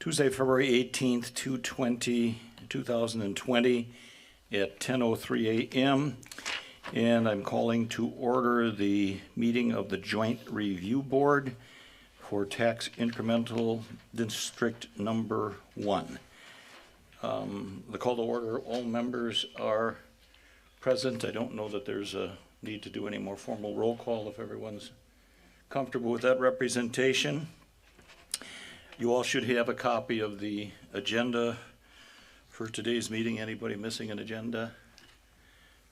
Tuesday, February 18th, 2020 at 10:03 a.m. And I'm calling to order the meeting of the Joint Review Board for Tax Incremental District Number 1. The call to order, all members are present. I don't know that there's a need to do any more formal roll call if everyone's comfortable with that representation. You all should have a copy of the agenda for today's meeting. Anybody missing an agenda?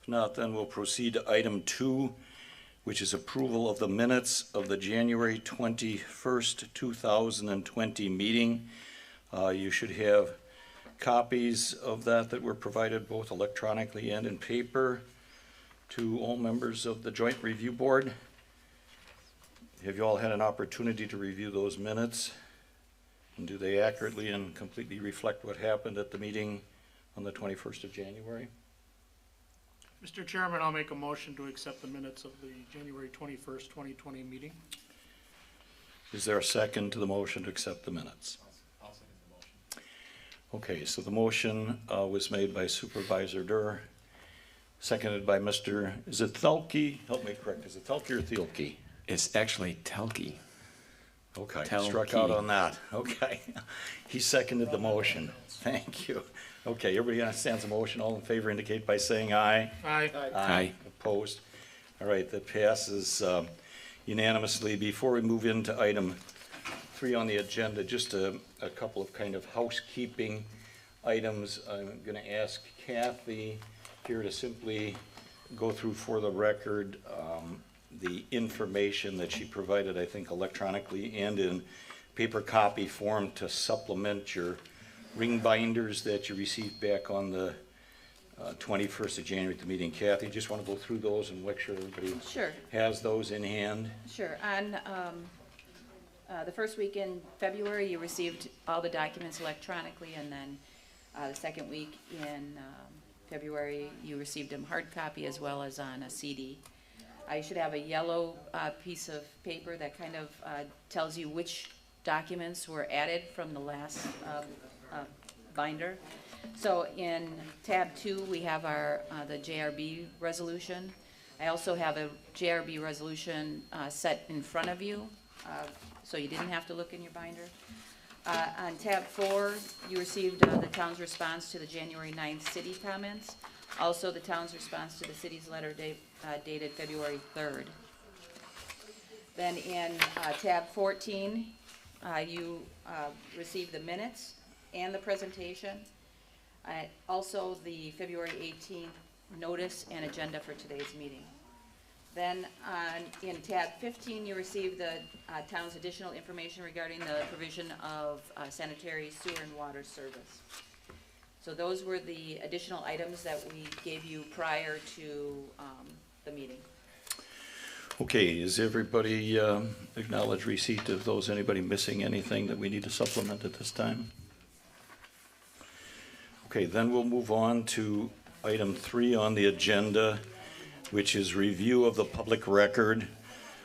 If not, then we'll proceed to item 2, which is approval of the minutes of the January 21st, 2020 meeting. You should have copies of that were provided both electronically and in paper to all members of the Joint Review Board. Have you all had an opportunity to review those minutes? And do they accurately and completely reflect what happened at the meeting on the 21st of January? Mr. Chairman, I'll make a motion to accept the minutes of the January 21st, 2020 meeting. Is there a second to the motion to accept the minutes? I'll second the motion. Okay, so the motion was made by Supervisor Durr, seconded by Mr. Is it Thelke? Help me correct. Is it Thelke or Thielke? It's actually Telke. Okay, Telke. struck out on that. Okay. He seconded the motion. Thank you. Okay, everybody understands the motion. All in favor indicate by saying aye. Aye. Aye. Opposed? All right, that passes unanimously. Before we move into item 3 on the agenda, just a couple of kind of housekeeping items. I'm going to ask Kathy here to simply go through for the record the information that she provided, I think, electronically and in paper copy form to supplement your ring binders that you received back on the 21st of January at the meeting. Kathy, just want to go through those and make sure everybody has those in hand. Sure. On the first week in February, you received all the documents electronically, and then the second week in February, you received them hard copy as well as on a CD. You should have a yellow piece of paper that kind of tells you which documents were added from the last binder. So in tab 2, we have our the JRB resolution. I also have a JRB resolution set in front of you, so you didn't have to look in your binder. On tab 4, you received the town's response to the January 9th city comments. Also, the town's response to the city's letter dated February 3rd. Then in tab 14, you received the minutes and the presentation. Also, the February 18th notice and agenda for today's meeting. Then in tab 15, you received the town's additional information regarding the provision of sanitary sewer and water service. So those were the additional items that we gave you prior to the meeting. Okay, is everybody acknowledge receipt of those? Anybody missing anything that we need to supplement at this time? Okay, then we'll move on to item 3 on the agenda, which is review of the public record,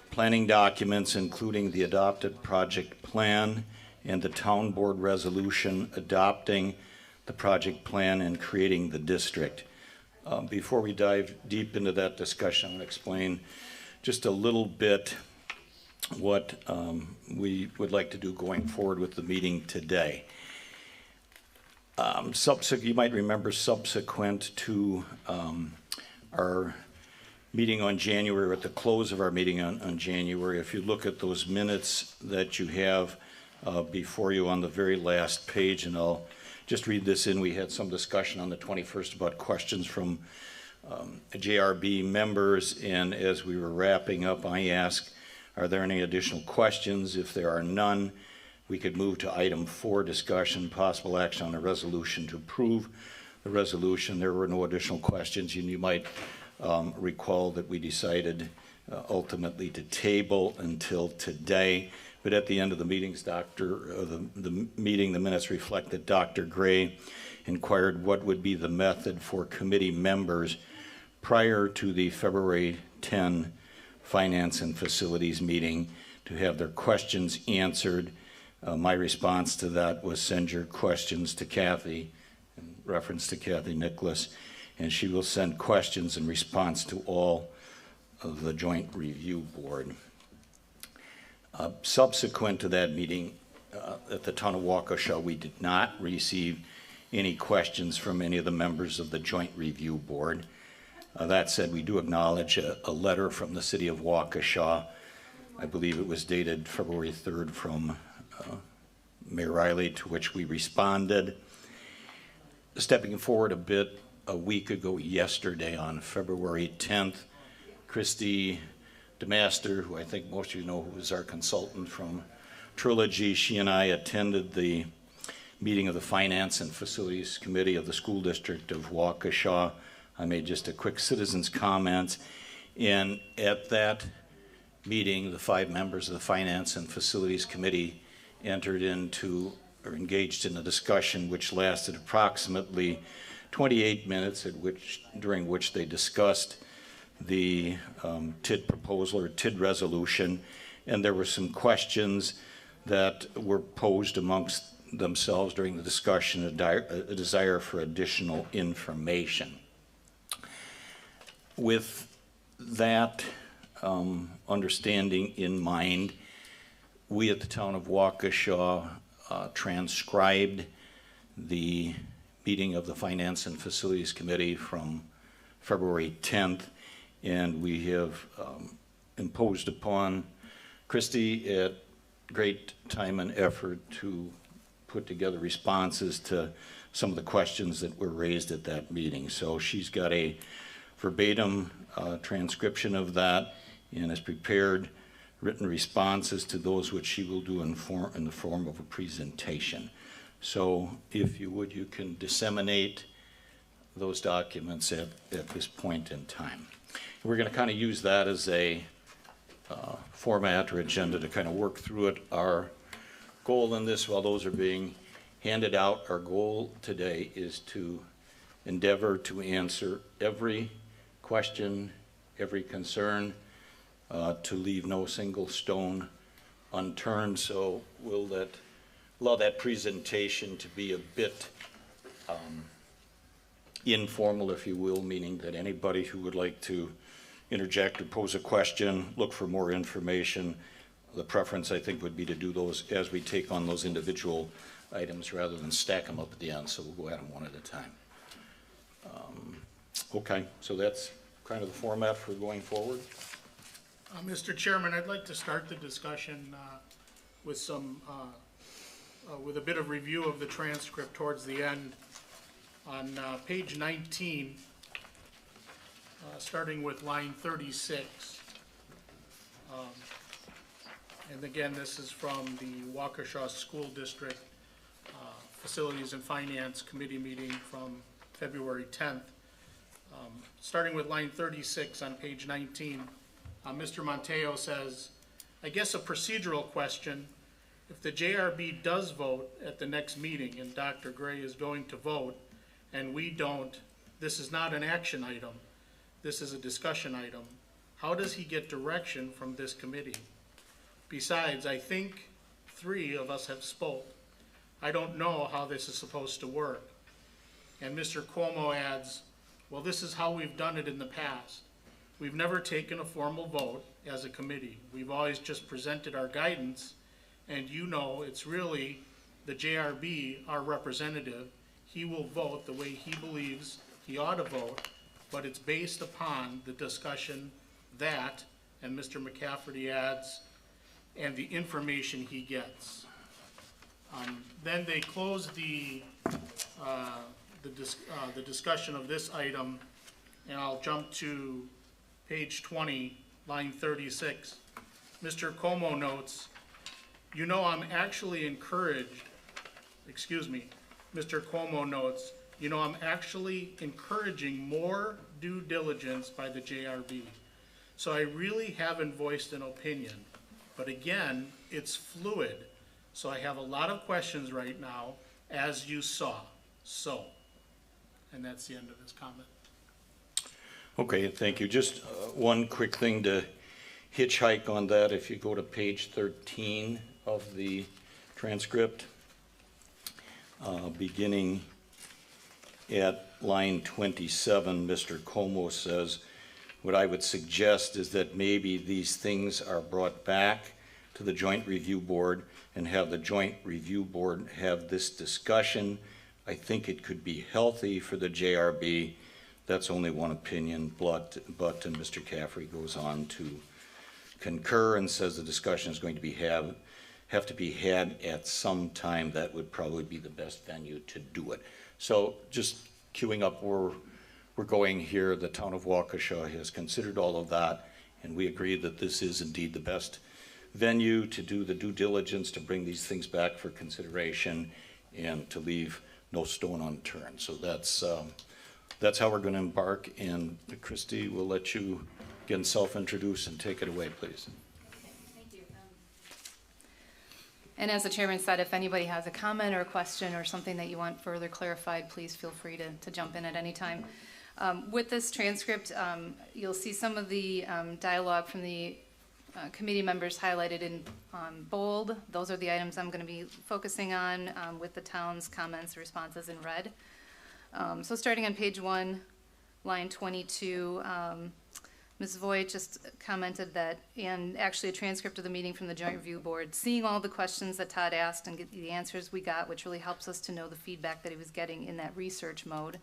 planning documents, including the adopted project plan and the town board resolution adopting the project plan and creating the district. Before we dive deep into that discussion, I'm going to explain just a little bit what we would like to do going forward with the meeting today. You might remember subsequent to our meeting on January, or at the close of our meeting on January, if you look at those minutes that you have before you on the very last page, and I'll just read this in. We had some discussion on the 21st about questions from JRB members, and as we were wrapping up, I asked, are there any additional questions? If there are none, we could move to item 4, discussion, possible action on a resolution to approve the resolution. There were no additional questions, and you might recall that we decided ultimately to table until today. But at the end of the meetings, the minutes reflect that Dr. Gray inquired what would be the method for committee members prior to the February 10 Finance and Facilities meeting to have their questions answered My response to that was send your questions to Kathy, in reference to Kathy Nicholas, and she will send questions in response to all of the Joint Review Board. Subsequent to that meeting at the Town of Waukesha, we did not receive any questions from any of the members of the Joint Review Board. That said, we do acknowledge a letter from the City of Waukesha. I believe it was dated February 3rd from Mayor Riley, to which we responded. Stepping forward a bit, a week ago yesterday on February 10th, Christy DeMaster, who I think most of you know, who is our consultant from Trilogy, she and I attended the meeting of the Finance and Facilities Committee of the School District of Waukesha. I made just a quick citizens comment, and at that meeting, the 5 members of the Finance and Facilities Committee entered into or engaged in a discussion which lasted approximately 28 minutes, during which they discussed the TID proposal or TID resolution, and there were some questions that were posed amongst themselves during the discussion, a desire for additional information. With that understanding in mind, we at the Town of Waukesha transcribed the meeting of the Finance and Facilities Committee from February 10th, and we have imposed upon Christy at great time and effort to put together responses to some of the questions that were raised at that meeting. So she's got a verbatim transcription of that and has prepared written responses to those which she will do in the form of a presentation. So if you would, you can disseminate those documents at this point in time. We're going to kind of use that as a format or agenda to kind of work through it. Our goal in this, while those are being handed out, our goal today is to endeavor to answer every question, every concern, to leave no single stone unturned. So we'll allow that presentation to be a bit informal, if you will, meaning that anybody who would like to interject or pose a question, look for more information. The preference, I think, would be to do those as we take on those individual items rather than stack them up at the end. So we'll go at them one at a time. Okay, so that's kind of the format for going forward. Mr. Chairman, I'd like to start the discussion with with a bit of review of the transcript towards the end. On page 19, starting with line 36. And again, this is from the Waukesha School District Facilities and Finance Committee meeting from February 10th. Starting with line 36 on page 19, Mr. Monteo says, I guess a procedural question. If the JRB does vote at the next meeting and Dr. Gray is going to vote and we don't, this is not an action item. This is a discussion item. How does he get direction from this committee? Besides, I think 3 of us have spoke. I don't know how this is supposed to work. And Mr. Cuomo adds, well, this is how we've done it in the past. We've never taken a formal vote as a committee. We've always just presented our guidance, and you know it's really the JRB, our representative. He will vote the way he believes he ought to vote, but it's based upon the discussion that, and Mr. McCafferty adds, and the information he gets. Then they close the discussion of this item, and I'll jump to page 20, line 36. Mr. Como notes, you know, I'm actually encouraged, Mr. Cuomo notes, you know, I'm actually encouraging more due diligence by the JRB. So I really haven't voiced an opinion. But again, it's fluid. So I have a lot of questions right now, as you saw. So, and that's the end of his comment. Okay, thank you. Just one quick thing to hitchhike on that. If you go to page 13 of the transcript. Beginning at line 27, Mr. Como says, what I would suggest is that maybe these things are brought back to the Joint Review Board and have the Joint Review Board have this discussion. I think it could be healthy for the JRB. That's only one opinion, but and Mr. Caffrey goes on to concur and says the discussion is going to be have to be had at some time. That would probably be the best venue to do it. So just queuing up where we're going here, the town of Waukesha has considered all of that, and we agree that this is indeed the best venue to do the due diligence to bring these things back for consideration and to leave no stone unturned. So that's how we're going to embark. And Christy, we'll let you again self-introduce and take it away, please. Thank you. And as the chairman said, if anybody has a comment or a question or something that you want further clarified, please feel free to jump in at any time. With this transcript, you'll see some of the dialogue from the committee members highlighted in bold. Those are the items I'm going to be focusing on with the town's comments and responses in red. So starting on page 1, line 22, Ms. Voigt just commented that, and actually a transcript of the meeting from the Joint Review Board, seeing all the questions that Todd asked and get the answers we got, which really helps us to know the feedback that he was getting in that research mode.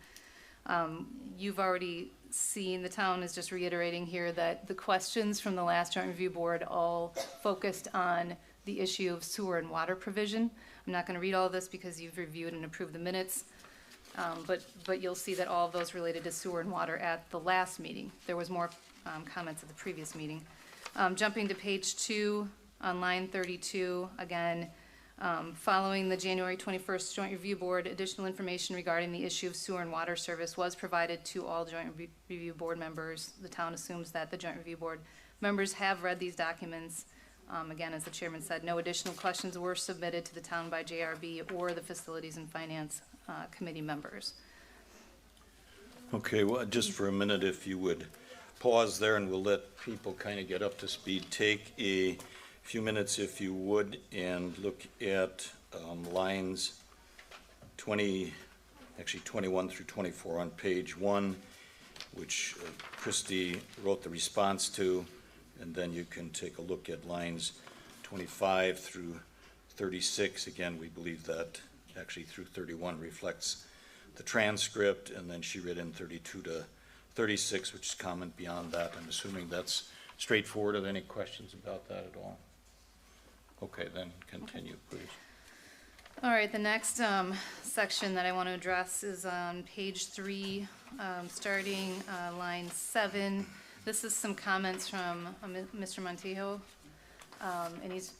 You've already seen, the town is just reiterating here that the questions from the last Joint Review Board all focused on the issue of sewer and water provision. I'm not going to read all of this because you've reviewed and approved the minutes. But you'll see that all of those related to sewer and water at the last meeting. There was more comments at the previous meeting. Jumping to page 2 on line 32, again, following the January 21st Joint Review Board, additional information regarding the issue of sewer and water service was provided to all Joint Review Board members. The town assumes that the Joint Review Board members have read these documents. Again, as the chairman said, no additional questions were submitted to the town by JRB or the Facilities and Finance Committee members. Okay, well, just for a minute, if you would pause there, and we'll let people kind of get up to speed. Take a few minutes, if you would, and look at lines 21 through 24 on page 1, which Christy wrote the response to, and then you can take a look at lines 25 through 36. Again, we believe that actually through 31 reflects the transcript, and then she read in 32 to 36, which is comment beyond that. I'm assuming that's straightforward. Are there any questions about that at all? Okay, then continue, please. All right, the next section that I want to address is on page 3, starting line 7. This is some comments from Mr. Montijo, and he's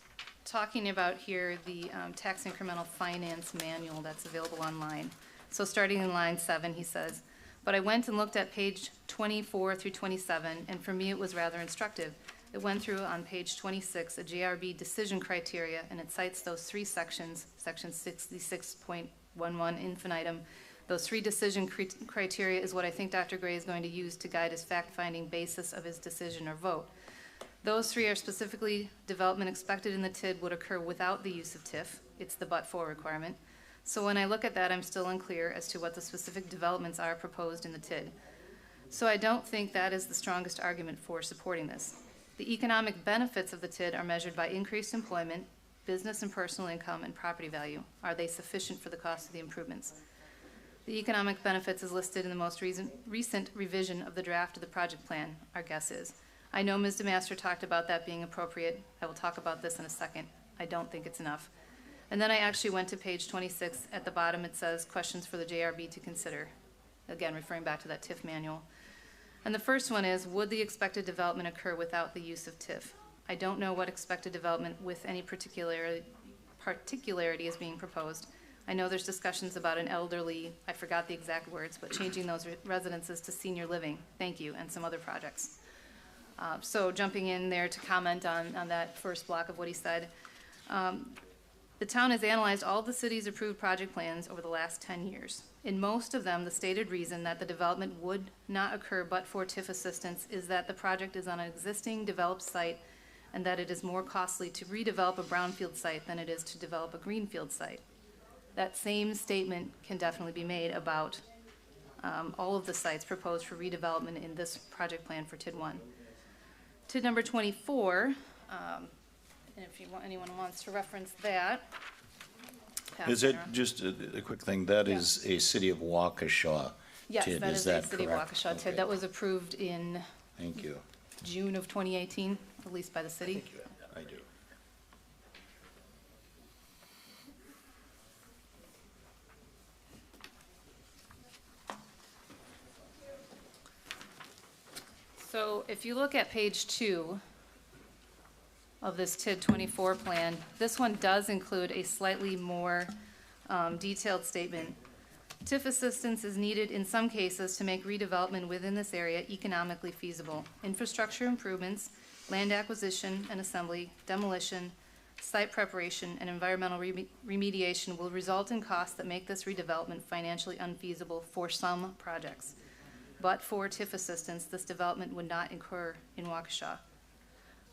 talking about here the tax incremental finance manual that's available online. So starting in line 7, he says, but I went and looked at page 24 through 27, and for me it was rather instructive. It went through on page 26 a JRB decision criteria, and it cites those 3 sections, section 66.11 infinitum. Those 3 decision criteria is what I think Dr. Gray is going to use to guide his fact-finding basis of his decision or vote. Those 3 are specifically development expected in the TID would occur without the use of TIF. It's the but-for requirement. So when I look at that, I'm still unclear as to what the specific developments are proposed in the TID. So I don't think that is the strongest argument for supporting this. The economic benefits of the TID are measured by increased employment, business and personal income, and property value. Are they sufficient for the cost of the improvements? The economic benefits is listed in the most recent revision of the draft of the project plan, our guess is. I know Ms. DeMaster talked about that being appropriate. I will talk about this in a second. I don't think it's enough. And then I actually went to page 26. At the bottom it says questions for the JRB to consider. Again, referring back to that TIF manual. And the first one is, would the expected development occur without the use of TIF? I don't know what expected development with any particularity is being proposed. I know there's discussions about an elderly, I forgot the exact words, but changing those residences to senior living, thank you, and some other projects. So jumping in there to comment on that first block of what he said. The town has analyzed all of the city's approved project plans over the last 10 years. In most of them, the stated reason that the development would not occur but for TIF assistance is that the project is on an existing developed site and that it is more costly to redevelop a brownfield site than it is to develop a greenfield site. That same statement can definitely be made about all of the sites proposed for redevelopment in this project plan for TID 1. TID number 24, and if you want, anyone wants to reference that. Is it, just a quick thing, that Yeah. is a City of Waukesha Yes, TID, that is is a that City of correct? Waukesha TID. Okay. That was approved in Thank you. June of 2018, released by the city. I do. So if you look at page 2 of this TID 24 plan, this one does include a slightly more detailed statement. TIF assistance is needed in some cases to make redevelopment within this area economically feasible. Infrastructure improvements, land acquisition and assembly, demolition, site preparation, and environmental remediation will result in costs that make this redevelopment financially unfeasible for some projects. But for TIF assistance, this development would not incur in Waukesha.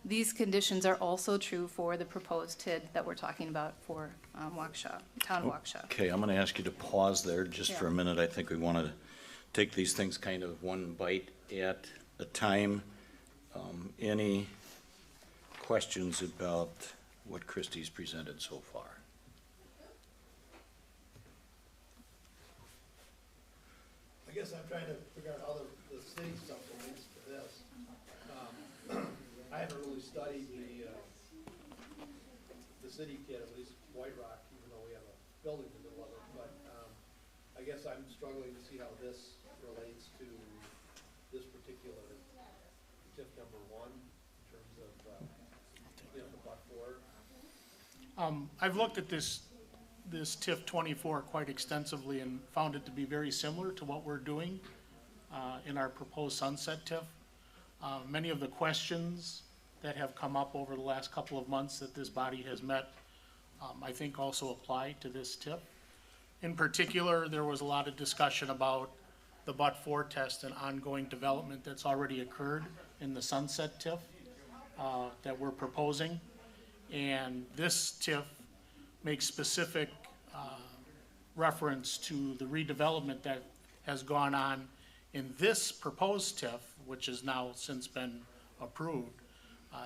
These conditions are also true for the proposed TID that we're talking about for Waukesha, Town of Waukesha. Okay, I'm gonna ask you to pause there just for a Yeah. minute. I think we wanna take these things kind of one bite at a time. Any questions about what Christie's presented so far? I guess I'm trying to figure out how the city stuff relates to this. I haven't really studied the city kit, at least White Rock, even though we have a building in the middle of it, but, I guess I'm struggling to see how this relates to this particular TIF number 1, in terms of, the but for. I've looked at this TIF 24 quite extensively and found it to be very similar to what we're doing in our proposed sunset TIF. Many of the questions that have come up over the last couple of months that this body has met, I think also apply to this TIF. In particular, there was a lot of discussion about the but-for test and ongoing development that's already occurred in the sunset TIF that we're proposing. And this TIF makes specific reference to the redevelopment that has gone on in this proposed TIF, which has now since been approved,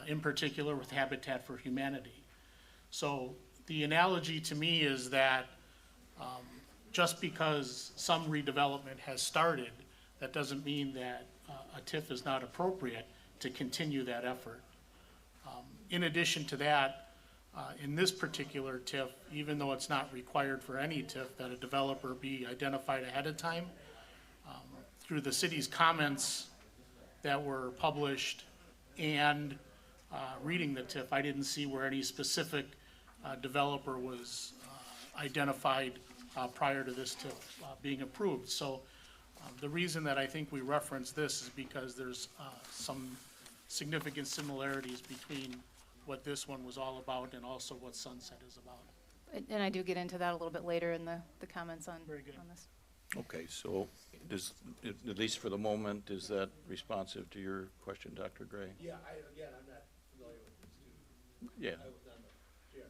in particular with Habitat for Humanity. So the analogy to me is that just because some redevelopment has started, that doesn't mean that a TIF is not appropriate to continue that effort. In addition to that, in this particular TIF, even though it's not required for any TIF that a developer be identified ahead of time, through the city's comments that were published and reading the TIF, I didn't see where any specific developer was identified prior to this TIF being approved. So the reason that I think we reference this is because there's some significant similarities between what this one was all about and also what Sunset is about. And I do get into that a little bit later in the comments on, Very good. on this. Okay, so does, at least for the moment, is that responsive to your question, Dr. Gray? Yeah, again, I'm not familiar with this too. Yeah. I was on the JRB.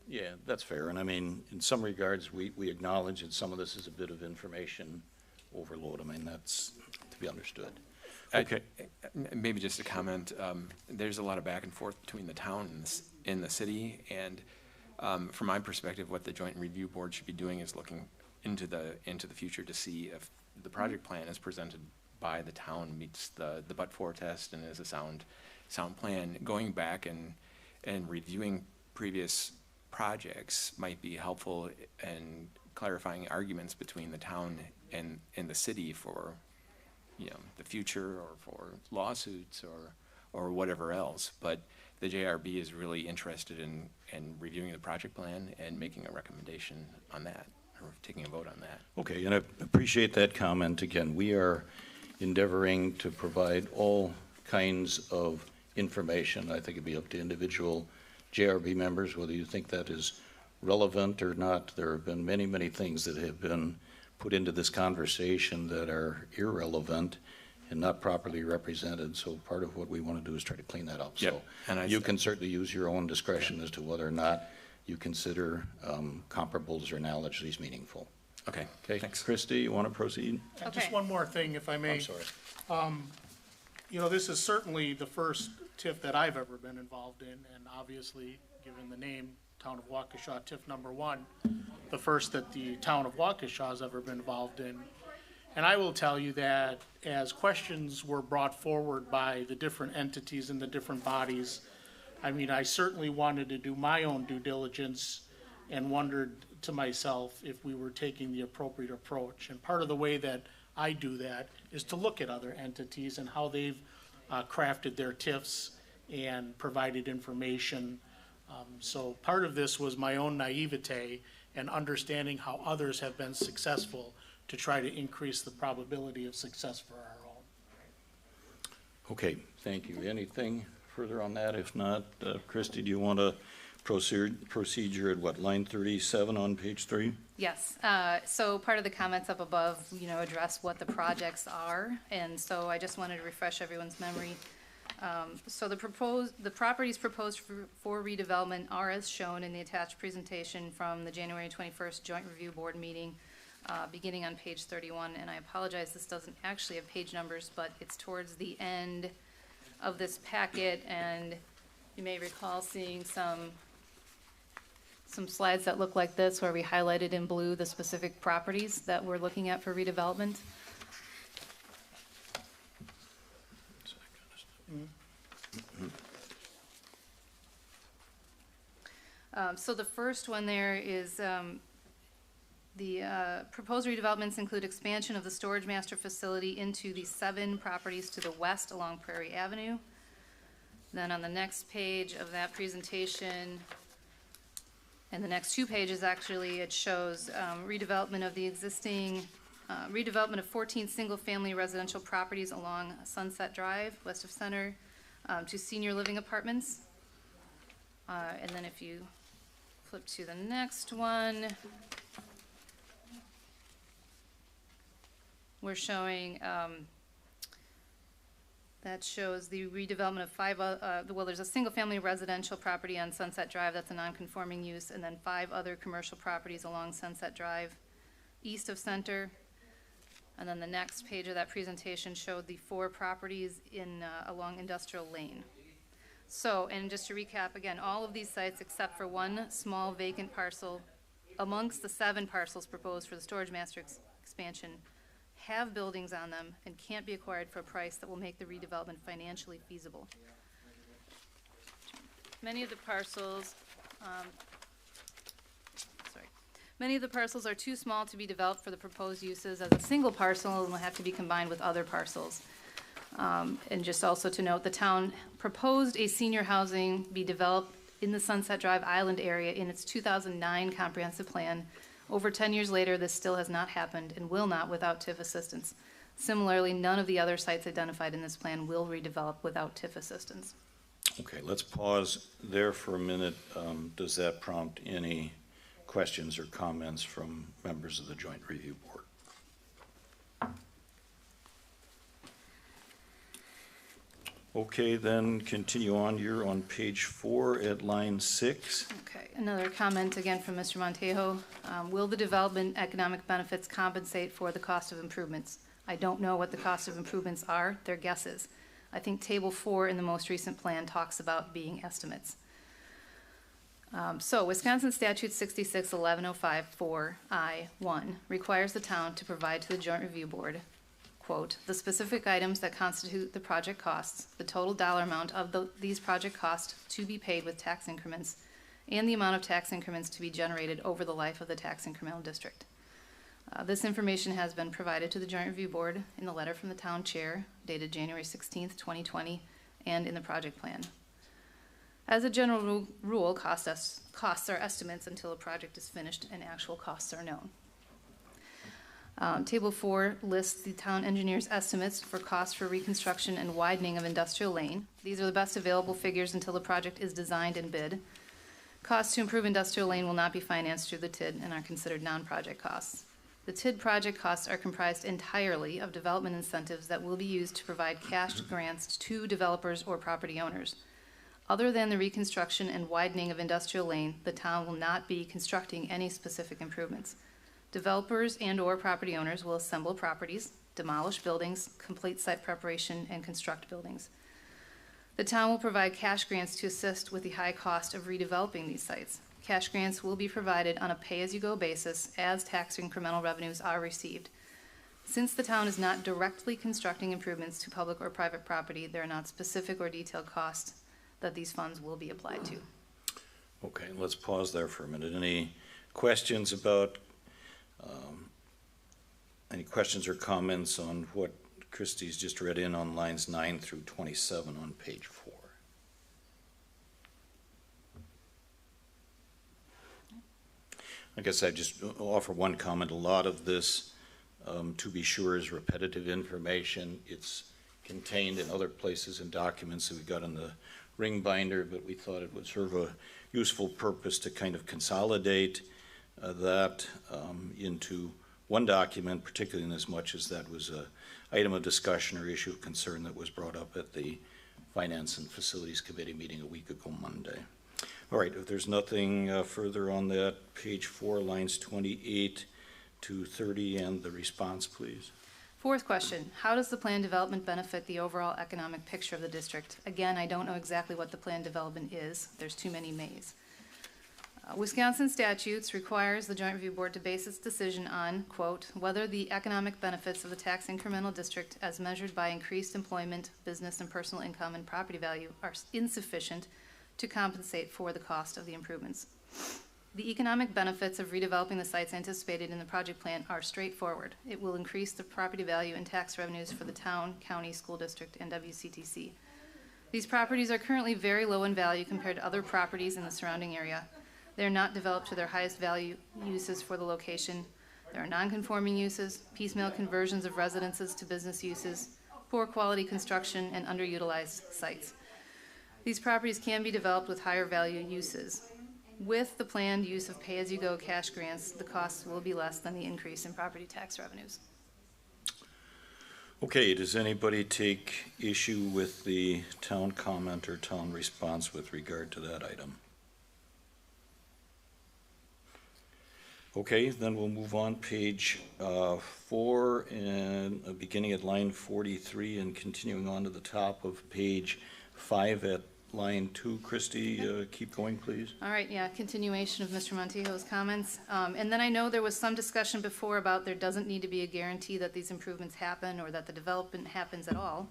Yeah, that's fair, and I mean, in some regards, we acknowledge that some of this is a bit of information overload. I mean, that's to be understood. Okay, Maybe just a comment. There's a lot of back and forth between the town and the city, and from my perspective, what the Joint Review Board should be doing is looking into the future to see if the project plan as presented by the town meets the but-for test and is a sound plan. Going back and reviewing previous projects might be helpful in clarifying arguments between the town and the city for, the future, or for lawsuits or whatever else. But the JRB is really interested in reviewing the project plan and making a recommendation on that, or taking a vote on that. okay, and I appreciate that comment. Again, we are endeavoring to provide all kinds of information. I think it'd be up to individual JRB members whether you think that is relevant or not. There have been many, many things that have been put into this conversation that are irrelevant, and not properly represented, so part of what we want to do is try to clean that up. Yep, So and you can certainly use your own discretion as to whether or not you consider comparables or analogies meaningful. Okay, Okay, thanks. Christie, you want to proceed? And just Okay. one more thing, if I may. I'm sorry. You know, this is certainly the first TIF that I've ever been involved in, and obviously, given the name, Town of Waukesha TIF #1, the first that the Town of Waukesha has ever been involved in. And I will tell you that as questions were brought forward by the different entities and the different bodies, I mean, I certainly wanted to do my own due diligence and wondered to myself if we were taking the appropriate approach. And part of the way that I do that is to look at other entities and how they've crafted their TIFs and provided information. So part of this was my own naivete and understanding how others have been successful to try to increase the probability of success for our own. Okay, thank you. Anything further on that? If not, Christie, do you want to procedure at what, line 37 on page 3? Yes, so part of the comments up above, you know, address what the projects are, and so I just wanted to refresh everyone's memory. So the properties proposed for redevelopment are as shown in the attached presentation from the January 21st Joint Review Board meeting, beginning on page 31, and I apologize, this doesn't actually have page numbers, but it's towards the end of this packet, and you may recall seeing some slides that look like this, where we highlighted in blue the specific properties that we're looking at for redevelopment. So the first one there is the proposed redevelopments include expansion of the storage master facility into the 7 properties to the west along Prairie Avenue. Then on the next page of that presentation, and the next 2 pages actually, it shows redevelopment of the existing, redevelopment of 14 single-family residential properties along Sunset Drive, west of Center, to senior living apartments. And then if you flip to the next one, we're showing, that shows the redevelopment of 5, well, there's a single-family residential property on Sunset Drive, that's a non-conforming use, and then 5 other commercial properties along Sunset Drive, east of Center. And then the next page of that presentation showed the 4 properties in, along Industrial Lane. So, and just to recap again, all of these sites except for 1 small vacant parcel amongst the 7 parcels proposed for the storage master expansion have buildings on them and can't be acquired for a price that will make the redevelopment financially feasible. Many of the parcels, many of the parcels are too small to be developed for the proposed uses as a single parcel and will have to be combined with other parcels. And just also to note, the town proposed a senior housing be developed in the Sunset Drive Island area in its 2009 comprehensive plan. Over 10 years later, this still has not happened and will not without TIF assistance. Similarly, none of the other sites identified in this plan will redevelop without TIF assistance. Okay, let's pause there for a minute. Does that prompt any questions or comments from members of the Joint Review Board? Okay, then continue on. You're on page 4 at line 6. Okay, another comment again from Mr. Montejo. Will the development economic benefits compensate for the cost of improvements? I don't know what the cost of improvements are. They're guesses. I think table 4 in the most recent plan talks about being estimates. So Wisconsin Statute 66-1105-4I-1 requires the town to provide to the Joint Review Board, quote, the specific items that constitute the project costs, the total dollar amount of these project costs to be paid with tax increments, and the amount of tax increments to be generated over the life of the tax incremental district. This information has been provided to the Joint Review Board in the letter from the town chair dated January 16th, 2020, and in the project plan. As a general rule, costs are estimates until a project is finished and actual costs are known. Table 4 lists the town engineer's estimates for costs for reconstruction and widening of Industrial Lane. These are the best available figures until the project is designed and bid. Costs to improve Industrial Lane will not be financed through the TID and are considered non-project costs. The TID project costs are comprised entirely of development incentives that will be used to provide cash grants to developers or property owners. Other than the reconstruction and widening of Industrial Lane, the town will not be constructing any specific improvements. Developers and/or property owners will assemble properties, demolish buildings, complete site preparation, and construct buildings. The town will provide cash grants to assist with the high cost of redeveloping these sites. Cash grants will be provided on a pay-as-you-go basis as tax incremental revenues are received. Since the town is not directly constructing improvements to public or private property, there are not specific or detailed costs that these funds will be applied to. Okay, let's pause there for a minute. Any questions about, any questions or comments on what Christie's just read in on lines 9 through 27 on page 4? I guess I just offer one comment. A lot of this, to be sure, is repetitive information. It's contained in other places and documents that we got in the ring binder, but we thought it would serve a useful purpose to kind of consolidate that into one document, particularly in as much as that was a item of discussion or issue of concern that was brought up at the Finance and Facilities Committee meeting a week ago Monday. All right, if there's nothing further on that, page 4, lines 28 to 30, and the response, please. Fourth question, how does the plan development benefit the overall economic picture of the district? Again, I don't know exactly what the plan development is. There's too many mays. Wisconsin statutes requires the Joint Review Board to base its decision on, quote, whether the economic benefits of the tax incremental district as measured by increased employment, business and personal income and property value are insufficient to compensate for the cost of the improvements. The economic benefits of redeveloping the sites anticipated in the project plan are straightforward. It will increase the property value and tax revenues for the town, county, school district, and WCTC. These properties are currently very low in value compared to other properties in the surrounding area. They are not developed to their highest value uses for the location. There are non-conforming uses, piecemeal conversions of residences to business uses, poor quality construction, and underutilized sites. These properties can be developed with higher value uses. With the planned use of pay-as-you-go cash grants, the costs will be less than the increase in property tax revenues. Okay, does anybody take issue with the town comment or town response with regard to that item? Okay, then we'll move on page 4 and beginning at line 43 and continuing on to the top of page 5 at line 2. Christie, keep going, please. All right, yeah, continuation of Mr. Montijo's comments. And then I know there was some discussion before about there doesn't need to be a guarantee that these improvements happen or that the development happens at all.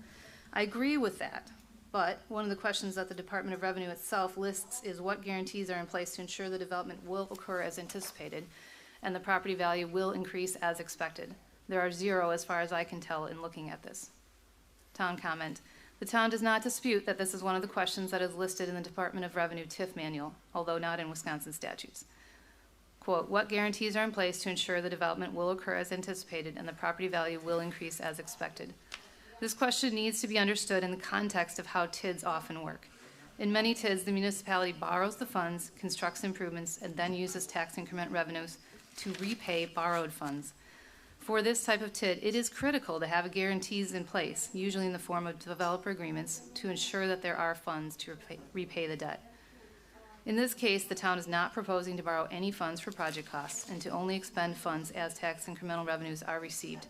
I agree with that, but one of the questions that the Department of Revenue itself lists is what guarantees are in place to ensure the development will occur as anticipated and the property value will increase as expected. There are 0 as far as I can tell in looking at this. Town comment. The town does not dispute that this is one of the questions that is listed in the Department of Revenue TIF manual, although not in Wisconsin statutes. Quote, what guarantees are in place to ensure the development will occur as anticipated and the property value will increase as expected? This question needs to be understood in the context of how TIDs often work. In many TIDs, the municipality borrows the funds, constructs improvements, and then uses tax increment revenues to repay borrowed funds. For this type of TID, it is critical to have guarantees in place, usually in the form of developer agreements, to ensure that there are funds to repay the debt. In this case, the town is not proposing to borrow any funds for project costs and to only expend funds as tax incremental revenues are received,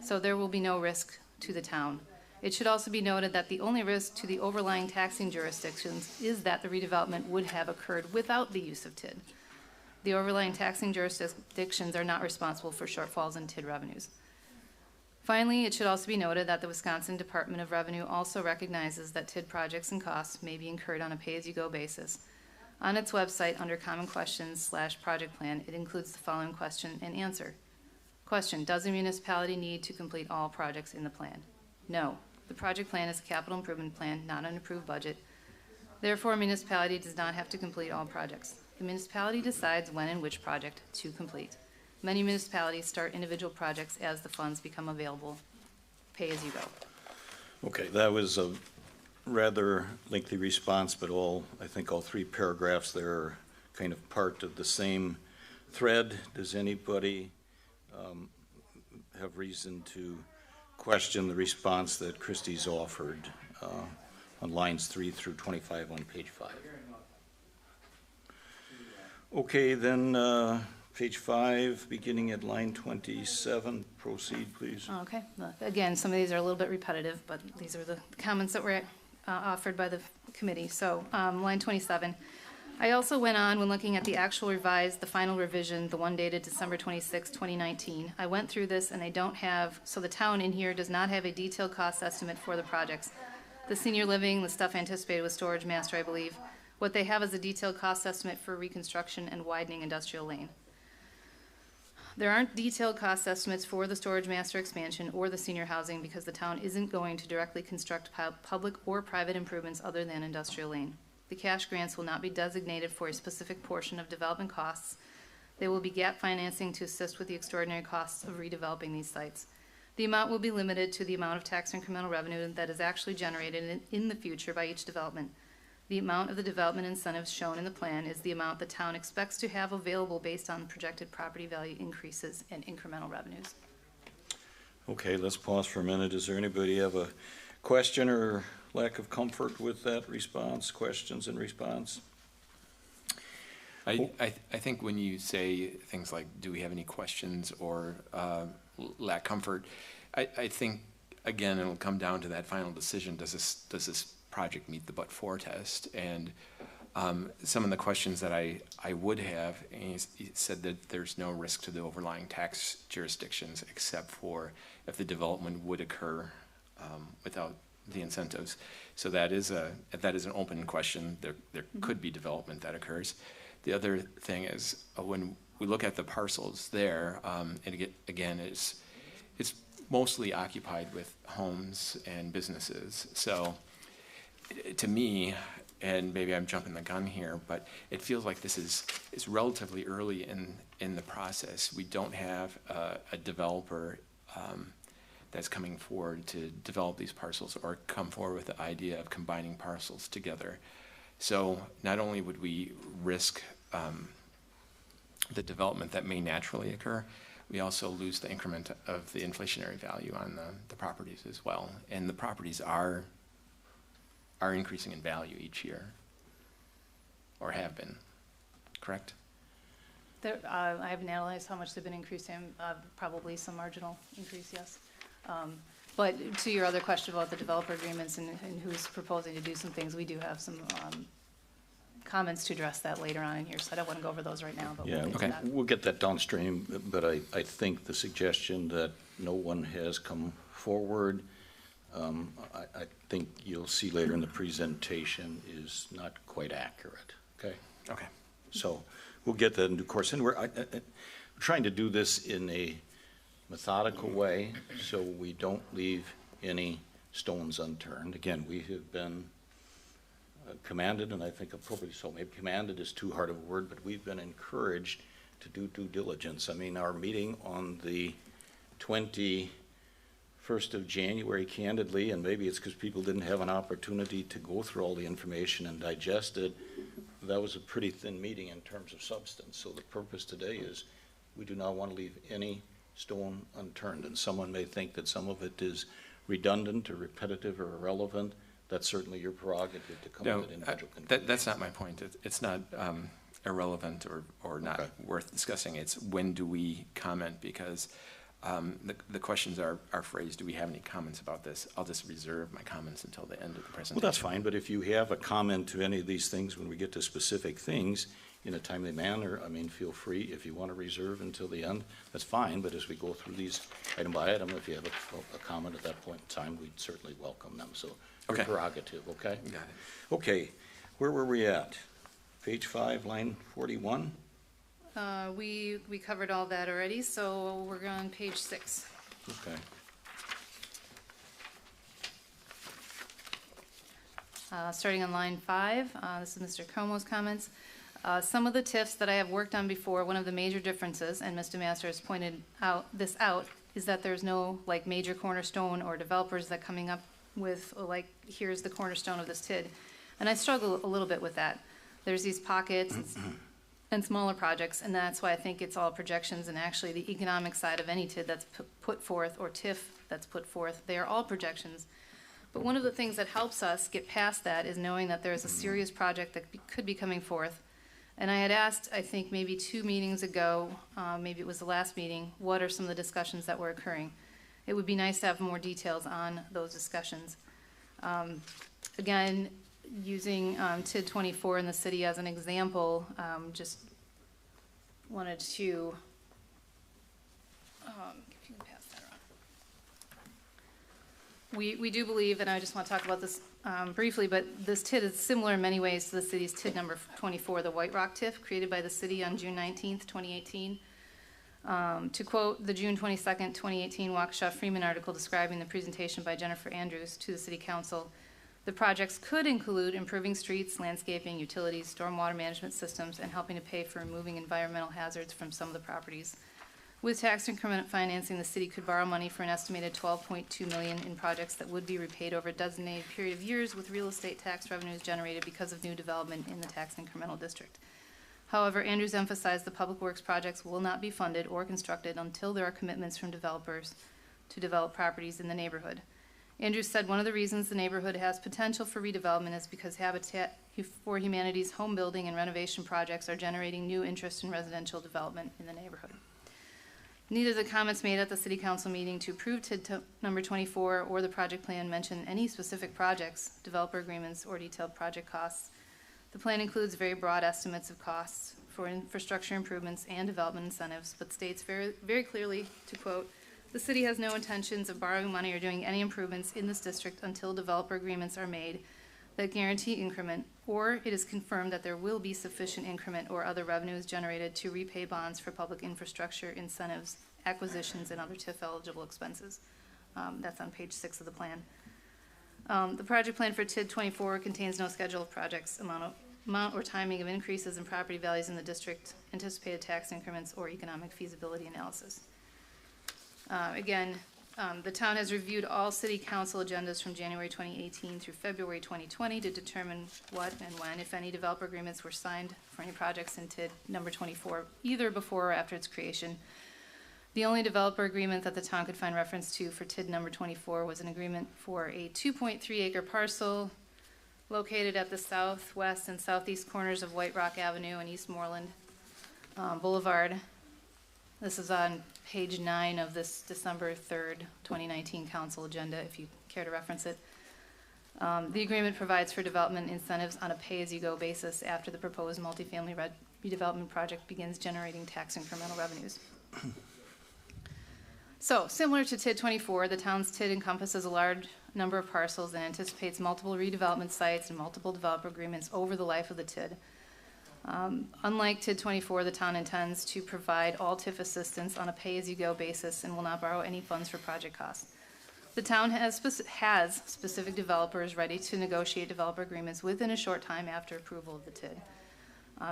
so there will be no risk to the town. It should also be noted that the only risk to the overlying taxing jurisdictions is that the redevelopment would have occurred without the use of TID. The overlying taxing jurisdictions are not responsible for shortfalls in TID revenues. Finally, it should also be noted that the Wisconsin Department of Revenue also recognizes that TID projects and costs may be incurred on a pay-as-you-go basis. On its website, under Common Questions/Project Plan, it includes the following question and answer. Question, does a municipality need to complete all projects in the plan? No. The project plan is a capital improvement plan, not an approved budget. Therefore, a municipality does not have to complete all projects. The municipality decides when and which project to complete. Many municipalities start individual projects as the funds become available, pay as you go. Okay, that was a rather lengthy response, but I think all 3 paragraphs there are kind of part of the same thread. Does anybody have reason to question the response that Christie's offered on lines 3 through 25 on page 5. Okay, then page 5, beginning at line 27, proceed, please. Okay, look, again, some of these are a little bit repetitive, but these are the comments that were offered by the committee. So, line 27. I also went on, when looking at the actual revised, the final revision, the one dated December 26, 2019. I went through this and they don't have, so the town in here does not have a detailed cost estimate for the projects. The senior living, the stuff anticipated with storage master, I believe. What they have is a detailed cost estimate for reconstruction and widening industrial lane. There aren't detailed cost estimates for the storage master expansion or the senior housing because the town isn't going to directly construct public or private improvements other than industrial lane. The cash grants will not be designated for a specific portion of development costs. They will be gap financing to assist with the extraordinary costs of redeveloping these sites. The amount will be limited to the amount of tax incremental revenue that is actually generated in the future by each development. The amount of the development incentives shown in the plan is the amount the town expects to have available based on projected property value increases and incremental revenues. Okay, let's pause for a minute. Does there anybody have a question or lack of comfort with that response, questions in response? I think when you say things like, do we have any questions or lack comfort, I think, again, it'll come down to that final decision. Does this project meet the but-for test? And some of the questions that I would have, and he said that there's no risk to the overlying tax jurisdictions except for if the development would occur without the incentives. So that is an open question. There could be development that occurs. The other thing is when we look at the parcels there, and again, it's mostly occupied with homes and businesses. So to me, and maybe I'm jumping the gun here, but it feels like this is relatively early in the process. We don't have a developer that's coming forward to develop these parcels or come forward with the idea of combining parcels together. So not only would we risk the development that may naturally occur, we also lose the increment of the inflationary value on the properties as well. And the properties are increasing in value each year, or have been, correct? I haven't analyzed how much they've been increasing, probably some marginal increase, yes. But to your other question about the developer agreements and who's proposing to do some things, we do have some comments to address that later on in here, so I don't want to go over those right now, but we'll get to that. We'll get that downstream, but I think the suggestion that no one has come forward, I think you'll see later in the presentation is not quite accurate, okay? Okay. So we'll get that in due course. And we're trying to do this in a methodical way so we don't leave any stones unturned. Again, we have been commanded, and I think appropriately so, maybe commanded is too hard of a word, but we've been encouraged to do due diligence. I mean, our meeting on the 21st of January, candidly, and maybe it's because people didn't have an opportunity to go through all the information and digest it, that was a pretty thin meeting in terms of substance. So the purpose today is we do not want to leave any stone unturned. And someone may think that some of it is redundant or repetitive or irrelevant. That's certainly your prerogative to come with an individual conclusion. That's not my point. It's not irrelevant or not worth discussing. It's when do we comment, because the questions are phrased, do we have any comments about this? I'll just reserve my comments until the end of the presentation. Well, that's fine, but if you have a comment to any of these things when we get to specific things in a timely manner, I mean, feel free. If you want to reserve until the end, that's fine, but as we go through these item by item, if you have a comment at that point in time, we'd certainly welcome them. So your prerogative, okay? Got it. Okay, where were we at? Page 5, line 41? We covered all that already, so we're on page 6. Okay. Starting on line 5, this is Mr. Como's comments. Some of the TIFs that I have worked on before, one of the major differences, and Mr. Masters pointed this out, is that there's no like major cornerstone or developers that coming up with like, here's the cornerstone of this TID. And I struggle a little bit with that. There's these pockets, and smaller projects, and that's why I think it's all projections, and actually the economic side of any TID that's put forth, or TIF that's put forth, they are all projections. But one of the things that helps us get past that is knowing that there's a serious project that could be coming forth. And I had asked, I think maybe 2 meetings ago, maybe it was the last meeting, what are some of the discussions that were occurring? It would be nice to have more details on those discussions. Again, using TID 24 in the city as an example, just wanted to, if you can pass that around. We do believe, and I just want to talk about this briefly, but this TID is similar in many ways to the city's TID number 24, the White Rock TIF, created by the city on June 19th, 2018. To quote the June 22nd, 2018 Waukesha Freeman article describing the presentation by Jennifer Andrews to the City Council, the projects could include improving streets, landscaping, utilities, stormwater management systems, and helping to pay for removing environmental hazards from some of the properties. With tax increment financing, the city could borrow money for an estimated $12.2 million in projects that would be repaid over a designated period of years with real estate tax revenues generated because of new development in the tax incremental district. However, Andrews emphasized the public works projects will not be funded or constructed until there are commitments from developers to develop properties in the neighborhood. Andrews said one of the reasons the neighborhood has potential for redevelopment is because Habitat for Humanity's home building and renovation projects are generating new interest in residential development in the neighborhood. Neither the comments made at the City Council meeting to approve TID number 24 or the project plan mention any specific projects, developer agreements, or detailed project costs. The plan includes very broad estimates of costs for infrastructure improvements and development incentives, but states very, very clearly, to quote, "The city has no intentions of borrowing money or doing any improvements in this district until developer agreements are made that guarantee increment, or it is confirmed that there will be sufficient increment or other revenues generated to repay bonds for public infrastructure, incentives, acquisitions, and other TIF-eligible expenses." That's on page 6 of the plan. The project plan for TID 24 contains no schedule of projects, amount or timing of increases in property values in the district, anticipated tax increments, or economic feasibility analysis. Again, the town has reviewed all city council agendas from January 2018 through February 2020 to determine what and when, if any, developer agreements were signed for any projects in TID number 24, either before or after its creation. The only developer agreement that the town could find reference to for TID number 24 was an agreement for a 2.3 acre parcel located at the southwest and southeast corners of White Rock Avenue and Eastmoreland Boulevard. This is on page 9 of this December 3rd, 2019 council agenda, if you care to reference it. The agreement provides for development incentives on a pay-as-you-go basis after the proposed multifamily redevelopment project begins generating tax incremental revenues. So, similar to TID 24, the town's TID encompasses a large number of parcels and anticipates multiple redevelopment sites and multiple developer agreements over the life of the TID. Unlike TID 24, the town intends to provide all TIF assistance on a pay-as-you-go basis and will not borrow any funds for project costs. The town has specific developers ready to negotiate developer agreements within a short time after approval of the TID.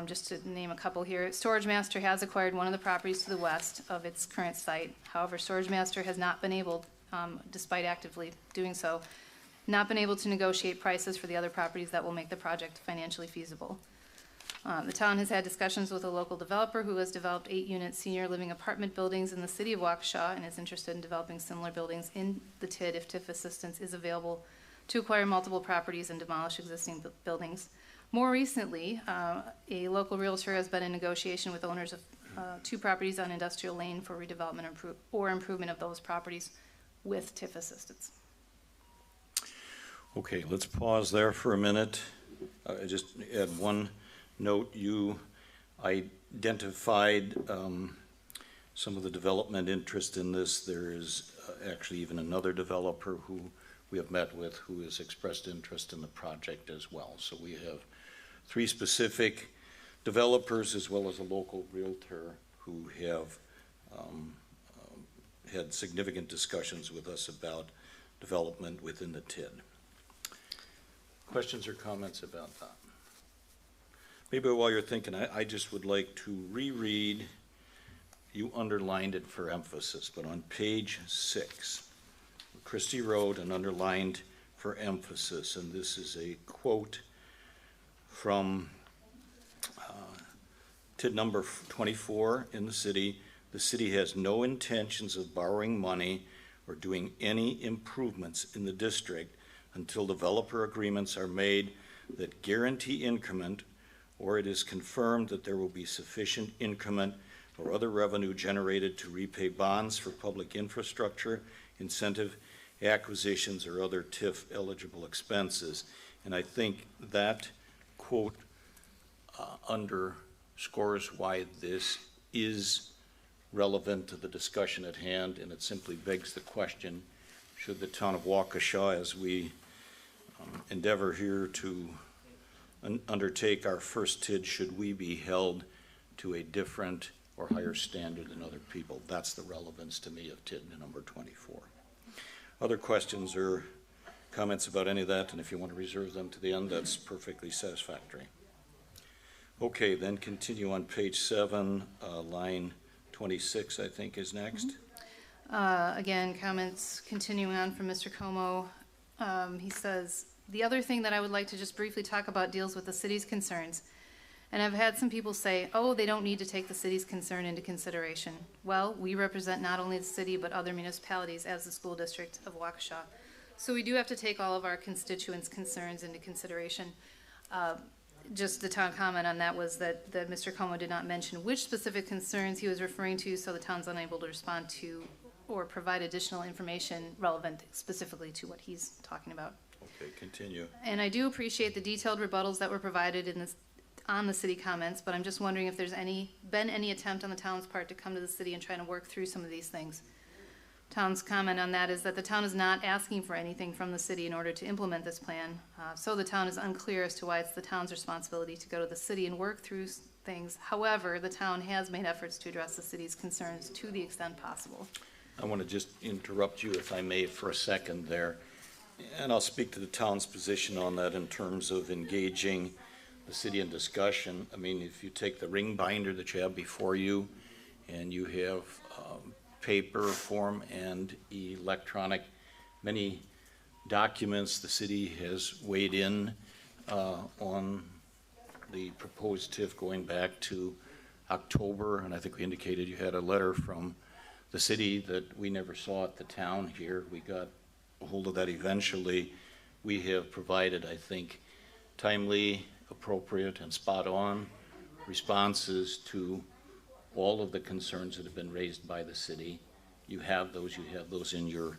Just to name a couple here, Storage Master has acquired one of the properties to the west of its current site. However, Storage Master has not been able, despite actively doing so, not been able to negotiate prices for the other properties that will make the project financially feasible. The town has had discussions with a local developer who has developed 8-unit senior living apartment buildings in the city of Waukesha and is interested in developing similar buildings in the TID if TIF assistance is available to acquire multiple properties and demolish existing buildings. More recently, a local realtor has been in negotiation with owners of 2 properties on Industrial Lane for redevelopment or improvement of those properties with TIF assistance. Okay, let's pause there for a minute. I just add one note. You identified some of the development interest in this. There is actually even another developer who we have met with who has expressed interest in the project as well. So we have 3 specific developers as well as a local realtor who have had significant discussions with us about development within the TID. Questions or comments about that? Maybe while you're thinking, I just would like to reread, you underlined it for emphasis, but on page 6, Christie wrote and underlined for emphasis, and this is a quote from TID number 24 in the city has no intentions of borrowing money or doing any improvements in the district until developer agreements are made that guarantee increment, or it is confirmed that there will be sufficient increment or other revenue generated to repay bonds for public infrastructure, incentive acquisitions, or other TIF eligible expenses. And I think that quote underscores why this is relevant to the discussion at hand, and it simply begs the question, should the town of Waukesha, as we endeavor here to undertake our first TID, should we be held to a different or higher standard than other people? That's the relevance to me of TID number 24. Other questions or comments about any of that, and if you want to reserve them to the end, that's perfectly satisfactory. Okay, then continue on page 7, line 26, I think is next. Again, comments continuing on from Mr. Como. He says, the other thing that I would like to just briefly talk about deals with the city's concerns. And I've had some people say, oh, they don't need to take the city's concern into consideration. Well, we represent not only the city, but other municipalities as the school district of Waukesha. So we do have to take all of our constituents' concerns into consideration. Just the town comment on that was that Mr. Como did not mention which specific concerns he was referring to, so the town's unable to respond to or provide additional information relevant specifically to what he's talking about. Okay, continue. And I do appreciate the detailed rebuttals that were provided in this, on the city comments, but I'm just wondering if there's been any attempt on the town's part to come to the city and try to work through some of these things. Town's comment on that is that the town is not asking for anything from the city in order to implement this plan. So the town is unclear as to why it's the town's responsibility to go to the city and work through things. However, the town has made efforts to address the city's concerns to the extent possible. I want to just interrupt you, if I may, for a second there. And I'll speak to the town's position on that in terms of engaging the city in discussion. I mean, if you take the ring binder that you have before you, and you have paper form and electronic, many documents, the city has weighed in on the proposed TIF going back to October, and I think we indicated you had a letter from the city that we never saw at the town here. We got a hold of that eventually. We have provided, I think, timely, appropriate, and spot-on responses to all of the concerns that have been raised by the city. You have those in your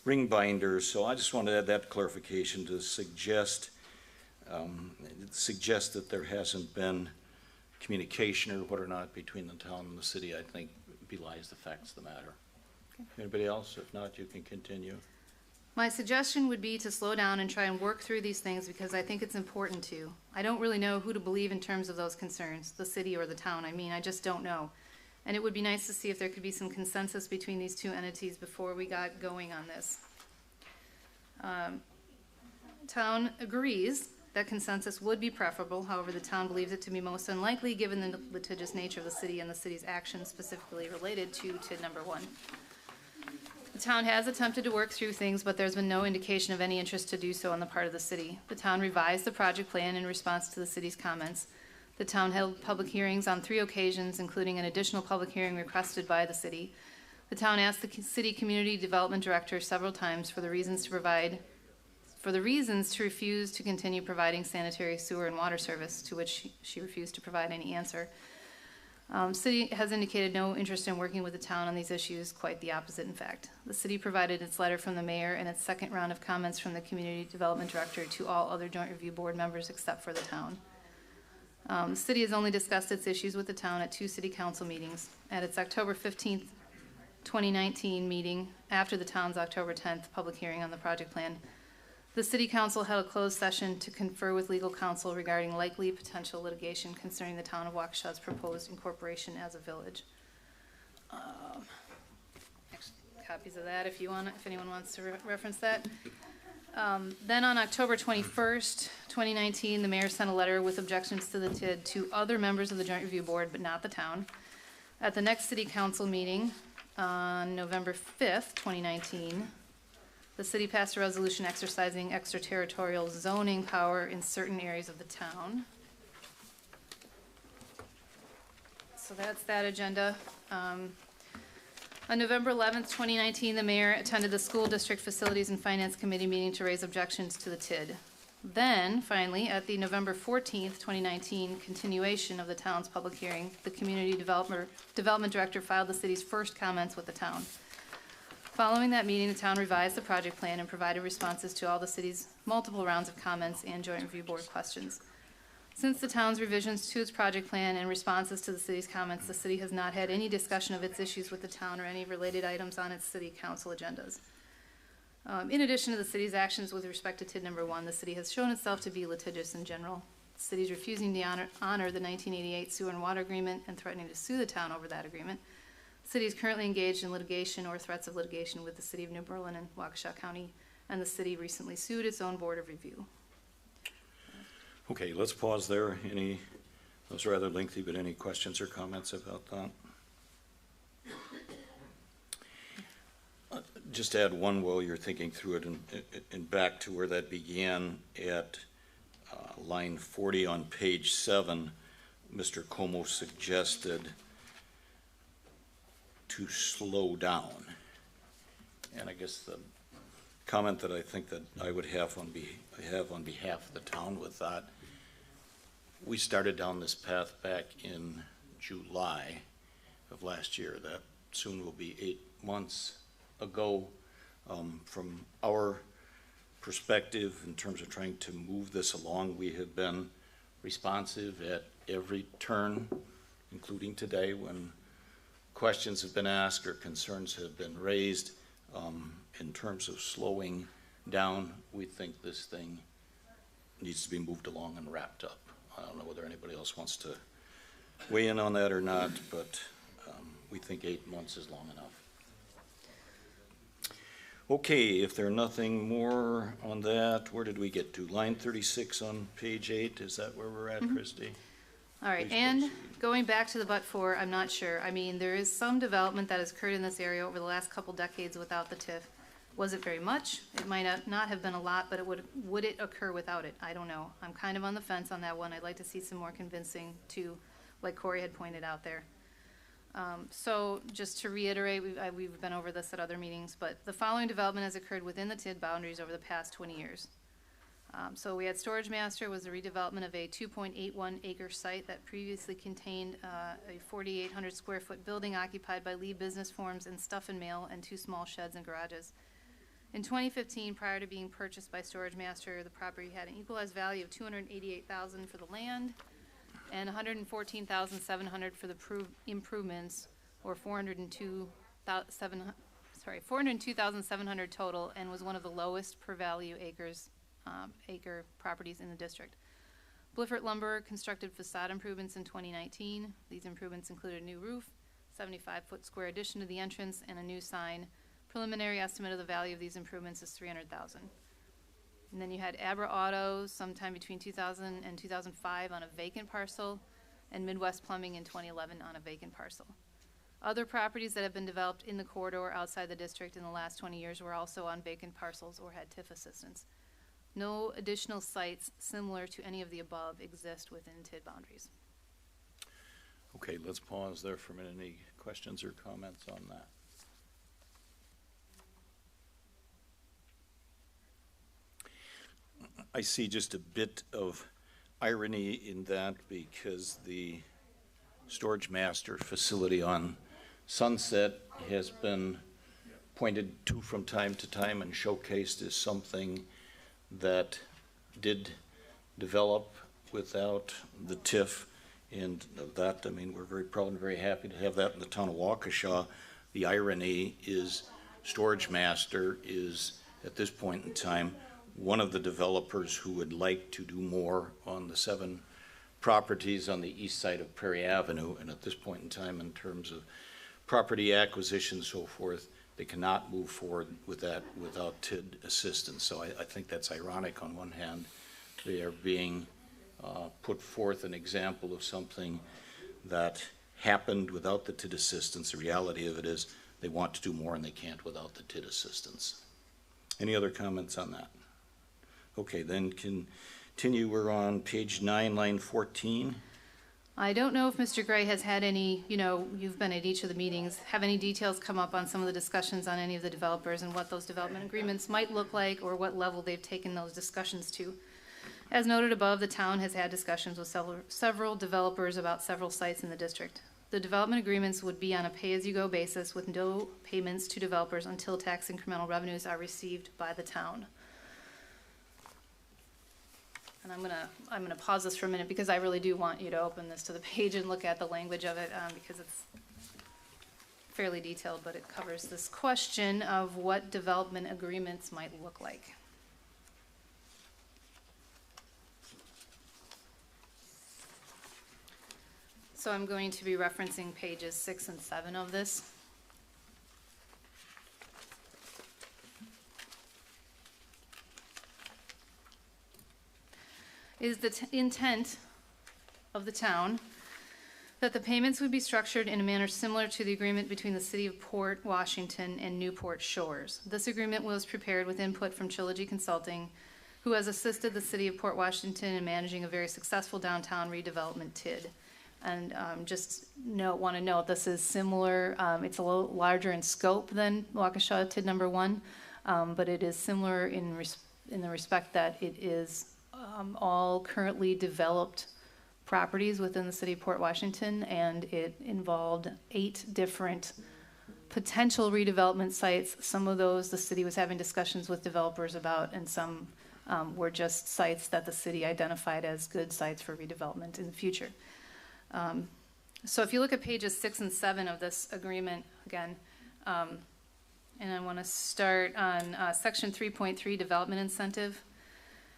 ring binders. So I just wanted to add that clarification to suggest that there hasn't been communication or what or not between the town and the city, I think belies the facts of the matter. Okay. Anybody else? If not, you can continue. My suggestion would be to slow down and try and work through these things because I think it's important to. I don't really know who to believe in terms of those concerns, the city or the town. I mean, I just don't know. And it would be nice to see if there could be some consensus between these two entities before we got going on this. Town agrees that consensus would be preferable. However, the town believes it to be most unlikely given the litigious nature of the city and the city's actions specifically related to TID number 1. The town has attempted to work through things, but there's been no indication of any interest to do so on the part of the city. The town revised the project plan in response to the city's comments. The town held public hearings on 3 occasions, including an additional public hearing requested by the city. The town asked the city community development director several times for the reasons to refuse to continue providing sanitary sewer and water service, to which she refused to provide any answer. City has indicated no interest in working with the town on these issues, quite the opposite in fact. The city provided its letter from the mayor and its second round of comments from the community development director to all other joint review board members except for the town. The city has only discussed its issues with the town at 2 city council meetings. At its October 15th, 2019 meeting, after the town's October 10th public hearing on the project plan, the city council held a closed session to confer with legal counsel regarding likely potential litigation concerning the town of Waukesha's proposed incorporation as a village. Copies of that if anyone wants to reference that. Then on October 21st, 2019, the mayor sent a letter with objections to the TID to other members of the Joint Review Board, but not the town. At the next city council meeting on November 5th, 2019, the city passed a resolution exercising extraterritorial zoning power in certain areas of the town. so that's that agenda. On November 11th, 2019, the mayor attended the School District Facilities and Finance Committee meeting to raise objections to the TID. Then, finally, at the November 14th, 2019 continuation of the town's public hearing, the Community Development Director filed the city's first comments with the town. Following that meeting, the town revised the project plan and provided responses to all the city's multiple rounds of comments and joint review board questions. Since the town's revisions to its project plan and responses to the city's comments, the city has not had any discussion of its issues with the town or any related items on its city council agendas. In addition to the city's actions with respect to TID number 1, the city has shown itself to be litigious in general. The city is refusing to honor the 1988 sewer and water agreement and threatening to sue the town over that agreement. The city is currently engaged in litigation or threats of litigation with the city of New Berlin and Waukesha County, and the city recently sued its own board of review. Okay, let's pause there. That was rather lengthy, but any questions or comments about that? Just add one while you're thinking through it, and back to where that began at line 40 on page 7, Mr. Como suggested to slow down. And I guess the comment that I think that I would have on behalf of the town with that, we started down this path back in July of last year. That soon will be 8 months ago. From our perspective, in terms of trying to move this along, we have been responsive at every turn, including today when questions have been asked or concerns have been raised. In terms of slowing down, we think this thing needs to be moved along and wrapped up. I don't know whether anybody else wants to weigh in on that or not, but we think 8 months is long enough. Okay, if there's nothing more on that, where did we get to? Line 36 on page 8, is that where we're at, Christie? All right, Please and proceed. going back to the but-for, I'm not sure. I mean, there is some development that has occurred in this area over the last couple decades without the TIF. Was it very much? It might not have been a lot, but would it occur without it? I don't know. I'm kind of on the fence on that one. I'd like to see some more convincing to, like Corey had pointed out there. So just to reiterate, we've been over this at other meetings, but the following development has occurred within the TID boundaries over the past 20 years. So we had Storage Master was the redevelopment of a 2.81 acre site that previously contained a 4,800 square foot building occupied by Lee Business Forms and Stuff and Mail and 2 small sheds and garages. In 2015, prior to being purchased by Storage Master, the property had an equalized value of $288,000 for the land and $114,700 for the improvements, or $402,700 total, and was one of the lowest per value acre properties in the district. Bliffert Lumber constructed facade improvements in 2019. These improvements included a new roof, 75-foot square addition to the entrance, and a new sign. Preliminary estimate of the value of these improvements is $300,000. And then you had Abra Auto sometime between 2000 and 2005 on a vacant parcel, and Midwest Plumbing in 2011 on a vacant parcel. Other properties that have been developed in the corridor outside the district in the last 20 years were also on vacant parcels or had TIF assistance. No additional sites similar to any of the above exist within TID boundaries. Okay, let's pause there for a minute. Any questions or comments on that? I see just a bit of irony in that because the Storage Master facility on Sunset has been pointed to from time to time and showcased as something that did develop without the TIF, and that, I mean, we're very proud and very happy to have that in the town of Waukesha. The irony is Storage Master is, at this point in time, one of the developers who would like to do more on the 7 properties on the east side of Prairie Avenue, and at this point in time, in terms of property acquisition and so forth, they cannot move forward with that without TID assistance. So I think that's ironic. On one hand, they are being put forth an example of something that happened without the TID assistance. The reality of it is they want to do more and they can't without the TID assistance. Any other comments on that? Okay, then continue. We're on page 9, line 14. I don't know if Mr. Gray has had any, you've been at each of the meetings, have any details come up on some of the discussions on any of the developers and what those development agreements might look like or what level they've taken those discussions to. As noted above, the town has had discussions with several developers about several sites in the district. The development agreements would be on a pay-as-you-go basis with no payments to developers until tax incremental revenues are received by the town. And I'm gonna pause this for a minute because I really do want you to open this to the page and look at the language of it, because it's fairly detailed, but it covers this question of what development agreements might look like. So I'm going to be referencing pages 6 and 7 of this. Is the intent of the town that the payments would be structured in a manner similar to the agreement between the City of Port Washington and Newport Shores. This agreement was prepared with input from Trilogy Consulting, who has assisted the City of Port Washington in managing a very successful downtown redevelopment TID. And want to note this is similar. It's a little larger in scope than Waukesha TID number 1, but it is similar in the respect that it is all currently developed properties within the City of Port Washington, and it involved 8 different potential redevelopment sites. Some of those the city was having discussions with developers about, and some were just sites that the city identified as good sites for redevelopment in the future. So if you look at pages 6 and 7 of this agreement again, and I want to start on section 3.3, development incentive.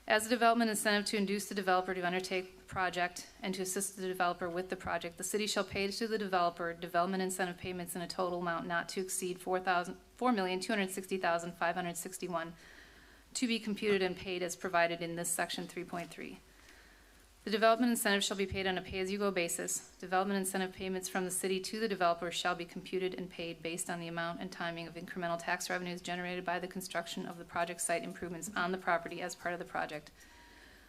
As a development incentive to induce the developer to undertake the project and to assist the developer with the project, the city shall pay to the developer development incentive payments in a total amount not to exceed $4,260,561 to be computed and paid as provided in this section 3.3. The development incentive shall be paid on a pay-as-you-go basis. Development incentive payments from the city to the developer shall be computed and paid based on the amount and timing of incremental tax revenues generated by the construction of the project site improvements on the property as part of the project.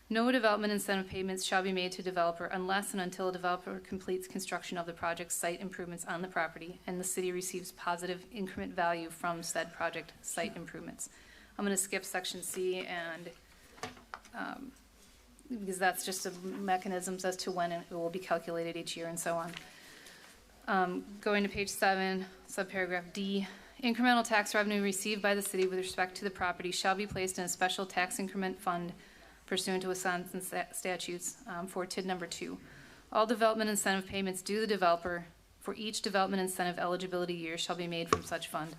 No development incentive payments shall be made to developer unless and until a developer completes construction of the project site improvements on the property and the city receives positive increment value from said project site improvements. I'm going to skip section C and because that's just the mechanisms as to when it will be calculated each year and so on. Going to page 7, subparagraph D, incremental tax revenue received by the city with respect to the property shall be placed in a special tax increment fund pursuant to Wisconsin statutes for TID number 2. All development incentive payments due the developer for each development incentive eligibility year shall be made from such fund.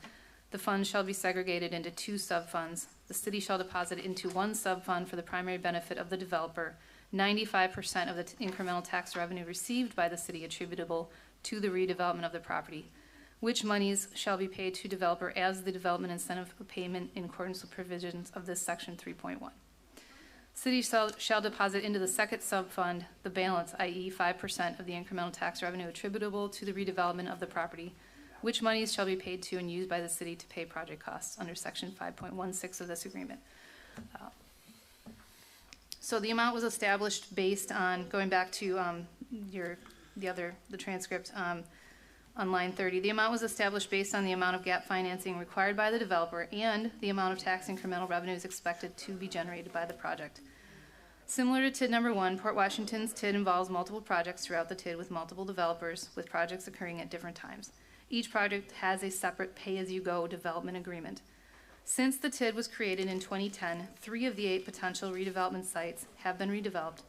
The fund shall be segregated into 2 sub-funds. The city shall deposit into 1 sub-fund for the primary benefit of the developer 95% of the incremental tax revenue received by the city attributable to the redevelopment of the property, which monies shall be paid to developer as the development incentive payment in accordance with provisions of this section 3.1. City shall deposit into the second sub-fund the balance, i.e. 5% of the incremental tax revenue attributable to the redevelopment of the property, which monies shall be paid to and used by the city to pay project costs under section 5.16 of this agreement. So the amount was established based on, going back to the transcript on line 30, the amount was established based on the amount of gap financing required by the developer and the amount of tax incremental revenues expected to be generated by the project. Similar to TID number 1, Port Washington's TID involves multiple projects throughout the TID with multiple developers, with projects occurring at different times. Each project has a separate pay-as-you-go development agreement. Since the TID was created in 2010, 3 of the 8 potential redevelopment sites have been redeveloped,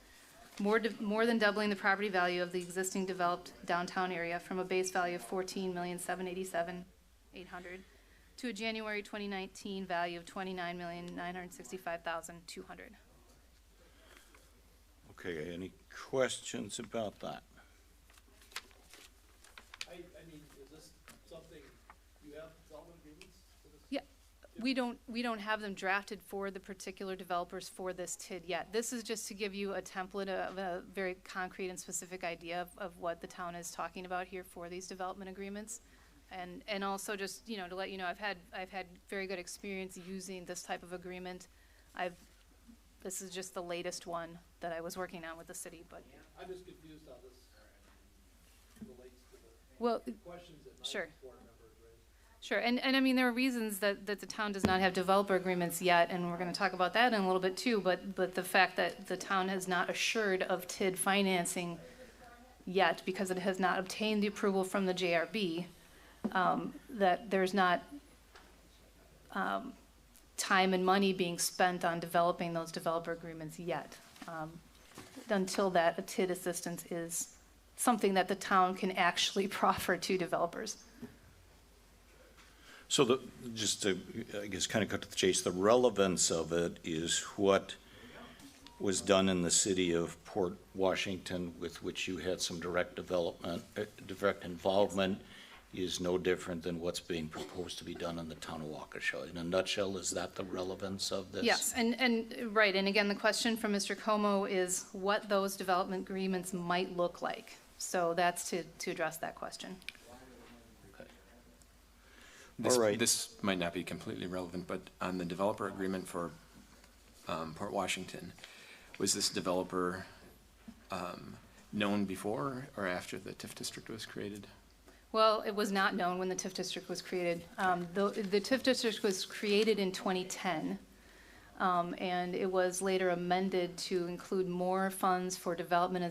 more than doubling the property value of the existing developed downtown area from a base value of $14,787,800 to a January 2019 value of $29,965,200. Okay, any questions about that? I mean, is this something, you have development agreements for this? Yeah, we don't have them drafted for the particular developers for this TID yet. This is just to give you a template of a very concrete and specific idea of what the town is talking about here for these development agreements. And also just, to let you know, I've had very good experience using this type of agreement. This is just the latest one that I was working on with the city, but. I'm just confused how this Well, questions that my sure. board members raised. Sure, and I mean, there are reasons that the town does not have developer agreements yet, and we're gonna talk about that in a little bit too, but the fact that the town has not assured of TID financing yet, because it has not obtained the approval from the JRB, that there's not, time and money being spent on developing those developer agreements yet. Until that, a TID assistance is something that the town can actually proffer to developers. So just to, I guess, kind of cut to the chase, the relevance of it is what was done in the city of Port Washington, with which you had some direct involvement, is no different than what's being proposed to be done in the town of Waukesha. In a nutshell, is that the relevance of this? Yes, and right, and again, the question from Mr. Como is what those development agreements might look like. So that's to address that question. This, All right. this might not be completely relevant, but on the developer agreement for Port Washington, was this developer known before or after the TIF district was created? Well, it was not known when the TIF district was created. The TIF district was created in 2010, and it was later amended to include more funds for development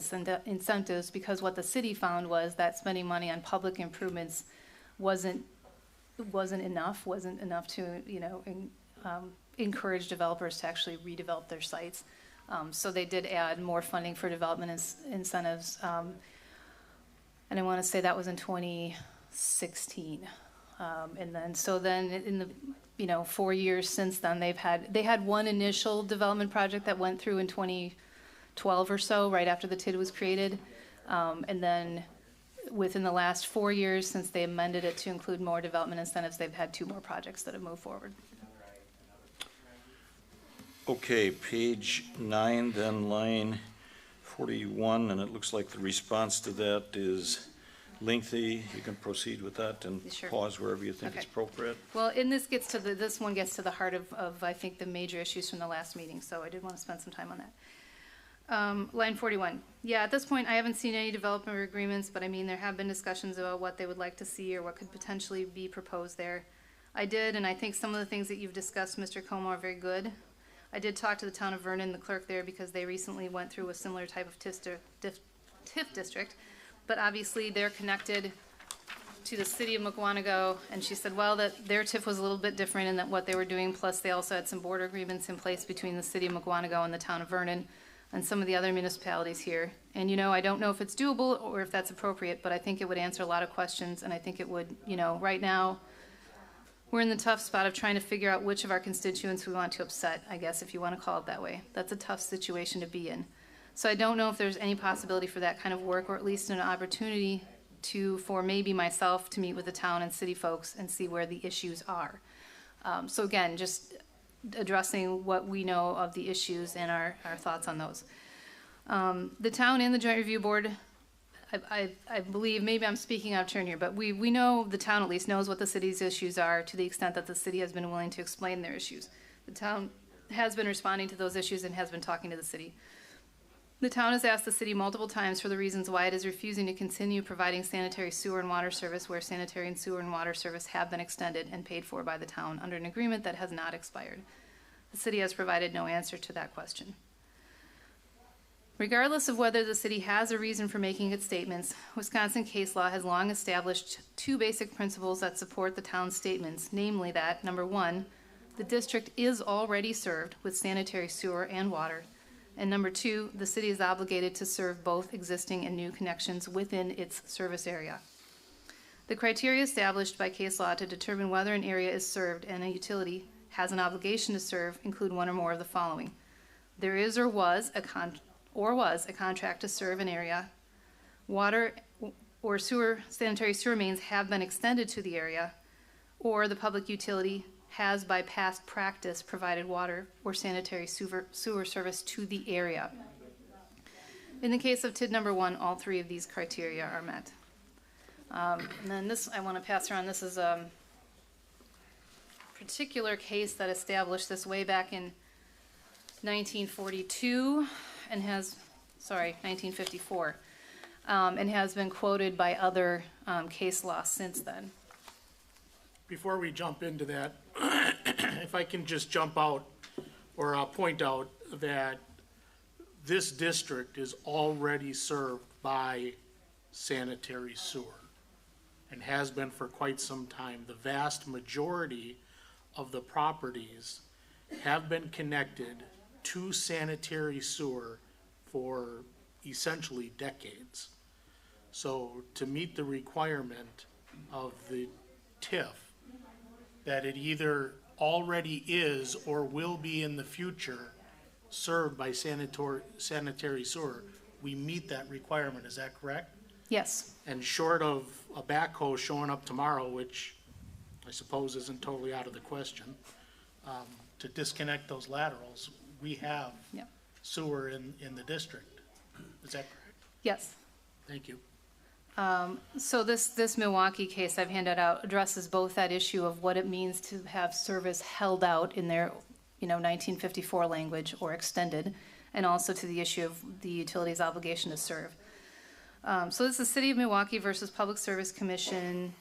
incentives, because what the city found was that spending money on public improvements wasn't enough to, encourage developers to actually redevelop their sites. So they did add more funding for development incentives. And I want to say that was in 2016. And then in the, 4 years since then, they had one initial development project that went through in 2012 or so, right after the TID was created. And then within the last 4 years, since they amended it to include more development incentives, they've had 2 more projects that have moved forward. Okay, page 9, then line 41, and it looks like the response to that is lengthy. You can proceed with that and Sure. pause wherever you think it's Okay. appropriate. Well, and this one gets to the heart of, I think, the major issues from the last meeting, so I did want to spend some time on that. Line 41. Yeah, at this point, I haven't seen any development agreements, but I mean, there have been discussions about what they would like to see or what could potentially be proposed there. I did, and I think some of the things that you've discussed, Mr. Como, are very good. I did talk to the town of Vernon, the clerk there, because they recently went through a similar type of TIF district, but obviously they're connected to the city of Mukwonago, and she said, well, that their TIF was a little bit different in that what they were doing, plus they also had some border agreements in place between the city of Mukwonago and the town of Vernon and some of the other municipalities here. And, I don't know if it's doable or if that's appropriate, but I think it would answer a lot of questions, and I think it would, right now, we're in the tough spot of trying to figure out which of our constituents we want to upset, I guess, if you want to call it that way. That's a tough situation to be in. So I don't know if there's any possibility for that kind of work, or at least an opportunity for maybe myself to meet with the town and city folks and see where the issues are. So again, just addressing what we know of the issues and our thoughts on those. The town and the Joint Review Board, I believe, maybe I'm speaking out of turn here, but we know, the town at least knows what the city's issues are, to the extent that the city has been willing to explain their issues. The town has been responding to those issues and has been talking to the city. The town has asked the city multiple times for the reasons why it is refusing to continue providing sanitary sewer and water service where sanitary and sewer and water service have been extended and paid for by the town under an agreement that has not expired. The city has provided no answer to that question. Regardless of whether the city has a reason for making its statements, Wisconsin case law has long established 2 basic principles that support the town's statements, namely that, number 1, the district is already served with sanitary sewer and water, and number 2, the city is obligated to serve both existing and new connections within its service area. The criteria established by case law to determine whether an area is served and a utility has an obligation to serve include one or more of the following. There is or was a contract to serve an area. Water or sanitary sewer mains have been extended to the area, or the public utility has by past practice provided water or sanitary sewer service to the area. In the case of TID number 1, all 3 of these criteria are met. And then this, I want to pass around, this is a particular case that established this way back in 1942 and 1954. and has been quoted by other case law since then. Before we jump into that, if I can just jump out or point out that this district is already served by sanitary sewer and has been for quite some time. The vast majority of the properties have been connected to sanitary sewer for essentially decades. So to meet the requirement of the TIF, that it either already is or will be in the future served by sanitary sewer, we meet that requirement, is that correct? Yes. And short of a backhoe showing up tomorrow, which I suppose isn't totally out of the question, to disconnect those laterals, we have Yep. sewer in the district. Is that correct? Yes. Thank you. So this Milwaukee case I've handed out addresses both that issue of what it means to have service held out in their, 1954 language or extended, and also to the issue of the utility's obligation to serve. So this is City of Milwaukee versus Public Service Commission.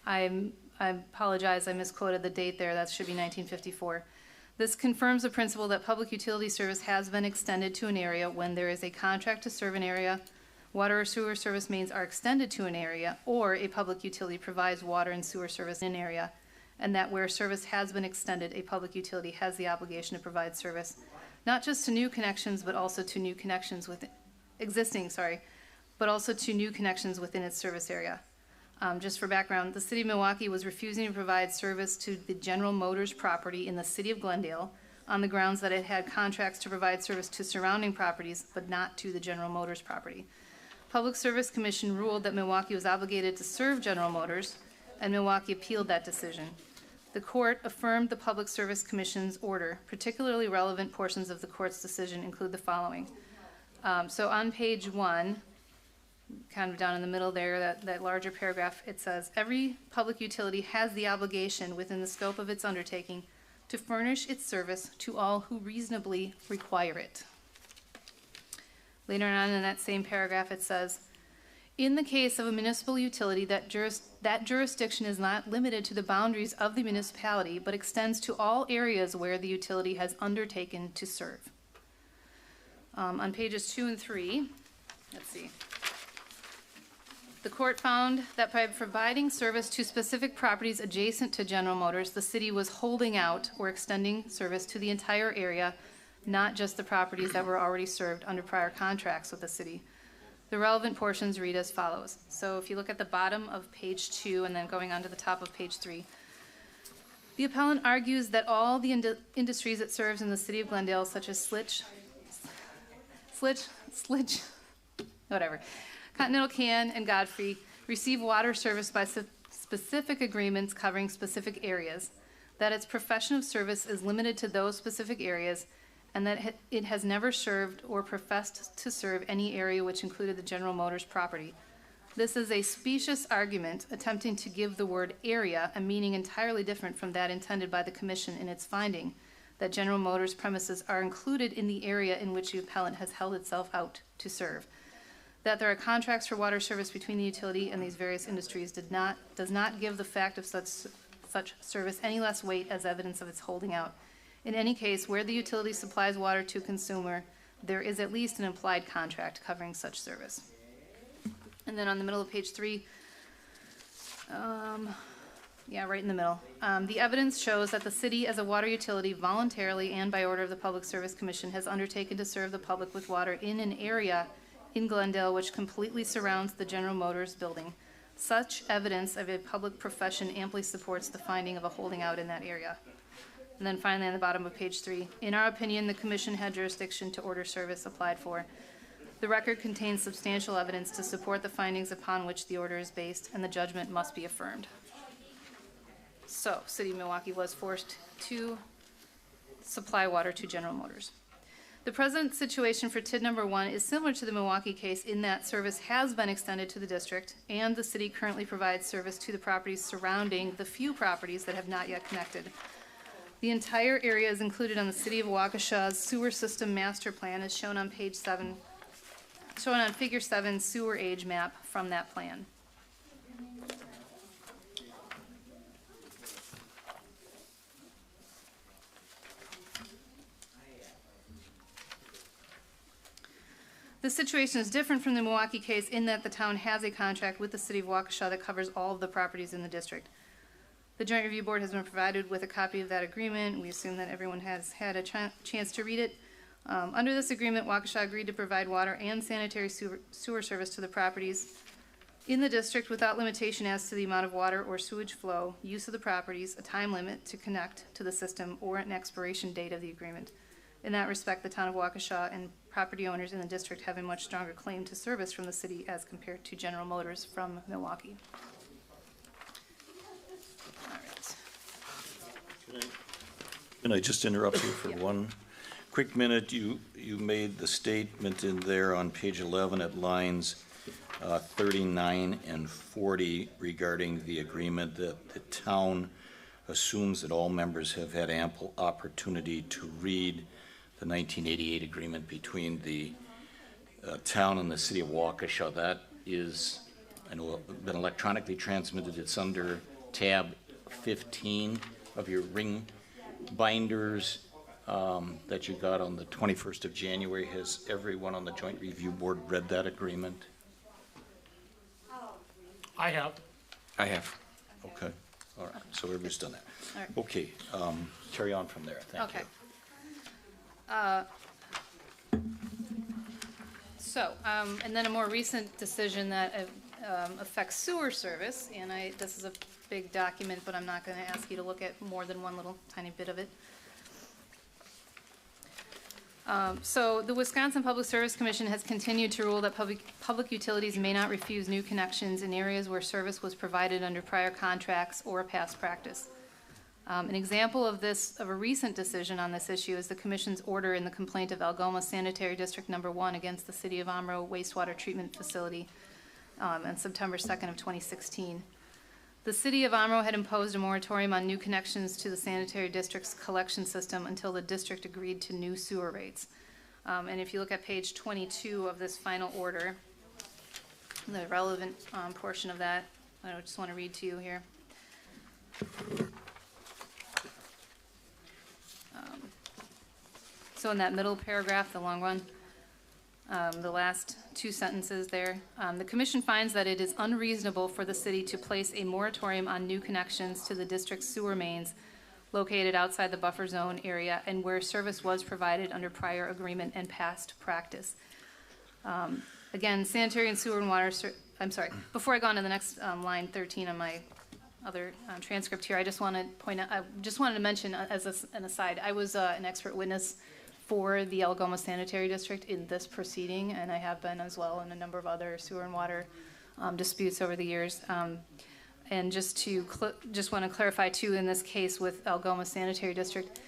I apologize, I misquoted the date there. That should be 1954. This confirms the principle that public utility service has been extended to an area when there is a contract to serve an area, water or sewer service mains are extended to an area, or a public utility provides water and sewer service in an area, and that where service has been extended, a public utility has the obligation to provide service, not just to new connections, but also to new connections with but also to new connections within its service area. Just for background, the City of Milwaukee was refusing to provide service to the General Motors property in the City of Glendale on the grounds that it had contracts to provide service to surrounding properties, but not to the General Motors property. Public Service Commission ruled that Milwaukee was obligated to serve General Motors, and Milwaukee appealed that decision. The court affirmed the Public Service Commission's order. Particularly relevant portions of the court's decision include the following. So on page 1, kind of down in the middle there, that larger paragraph, it says, every public utility has the obligation within the scope of its undertaking to furnish its service to all who reasonably require it. Later on in that same paragraph, it says, in the case of a municipal utility, that jurisdiction is not limited to the boundaries of the municipality, but extends to all areas where the utility has undertaken to serve. On pages 2 and 3, let's see. The court found that by providing service to specific properties adjacent to General Motors, the city was holding out or extending service to the entire area, not just the properties that were already served under prior contracts with the city. The relevant portions read as follows. So if you look at the bottom of page 2 and then going on to the top of page 3, the appellant argues that all the industries it serves in the City of Glendale, such as Continental Can and Godfrey, receive water service by specific agreements covering specific areas, that its profession of service is limited to those specific areas, and that it has never served or professed to serve any area which included the General Motors property. This is a specious argument attempting to give the word area a meaning entirely different from that intended by the Commission in its finding that General Motors premises are included in the area in which the appellant has held itself out to serve. That there are contracts for water service between the utility and these various industries does not give the fact of such service any less weight as evidence of its holding out. In any case, where the utility supplies water to a consumer, there is at least an implied contract covering such service. And then on the middle of page 3, right in the middle, the evidence shows that the city as a water utility voluntarily and by order of the Public Service Commission has undertaken to serve the public with water in an area in Glendale which completely surrounds the General Motors building. Such evidence of a public profession amply supports the finding of a holding out in that area. And then finally on the bottom of page 3, in our opinion, the Commission had jurisdiction to order service applied for. The record contains substantial evidence to support the findings upon which the order is based, and the judgment must be affirmed. So, City of Milwaukee was forced to supply water to General Motors. The present situation for TID number 1 is similar to the Milwaukee case in that service has been extended to the district, and the city currently provides service to the properties surrounding the few properties that have not yet connected. The entire area is included on the City of Waukesha's sewer system master plan as shown on page 7. shown on figure 7 sewer age map from that plan. This situation is different from the Milwaukee case in that the town has a contract with the city of Waukesha that covers all of the properties in the district. The Joint Review Board has been provided with a copy of that agreement. We assume that everyone has had a chance to read it. Under this agreement, Waukesha agreed to provide water and sanitary sewer service to the properties in the district without limitation as to the amount of water or sewage flow, use of the properties, a time limit to connect to the system, or an expiration date of the agreement. In that respect, the town of Waukesha and property owners in the district have a much stronger claim to service from the city as compared to General Motors from Milwaukee. All right. Can I just interrupt you for Yeah. one quick minute? You made the statement in there on page 11 at lines 39 and 40 regarding the agreement that the town assumes that all members have had ample opportunity to read the 1988 agreement between the town and the city of Waukesha. That is, I know, been electronically transmitted. It's under tab 15 of your ring binders that you got on the 21st of January. Has everyone on the Joint Review Board read that agreement? I have. I have. Okay, all right, so everybody's done that. All right. Okay, carry on from there, thank you. Okay. And then a more recent decision that affects sewer service, and this is a big document, but I'm not going to ask you to look at more than one little tiny bit of it. So the Wisconsin Public Service Commission has continued to rule that public utilities may not refuse new connections in areas where service was provided under prior contracts or past practice. An example of a recent decision on this issue is the Commission's order in the complaint of Algoma Sanitary District Number 1 against the City of Omro wastewater treatment facility on September 2nd of 2016. The City of Omro had imposed a moratorium on new connections to the sanitary district's collection system until the district agreed to new sewer rates. And if you look at page 22 of this final order, the relevant portion of that, I just want to read to you here. So in that middle paragraph, the long one, the last two sentences there, the commission finds that it is unreasonable for the city to place a moratorium on new connections to the district's sewer mains located outside the buffer zone area and where service was provided under prior agreement and past practice. Again, sanitary and sewer and water, before I go on to the next line 13 on my other transcript here, I just want to point out, I just wanted to mention as an aside, I was an expert witness for the Algoma Sanitary District in this proceeding, and I have been as well in a number of other sewer and water disputes over the years. And just want to clarify too, in this case with Algoma Sanitary District,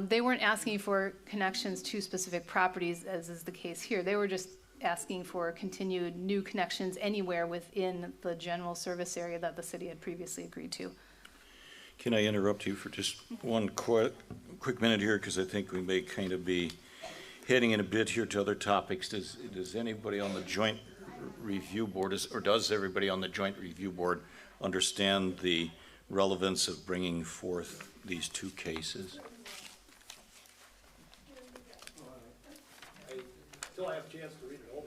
they weren't asking for connections to specific properties, as is the case here. They were just asking for continued new connections anywhere within the general service area that the city had previously agreed to. Can I interrupt you for just one quick minute here, because I think we may kind of be heading in a bit here to other topics. Does anybody on the Joint Review Board, or does everybody on the Joint Review Board understand the relevance of bringing forth these two cases? Until I have a chance to read it over,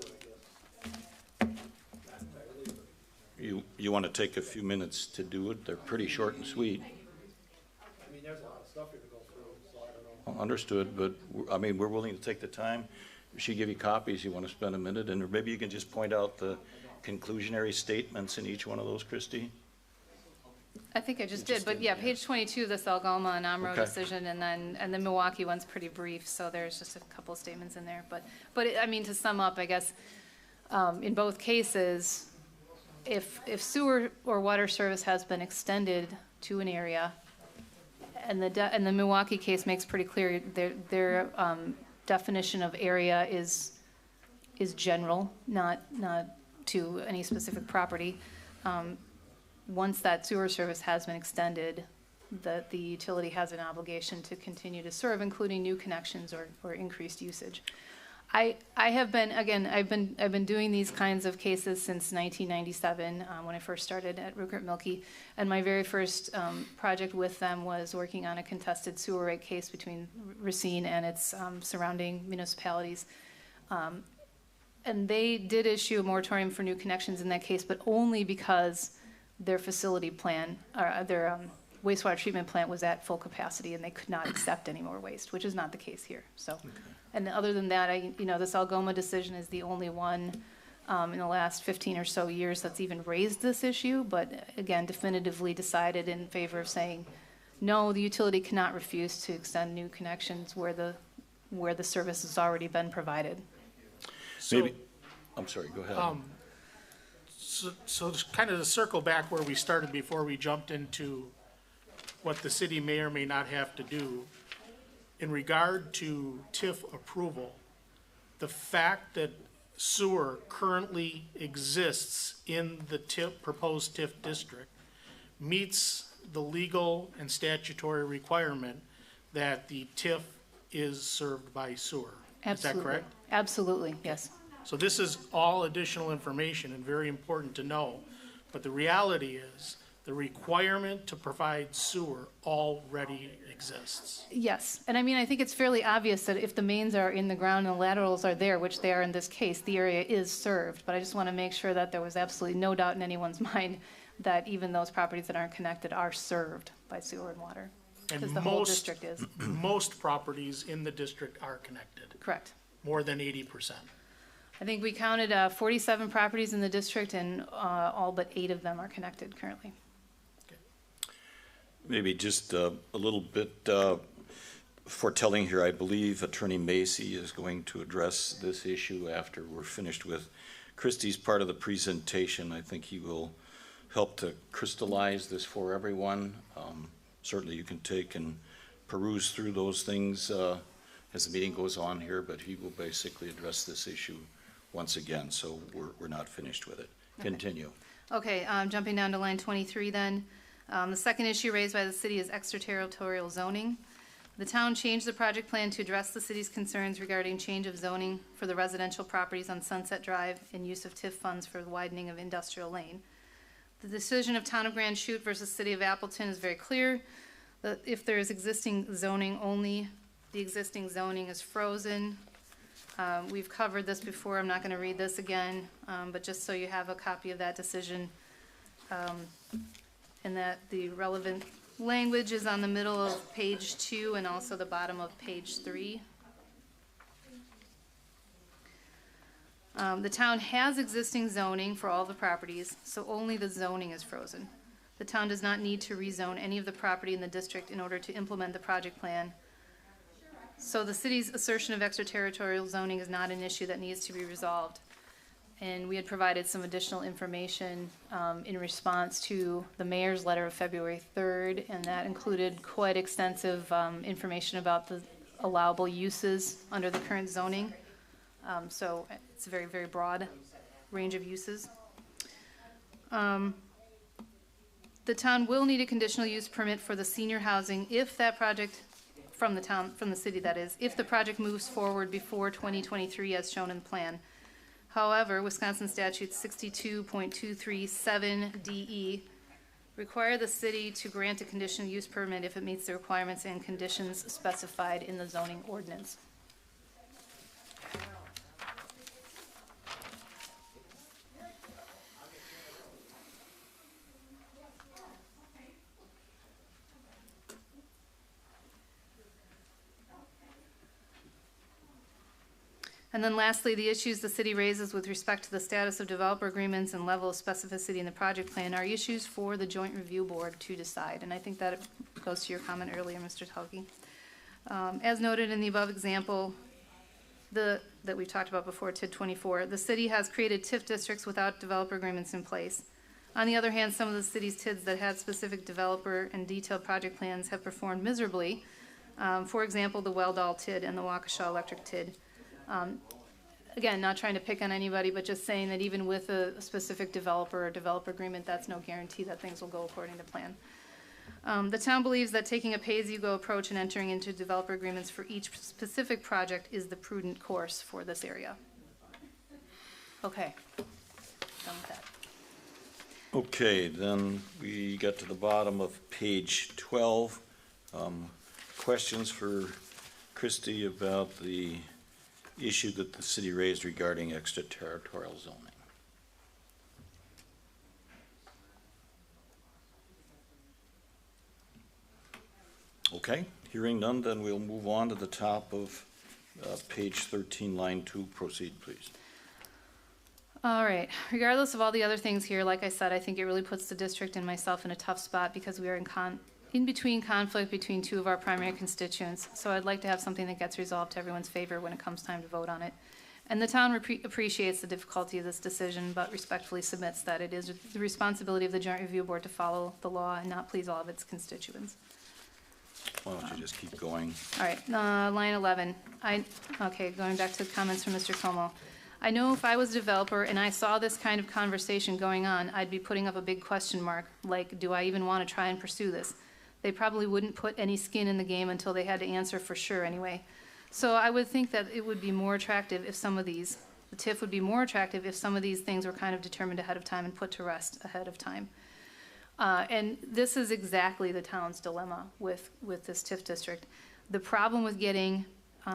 I guess. Not entirely, but, You want to take a few minutes to do it? They're pretty short and sweet. I mean, there's a lot of stuff here to go through, so I don't know. Understood, but I mean, we're willing to take the time. If she give you copies, you want to spend a minute, and maybe you can just point out the conclusionary statements in each one of those, Christie? I think I just did, but yeah, page 22 of this Algoma and Omro Okay. decision, and the Milwaukee one's pretty brief, so there's just a couple of statements in there. But I mean, to sum up, I guess, in both cases, if sewer or water service has been extended to an area, and the Milwaukee case makes pretty clear their definition of area is general, not to any specific property. Once that sewer service has been extended, the utility has an obligation to continue to serve, including new connections or increased usage. I have been, again, I've been doing these kinds of cases since 1997, when I first started at Rupert Milkie. And my very first project with them was working on a contested sewer rate case between Racine and its surrounding municipalities. And they did issue a moratorium for new connections in that case, but only because their facility plan, or their wastewater treatment plant was at full capacity and they could not accept any more waste, which is not the case here, so. Okay. And other than that, this Algoma decision is the only one in the last 15 or so years that's even raised this issue, but again, definitively decided in favor of saying, no, the utility cannot refuse to extend new connections where the service has already been provided. Maybe, I'm sorry, go ahead. So kind of to circle back where we started before we jumped into what the city may or may not have to do, in regard to TIF approval, the fact that sewer currently exists in the proposed TIF district meets the legal and statutory requirement that the TIF is served by sewer. Absolutely. Is that correct? Absolutely, yes. So this is all additional information and very important to know. But the reality is the requirement to provide sewer already exists. Yes, and I mean, I think it's fairly obvious that if the mains are in the ground and the laterals are there, which they are in this case, the area is served. But I just want to make sure that there was absolutely no doubt in anyone's mind that even those properties that aren't connected are served by sewer and water. Because the whole district is. Most properties in the district are connected, Correct. more than 80%. I think we counted 47 properties in the district, and all but 8 of them are connected currently. Maybe just a little bit foretelling here. I believe Attorney Macy is going to address this issue after we're finished with Christie's part of the presentation. I think he will help to crystallize this for everyone. Certainly you can take and peruse through those things as the meeting goes on here, but he will basically address this issue once again, so we're not finished with it. Continue. Okay, jumping down to line 23 then. The second issue raised by the city is extraterritorial zoning. The town changed the project plan to address the city's concerns regarding change of zoning for the residential properties on Sunset Drive and use of TIF funds for the widening of Industrial Lane. The decision of Town of Grand Chute versus City of Appleton is very clear. That if there is existing zoning only, the existing zoning is frozen. We've covered this before. I'm not going to read this again, but just so you have a copy of that decision. And that the relevant language is on the middle of page 2 and also the bottom of page 3. The town has existing zoning for all the properties, so only the zoning is frozen. The town does not need to rezone any of the property in the district in order to implement the project plan. So the city's assertion of extraterritorial zoning is not an issue that needs to be resolved. And we had provided some additional information in response to the mayor's letter of February 3rd, and that included quite extensive information about the allowable uses under the current zoning. So it's a very, very broad range of uses. The town will need a conditional use permit for the senior housing if that project, from the city that is, if the project moves forward before 2023 as shown in the plan. However, Wisconsin statute 62.237 DE require the city to grant a conditional use permit if it meets the requirements and conditions specified in the zoning ordinance. And then lastly, the issues the city raises with respect to the status of developer agreements and level of specificity in the project plan are issues for the joint review board to decide. And I think that goes to your comment earlier, Mr. Tulke. As noted in the above example, that we've talked about before, TID 24, the city has created TIF districts without developer agreements in place. On the other hand, some of the city's TIDs that had specific developer and detailed project plans have performed miserably. For example, the Weldall TID and the Waukesha Electric TID. Again, not trying to pick on anybody, but just saying that even with a specific developer or developer agreement, that's no guarantee that things will go according to plan. The town believes that taking a pay-as-you-go approach and entering into developer agreements for each specific project is the prudent course for this area. Okay, done with that. Okay, then we got to the bottom of page 12. Questions for Christie about the issue that the city raised regarding extraterritorial zoning. Okay, hearing none, then we'll move on to the top of page 13, line 2. Proceed, please. All right, regardless of all the other things here, like I said, I think it really puts the district and myself in a tough spot because we are in between conflict between two of our primary constituents. So I'd like to have something that gets resolved to everyone's favor when it comes time to vote on it. And the town appreciates the difficulty of this decision, but respectfully submits that it is the responsibility of the Joint Review Board to follow the law and not please all of its constituents. Why don't you just keep going? All right, line 11. Okay, going back to the comments from Mr. Como. I know if I was a developer and I saw this kind of conversation going on, I'd be putting up a big question mark, like, do I even want to try and pursue this? They probably wouldn't put any skin in the game until they had to answer for sure anyway. So I would think that it would be more attractive if some of these, the TIF would be more attractive if some of these things were kind of determined ahead of time and put to rest ahead of time. And this is exactly the town's dilemma with this TIF district. The problem with getting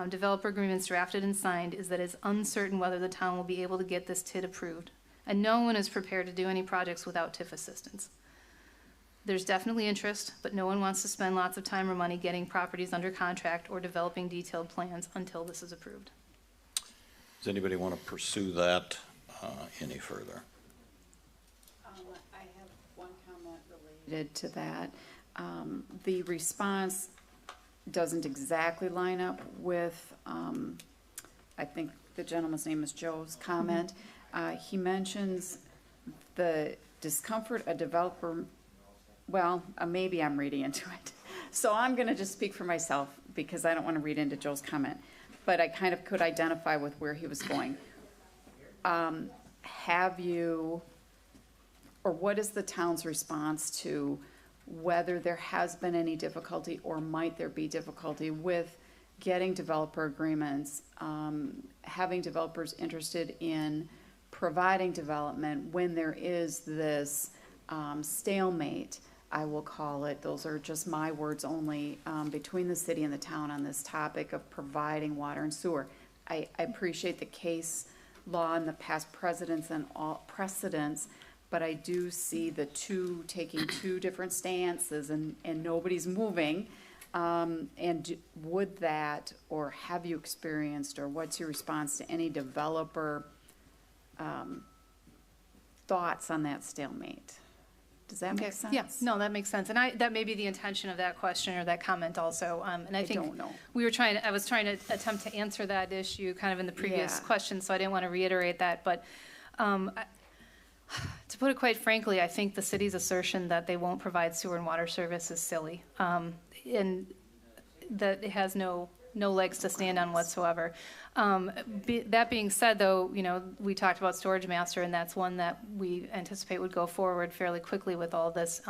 developer agreements drafted and signed is that it's uncertain whether the town will be able to get this TID approved. And no one is prepared to do any projects without TIF assistance. There's definitely interest, but no one wants to spend lots of time or money getting properties under contract or developing detailed plans until this is approved. Does anybody want to pursue that any further? I have one comment related to that. The response doesn't exactly line up with, I think the gentleman's name is Joe's comment. He mentions the discomfort a developer, well, maybe I'm reading into it. So I'm going to just speak for myself because I don't want to read into Joe's comment. But I kind of could identify with where he was going. Have you, or what is the town's response to whether there has been any difficulty or might there be difficulty with getting developer agreements, having developers interested in providing development when there is this stalemate, I will call it, those are just my words only, between the city and the town on this topic of providing water and sewer. I appreciate the case law and the past precedents and all precedents, but I do see the two taking two different stances and nobody's moving. And would that, or have you experienced, or what's your response to any developer thoughts on that stalemate? Does that make sense? Yeah, no, that makes sense. And that may be the intention of that question or that comment also. And I think don't know. I was trying to attempt to answer that issue kind of in the previous Yeah. question, so I didn't want to reiterate that. But to put it quite frankly, I think the city's assertion that they won't provide sewer and water service is silly. And that it has no legs to stand on whatsoever. That being said, though, we talked about Storage Master, and that's one that we anticipate would go forward fairly quickly with all this.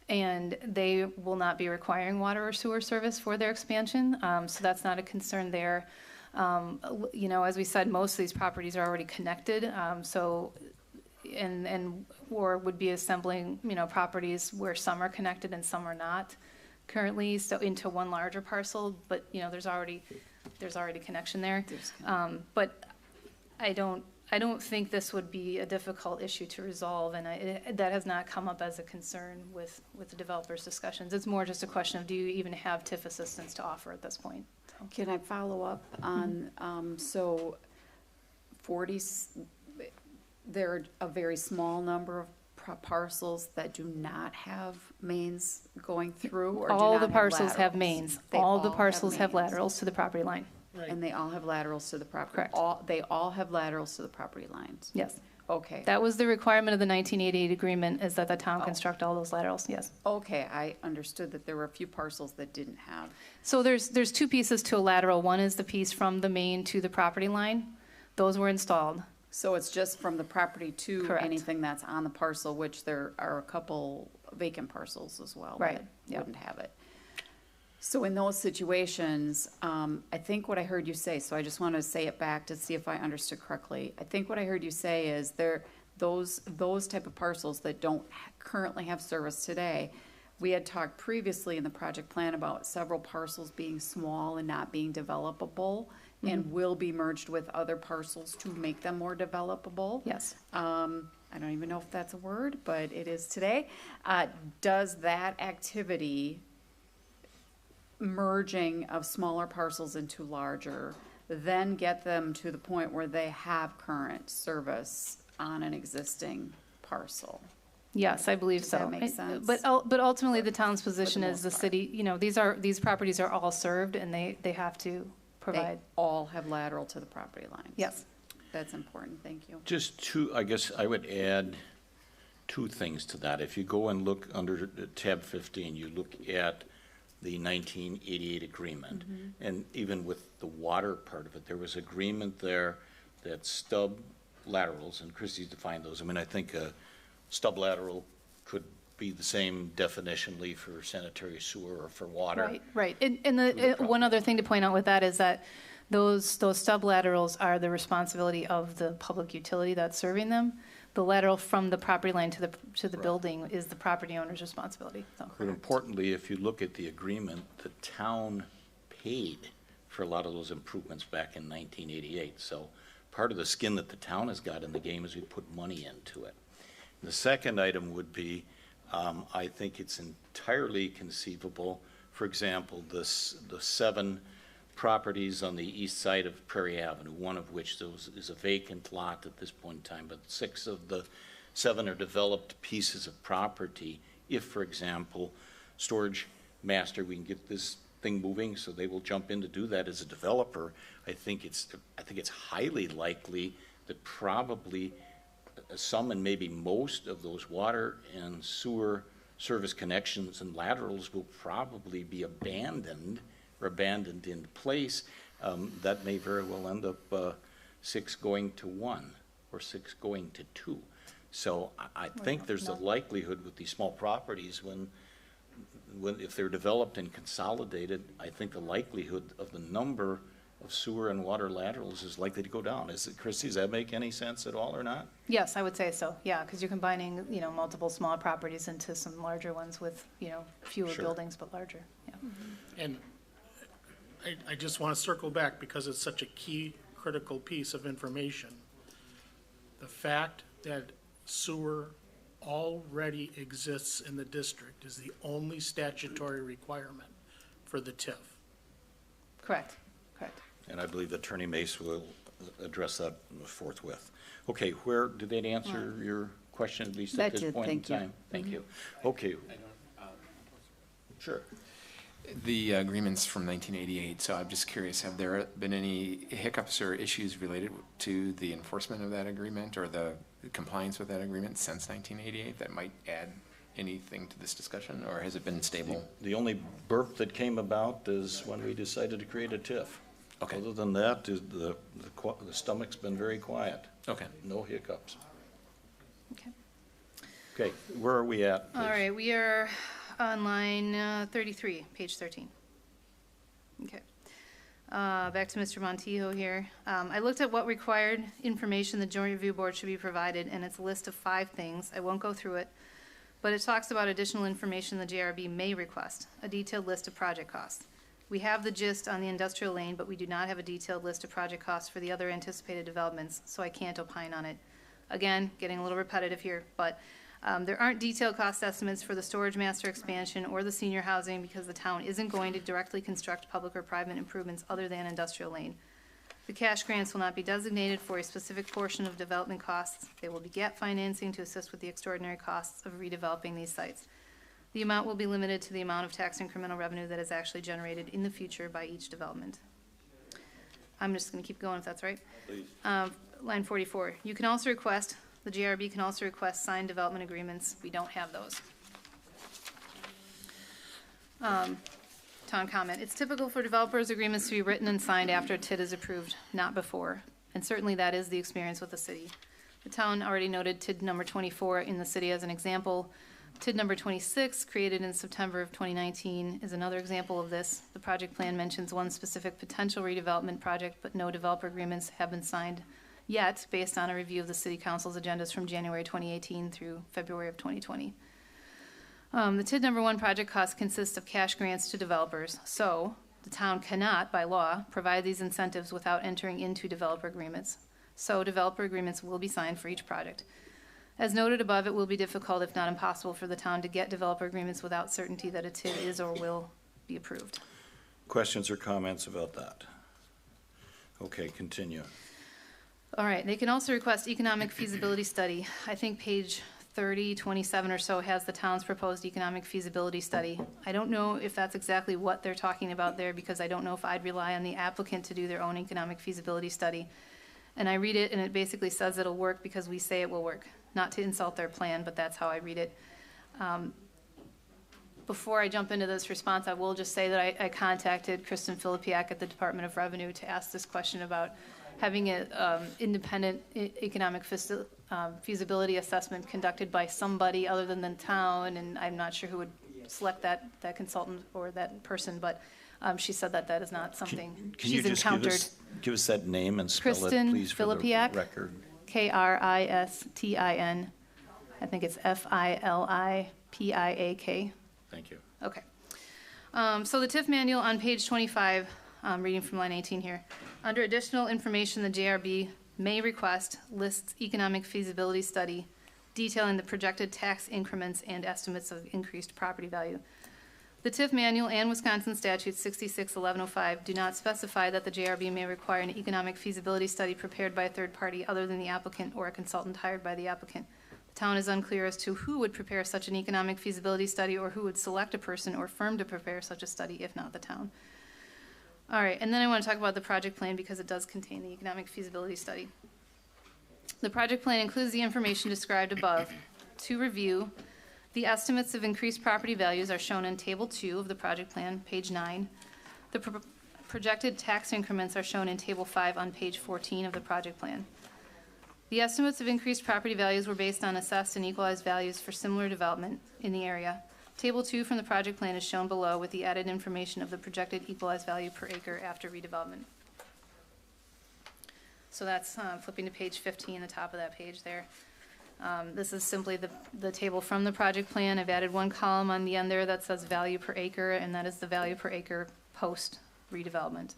And they will not be requiring water or sewer service for their expansion, so that's not a concern there. As we said, most of these properties are already connected, or would be assembling, properties where some are connected and some are not currently, so into one larger parcel, but, there's already connection there. But I don't think this would be a difficult issue to resolve, and that has not come up as a concern with the developers' discussions. It's more just a question of, do you even have TIF assistance to offer at this point? So. Can I follow up on, so 40, there are a very small number of parcels that do not have mains going through, or all do the not parcels have laterals? mains. They All the parcels have mains. laterals to the property line. And they all have laterals to the property? Correct. They all have laterals to the property lines? Yes. Okay. That was the requirement of the 1988 agreement, is that the town Oh. construct all those laterals, yes. Okay, I understood that there were a few parcels that didn't have. So there's two pieces to a lateral. One is the piece from the main to the property line. Those were installed. So it's just from the property to Correct. anything that's on the parcel, which there are a couple vacant parcels as well. Right, that yep. Wouldn't have it. So in those situations, I think what I heard you say, so I just want to say it back to see if I understood correctly. I think what I heard you say is those type of parcels that don't currently have service today, we had talked previously in the project plan about several parcels being small and not being developable, and will be merged with other parcels to make them more developable. Yes. I don't even know if that's a word, but it is today. Does that activity, merging of smaller parcels into larger, then get them to the point where they have current service on an existing parcel? Yes, I believe Does so. that make sense? But ultimately, the town's position is most the part. city, you know, these properties are all served, and they have to They provide. all have lateral to the property lines. Yes. That's important, thank you. Just two, I guess I would add two things to that. If you go and look under tab 15, you look at the 1988 agreement. And even with the water part of it, there was agreement there that stub laterals, and Christie's defined those. I mean, I think a stub lateral could be the same definitionally for sanitary sewer or for water. Right, right. And the one property. other thing to point out with that is that those stub laterals are the responsibility of the public utility that's serving them. The lateral from the property line to the building is the property owner's responsibility, so. But importantly, if you look at the agreement, the town paid for a lot of those improvements back in 1988. So part of the skin that the town has got in the game is we put money into it. The second item would be, I think it's entirely conceivable, for example, the 7 properties on the east side of Prairie Avenue, one of which is a vacant lot at this point in time, but 6 of the 7 are developed pieces of property. If, for example, Storage Master, we can get this thing moving, so they will jump in to do that as a developer, I think it's highly likely that probably some and maybe most of those water and sewer service connections and laterals will probably be abandoned or abandoned in place. That may very well end up 6 going to 1 or 6 going to 2. So I think there's a likelihood with these small properties when if they're developed and consolidated, I think the likelihood of the number of sewer and water laterals is likely to go down. Christie, does that make any sense at all or not? Yes, I would say so, yeah, because you're combining, you know, multiple smaller properties into some larger ones with, you know, fewer Sure. buildings but larger, yeah. And I just want to circle back because it's such a key, critical piece of information. The fact that sewer already exists in the district is the only statutory requirement for the TIF. Correct, correct. And I believe Attorney Mace will address that forthwith. Okay, did that answer your question, at least at That this did, point in thank you. time? Thank you. Okay. Sure. The agreement's from 1988, so I'm just curious, have there been any hiccups or issues related to the enforcement of that agreement or the compliance with that agreement since 1988 that might add anything to this discussion, or has it been stable? The only burp that came about is when we decided to create a TIF. Okay. Other than that, the stomach's been very quiet. Okay. No hiccups. Okay. Okay, where are we at, please? All right, we are on line 33, page 13. Okay. Back to Mr. Montijo here. I looked at what required information the Joint Review Board should be provided, and it's a list of 5 things. I won't go through it, but it talks about additional information the JRB may request, a detailed list of project costs. We have the gist on the industrial lane, but we do not have a detailed list of project costs for the other anticipated developments, so I can't opine on it. Again, getting a little repetitive here, but there aren't detailed cost estimates for the storage master expansion or the senior housing because the town isn't going to directly construct public or private improvements other than industrial lane. The cash grants will not be designated for a specific portion of development costs. They will be gap financing to assist with the extraordinary costs of redeveloping these sites. The amount will be limited to the amount of tax incremental revenue that is actually generated in the future by each development. I'm just going to keep going if that's right. Please. Line 44, you can also request, the JRB can also request signed development agreements. We don't have those. Town comment, it's typical for developers' agreements to be written and signed after a TID is approved, not before. And certainly that is the experience with the city. The town already noted TID number 24 in the city as an example, TID number 26, created in September of 2019, is another example of this. The project plan mentions one specific potential redevelopment project, but no developer agreements have been signed yet, based on a review of the city council's agendas from January 2018 through February of 2020. The TID number 1 project cost consists of cash grants to developers, so the town cannot, by law, provide these incentives without entering into developer agreements. So developer agreements will be signed for each project. As noted above, it will be difficult, if not impossible, for the town to get developer agreements without certainty that a TID is or will be approved. Questions or comments about that? Okay, continue. All right, they can also request economic feasibility study. I think page 30, 27 or so has the town's proposed economic feasibility study. I don't know if that's exactly what they're talking about there, because I don't know if I'd rely on the applicant to do their own economic feasibility study. And I read it, and it basically says it'll work because we say it will work. Not to insult their plan, but that's how I read it. Before I jump into this response, I will just say that I contacted Kristen Filipiak at the Department of Revenue to ask this question about having an independent economic feasibility assessment conducted by somebody other than the town, and I'm not sure who would select that consultant or that person, but she said that that is not something Can you she's just encountered. give us that name and spell Kristen it, please, for the Filipiak. record? Kristin. I think it's Filipiak. Thank you. Okay. So the TIF manual on page 25, reading from line 18 here. Under additional information, the JRB may request lists economic feasibility study detailing the projected tax increments and estimates of increased property value. The TIF manual and Wisconsin statute 66-1105 do not specify that the JRB may require an economic feasibility study prepared by a third party other than the applicant or a consultant hired by the applicant. The town is unclear as to who would prepare such an economic feasibility study or who would select a person or firm to prepare such a study, if not the town. All right, and then I want to talk about the project plan because it does contain the economic feasibility study. The project plan includes the information described above. To review, the estimates of increased property values are shown in Table 2 of the project plan, page 9. The projected tax increments are shown in Table 5 on page 14 of the project plan. The estimates of increased property values were based on assessed and equalized values for similar development in the area. Table 2 from the project plan is shown below with the added information of the projected equalized value per acre after redevelopment. So that's flipping to page 15, the top of that page there. This is simply the table from the project plan. I've added one column on the end there that says value per acre, and that is the value per acre post redevelopment.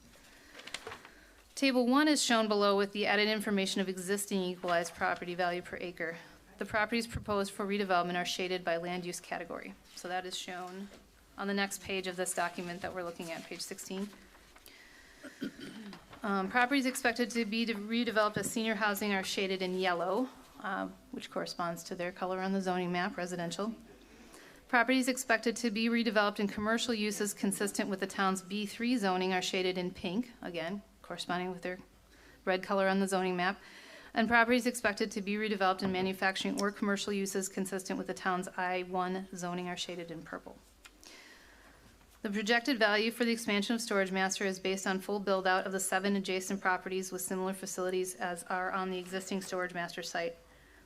Table 1 is shown below with the added information of existing equalized property value per acre. The properties proposed for redevelopment are shaded by land use category. So that is shown on the next page of this document that we're looking at, page 16. Properties expected to be redeveloped as senior housing are shaded in yellow, which corresponds to their color on the zoning map, residential. Properties expected to be redeveloped in commercial uses consistent with the town's B3 zoning are shaded in pink, again, corresponding with their red color on the zoning map. And properties expected to be redeveloped in manufacturing or commercial uses consistent with the town's I1 zoning are shaded in purple. The projected value for the expansion of Storage Master is based on full build-out of the 7 adjacent properties with similar facilities as are on the existing Storage Master site.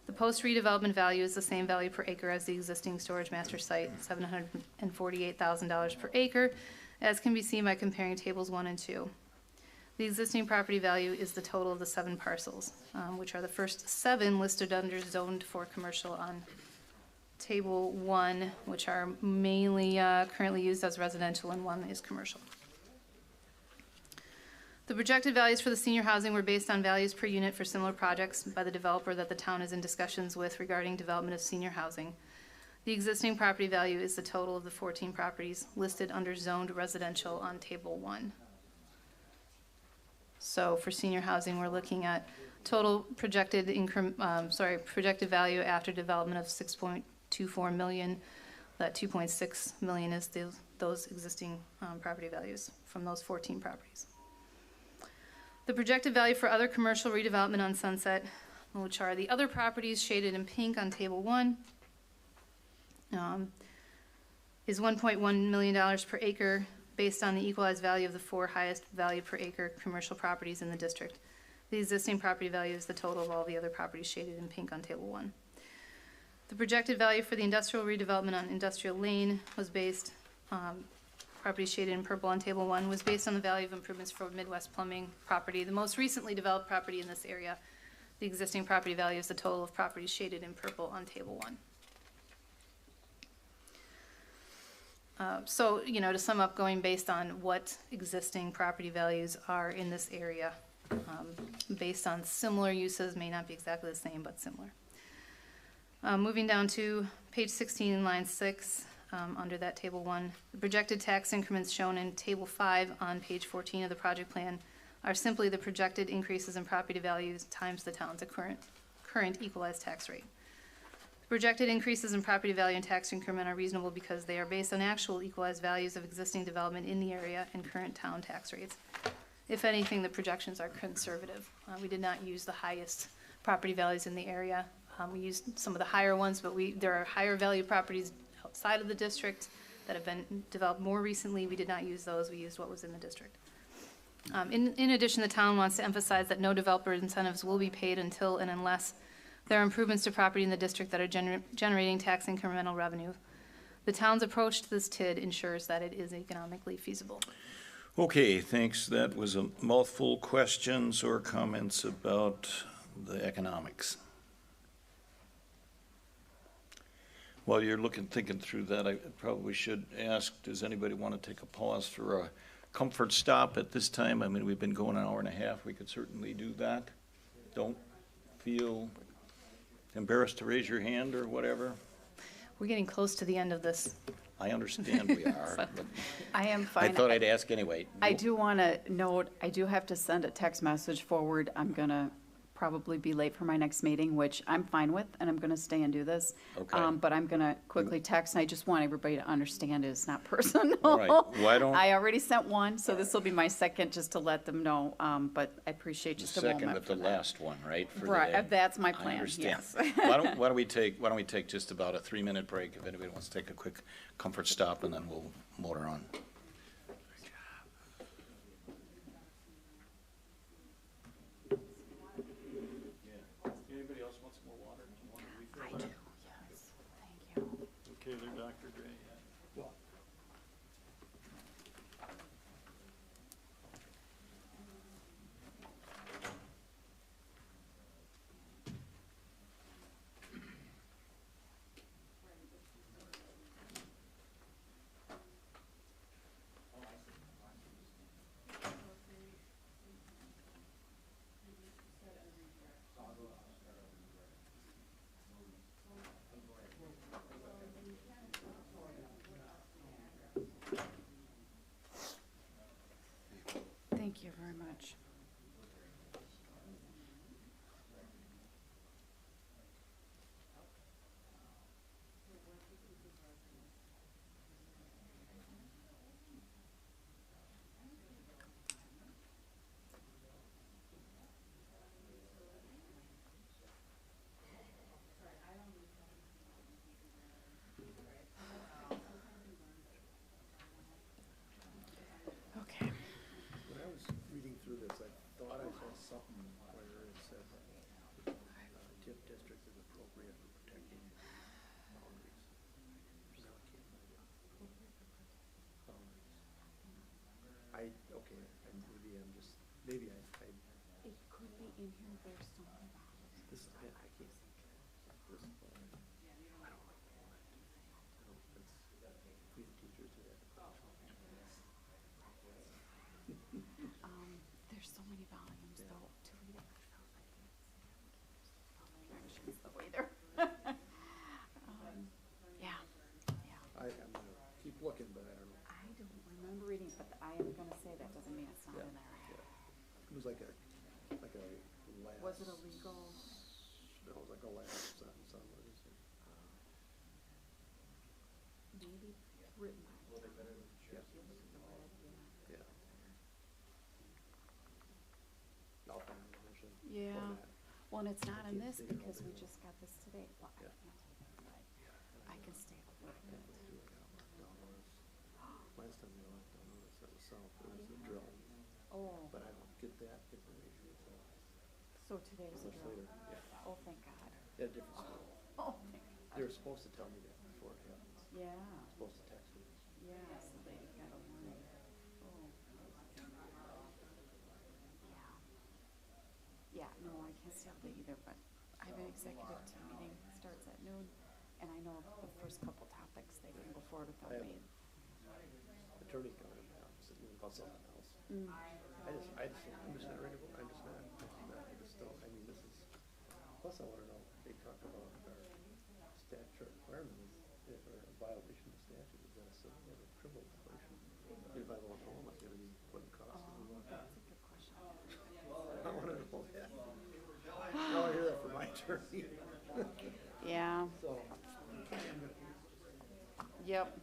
The post-redevelopment value is the same value per acre as the existing Storage Master site, $748,000 per acre, as can be seen by comparing tables 1 and 2. The existing property value is the total of the 7 parcels, which are the first 7 listed under zoned for commercial on table 1, which are mainly currently used as residential, and 1 is commercial. The projected values for the senior housing were based on values per unit for similar projects by the developer that the town is in discussions with regarding development of senior housing. The existing property value is the total of the 14 properties listed under zoned residential on table 1. So for senior housing, we're looking at total projected projected value after development of $6.24 million. That $2.6 million is those existing property values from those 14 properties. The projected value for other commercial redevelopment on Sunset, which are the other properties shaded in pink on table 1, is $1.1 million per acre, based on the equalized value of the 4 highest value per acre commercial properties in the district. The existing property value is the total of all the other properties shaded in pink on table 1. The projected value for the industrial redevelopment on Industrial Lane was based, property shaded in purple on table 1, was based on the value of improvements for Midwest Plumbing property, the most recently developed property in this area. The existing property value is the total of properties shaded in purple on table 1. So, you know, to sum up, going based on what existing property values are in this area, based on similar uses, may not be exactly the same, but similar. Moving down to page 16, line 6, under that table 1, the projected tax increments shown in table 5 on page 14 of the project plan are simply the projected increases in property values times the town's current equalized tax rate. Projected increases in property value and tax increment are reasonable because they are based on actual equalized values of existing development in the area and current town tax rates. If anything, the projections are conservative. We did not use the highest property values in the area. We used some of the higher ones, but there are higher value properties outside of the district that have been developed more recently. We did not use those. We used what was in the district. In addition, the town wants to emphasize that no developer incentives will be paid until and unless there are improvements to property in the district that are generating tax incremental revenue. The town's approach to this TID ensures that it is economically feasible. Okay, thanks. That was a mouthful. Questions or comments about the economics? While you're thinking through that, I probably should ask, does anybody want to take a pause for a comfort stop at this time? I mean, we've been going an hour and a half. We could certainly do that. Don't feel embarrassed to raise your hand or whatever. We're getting close to the end of this. I understand we are. So- But I am fine. I thought I'd ask anyway. I do want to note, I do have to send a text message forward. I'm going to probably be late for my next meeting, which I'm fine with, and I'm going to stay and do this. Okay. But I'm going to quickly text, and I just want everybody to understand it's not personal. All right. Why don't- I already sent one, so this will be my second, just to let them know. But I appreciate just a moment Second with for the that. last one, right? for the Right, day? that's my I plan, understand. yes. Why don't we take just about a 3-minute break if anybody wants to take a quick comfort stop, and then we'll motor on. Anybody else want some more water? Do you want to refill I do, yes, thank you. Okay, there, Dr. Dre. Thank you very much. Okay. When I was reading through this, I thought I saw something where it said, TIF district is appropriate for protecting boundaries. Now I can't find it. Boundaries. Maybe I, It could be in here, there's something. this, I can't, this, I don't know. We have teachers do that. There's so many volumes though, to read it. Directions the way they're. Yeah, yeah. I'm gonna keep looking, but I don't know. I don't remember reading, but I am gonna say that doesn't mean it's not in there. It was like a last. Was it illegal? No, it was like a last sentence on what is it? Maybe written. Yeah. I'll find the motion for Yeah, that. well, and it's not I in can't this think of because we it. just got this today. Well, I Yeah. can't. I can stay a little bit. Last time they locked down notice, that was south, it was a drill, Oh, but I don't get that information until so today's a much drill. later. Yeah, Oh, thank God. at a different school. Oh, thank God. They're supposed to tell me that before it happens. Yeah, They're supposed to text me. yeah, so they got a warning. Oh. Yeah. Yeah, no, I can't stay up late either, but I have an executive team meeting, starts at noon, and I know the first couple topics, they can go forward without I have me. Attorney coming to my office at noon about something else. Mm. I'm just not ready to, I'm just not, I just don't, I mean, this is, plus I wanna know, they talk about our statute requirement is, or a violation of statute, is that a civil or a criminal violation? If I won't home, I'm gonna be putting costs as we walk out. That's a good question. I wanna know that. I wanna hear that from my attorney. Yeah, So, yep.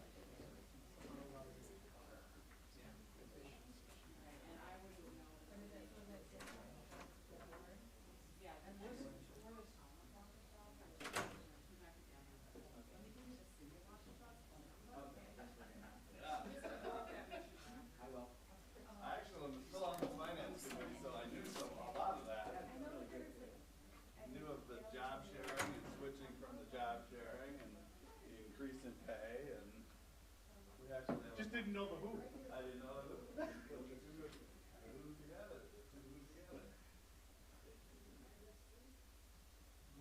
Actually, I'm still on the finance committee, so I knew a lot of that. Knew of the job sharing and switching from the job sharing and the increase in pay, and we actually have. Just didn't know the who. I didn't know who. Put the who together.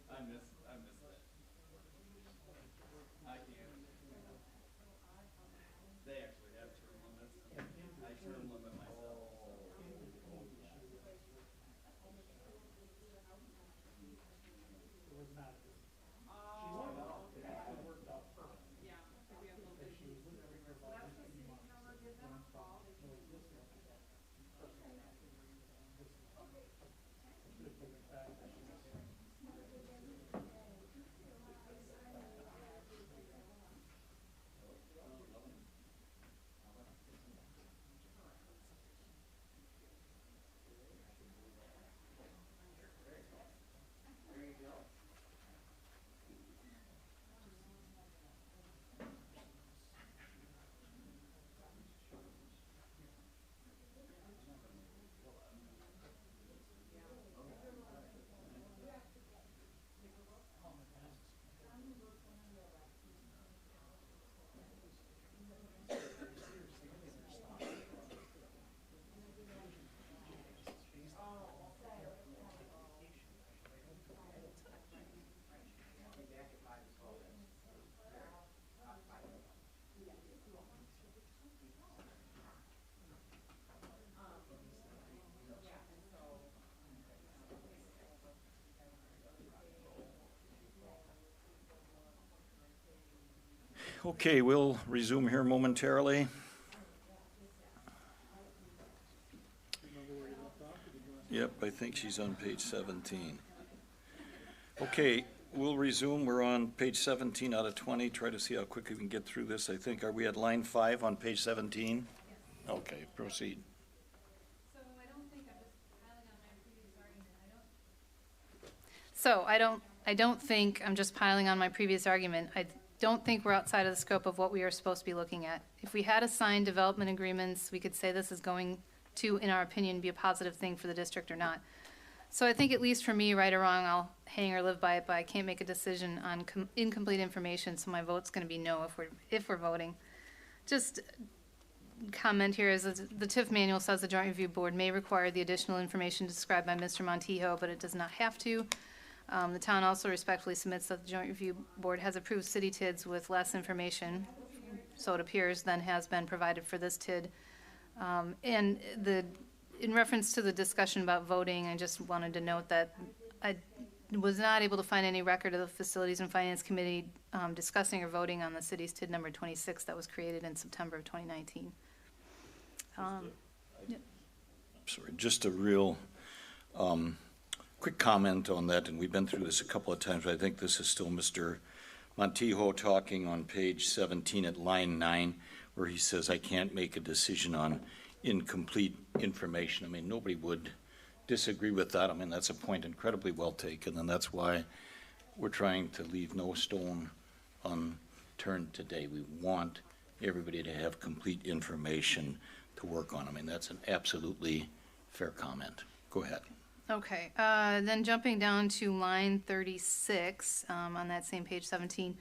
I miss that. I can't. They actually have term limits. I term limit myself. Okay, we'll resume here momentarily. Yep, I think she's on page 17. Okay, we'll resume. We're on page 17 out of 20. Try to see how quickly we can get through this. I think, are we at line 5 on page 17? Okay, proceed. So I don't think I'm just piling on my previous argument. So I don't think I'm just piling on my previous argument. I don't think we're outside of the scope of what we are supposed to be looking at. If we had assigned development agreements, we could say this is going to, in our opinion, be a positive thing for the district or not. So I think at least for me, right or wrong, I'll hang or live by it, but I can't make a decision on incomplete information, so my vote's gonna be no if we're voting. Just comment here is that the TIF manual says the Joint Review Board may require the additional information described by Mr. Montijo, but it does not have to. The town also respectfully submits that the Joint Review Board has approved city TIDs with less information, so it appears, than has been provided for this TID. And in reference to the discussion about voting, I just wanted to note that I was not able to find any record of the Facilities and Finance Committee discussing or voting on the city's TID number 26 that was created in September of 2019. Sorry, just a real quick comment on that, and we've been through this a couple of times, but I think this is still Mr. Montijo talking on page 17 at line 9, where he says, I can't make a decision on incomplete information. I mean, nobody would disagree with that. I mean, that's a point incredibly well taken, and that's why we're trying to leave no stone unturned today. We want everybody to have complete information to work on. I mean, that's an absolutely fair comment. Go ahead. Okay, then jumping down to line 36, on that same page 17.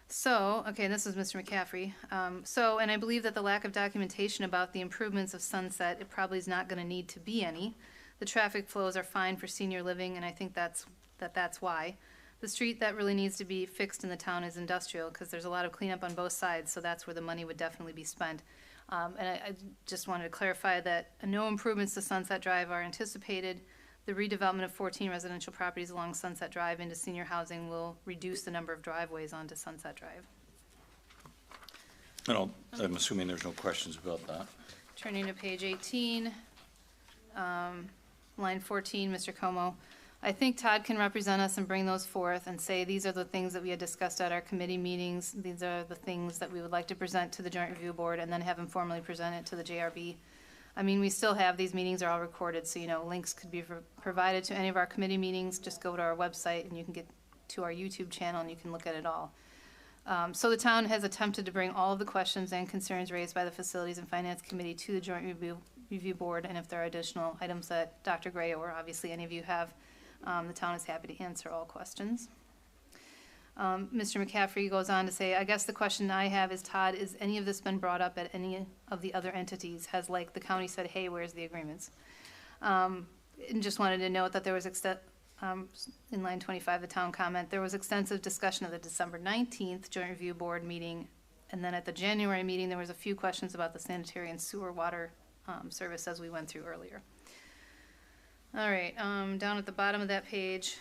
So, okay, this is Mr. McCaffrey. And I believe that the lack of documentation about the improvements of Sunset, it probably is not gonna need to be any. The traffic flows are fine for senior living, and I think that's why. The street that really needs to be fixed in the town is industrial, because there's a lot of cleanup on both sides, so that's where the money would definitely be spent. And I just wanted to clarify that no improvements to Sunset Drive are anticipated. The redevelopment of 14 residential properties along Sunset Drive into senior housing will reduce the number of driveways onto Sunset Drive. I'm assuming there's no questions about that. Turning to page 18, line 14, Mr. Como. I think Todd can represent us and bring those forth and say, these are the things that we had discussed at our committee meetings. These are the things that we would like to present to the Joint Review Board, and then have him formally present it to the JRB. I mean, we still have, these meetings are all recorded, so, links could be provided to any of our committee meetings. Just go to our website and you can get to our YouTube channel and you can look at it all. So the town has attempted to bring all of the questions and concerns raised by the Facilities and Finance Committee to the Joint Review Board, and if there are additional items that Dr. Gray or obviously any of you have, the town is happy to answer all questions. Mr. McCaffrey goes on to say, I guess the question I have is, Todd, is any of this been brought up at any of the other entities? Has, like, the county said, hey, where's the agreements? And just wanted to note that there was, in line 25, the town comment, there was extensive discussion at the December 19th Joint Review Board meeting, and then at the January meeting, there was a few questions about the sanitary and sewer water service, as we went through earlier. All right, down at the bottom of that page,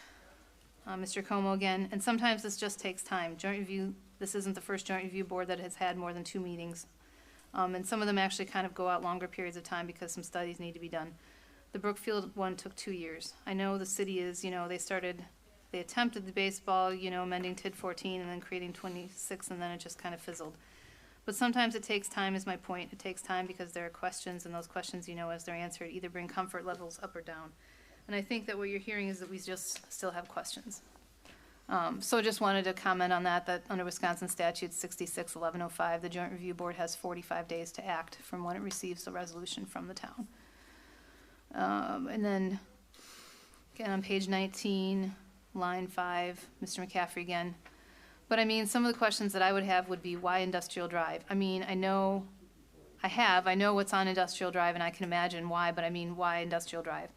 Mr. Como again, and sometimes this just takes time. Joint review, this isn't the first joint review board that has had more than 2 meetings. And some of them actually kind of go out longer periods of time because some studies need to be done. The Brookfield one took 2 years. I know the city is, they attempted the baseball, amending TID 14 and then creating 26, and then it just kind of fizzled. But sometimes it takes time, is my point. It takes time because there are questions, and those questions, as they're answered, either bring comfort levels up or down. And I think that what you're hearing is that we just still have questions. So just wanted to comment on that under Wisconsin statute 66-1105, the Joint Review Board has 45 days to act from when it receives the resolution from the town. And then, again, on page 19, line 5, Mr. McCaffrey again. But I mean, some of the questions that I would have would be, why Industrial Drive? I mean, I know what's on Industrial Drive, and I can imagine why, but I mean, why Industrial Drive?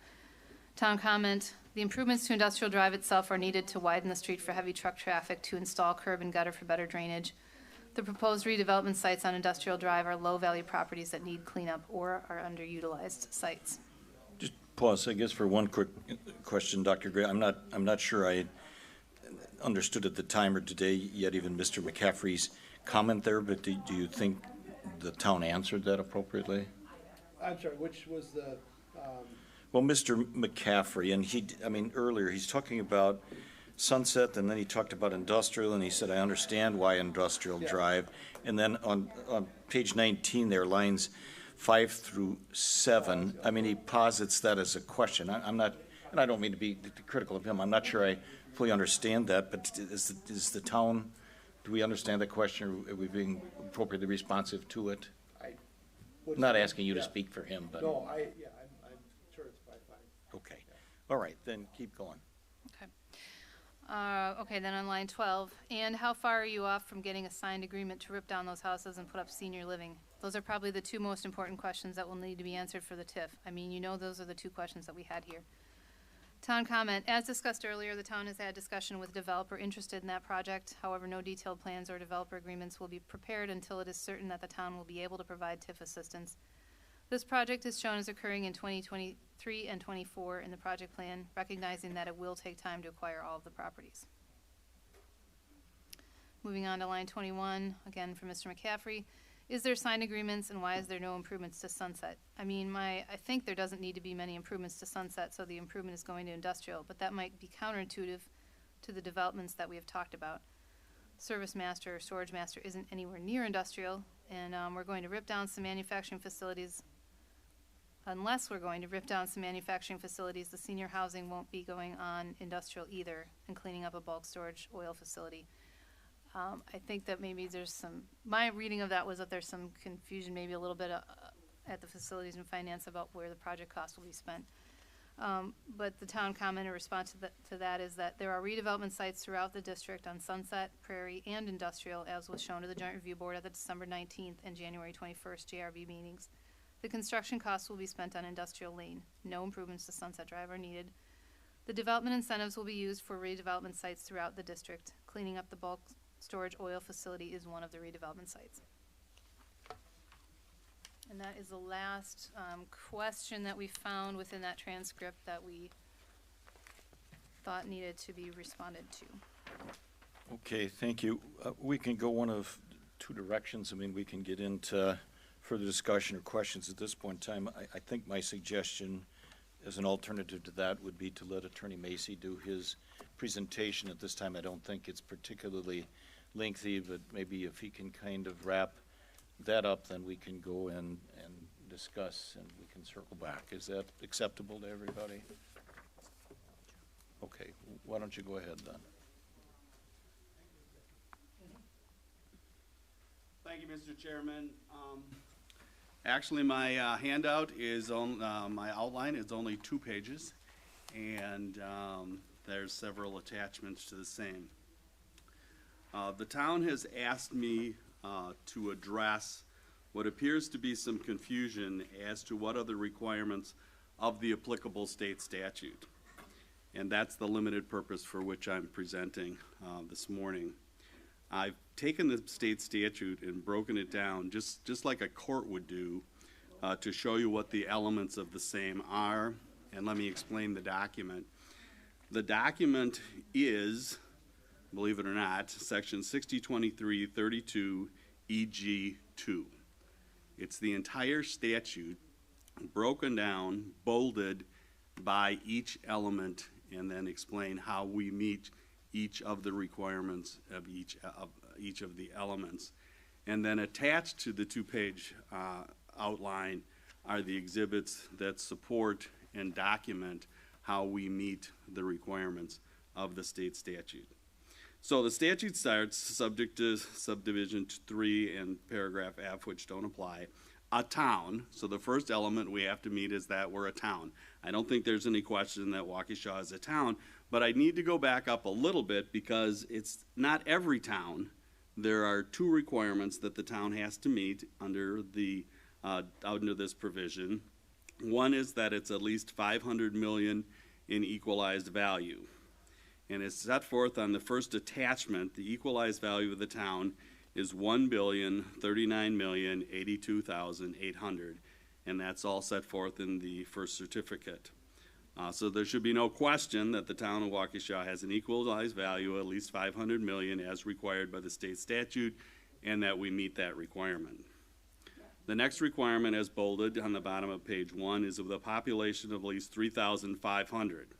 Town comment, the improvements to Industrial Drive itself are needed to widen the street for heavy truck traffic, to install curb and gutter for better drainage. The proposed redevelopment sites on Industrial Drive are low-value properties that need cleanup or are underutilized sites. Just pause, I guess, for one quick question, Dr. Gray. I'm not sure I understood at the time or today yet even Mr. McCaffrey's comment there, but do you think the town answered that appropriately? I'm sorry, which was the, Well, Mr. McCaffrey, and earlier, he's talking about Sunset, and then he talked about industrial, and he said, I understand why Industrial Drive. And then on page 19 there, lines 5 through 7, he posits that as a question. I'm not, and I don't mean to be critical of him, I'm not sure I fully understand that, but is the town, do we understand that question? Are we being appropriately responsive to it? I'm not asking you to speak for him, but. no, I'm sure it's fine. Okay, all right, then keep going. Okay, then on line 12, and how far are you off from getting a signed agreement to rip down those houses and put up senior living? Those are probably the 2 most important questions that will need to be answered for the TIF. Those are the 2 questions that we had here. Town comment, as discussed earlier, the town has had discussion with a developer interested in that project. However, no detailed plans or developer agreements will be prepared until it is certain that the town will be able to provide TIF assistance. This project is shown as occurring in 2023 and 24 in the project plan, recognizing that it will take time to acquire all of the properties. Moving on to line 21, again from Mr. McCaffrey. Is there signed agreements, and why is there no improvements to Sunset? I think there doesn't need to be many improvements to Sunset, so the improvement is going to industrial, but that might be counterintuitive to the developments that we have talked about. Service Master or Storage Master isn't anywhere near industrial, and we're going to rip down some manufacturing facilities. Unless we're going to rip down some manufacturing facilities, the senior housing won't be going on industrial either, and cleaning up a bulk storage oil facility. I think that maybe my reading of that was that there's some confusion, maybe a little bit at the Facilities and Finance about where the project cost will be spent. But the town comment in response to that is that there are redevelopment sites throughout the district on Sunset, Prairie, and Industrial, as was shown to the Joint Review Board at the December 19th and January 21st JRB meetings. The construction costs will be spent on Industrial Lane. No improvements to Sunset Drive are needed. The development incentives will be used for redevelopment sites throughout the district. Cleaning up the bulk storage oil facility is one of the redevelopment sites. And that is the last question that we found within that transcript that we thought needed to be responded to. Okay, thank you. We can go one of two directions. I mean, we can get into further discussion or questions at this point in time. I think my suggestion as an alternative to that would be to let Attorney Macy do his presentation. At this time, I don't think it's particularly lengthy, but maybe if he can kind of wrap that up, then we can go and discuss, and we can circle back. Is that acceptable to everybody? Okay, why don't you go ahead then? Thank you, Mr. Chairman. Actually, my handout is on, my outline is only 2 pages, and there's several attachments to the same. The town has asked me to address what appears to be some confusion as to what are the requirements of the applicable state statute. And that's the limited purpose for which I'm presenting this morning. I've taken the state statute and broken it down just like a court would do to show you what the elements of the same are. And let me explain the document. The document is, believe it or not, section 6023.32 EG2. It's the entire statute broken down, bolded by each element, and then explain how we meet each of the requirements of each of the elements. And then attached to the 2-page outline are the exhibits that support and document how we meet the requirements of the state statute. So the statute starts, subject to subdivision 3 and paragraph F, which don't apply, a town. So the first element we have to meet is that we're a town. I don't think there's any question that Waukesha is a town, but I need to go back up a little bit because it's not every town. There are 2 requirements that the town has to meet under this provision. One is that it's at least 500 million in equalized value. And it's set forth on the first attachment. The equalized value of the town is 1,039,082,800, and that's all set forth in the first certificate. So there should be no question that the town of Waukesha has an equalized value of at least 500 million as required by the state statute, and that we meet that requirement. The next requirement, as bolded on the bottom of page 1, is of the population of at least 3,500.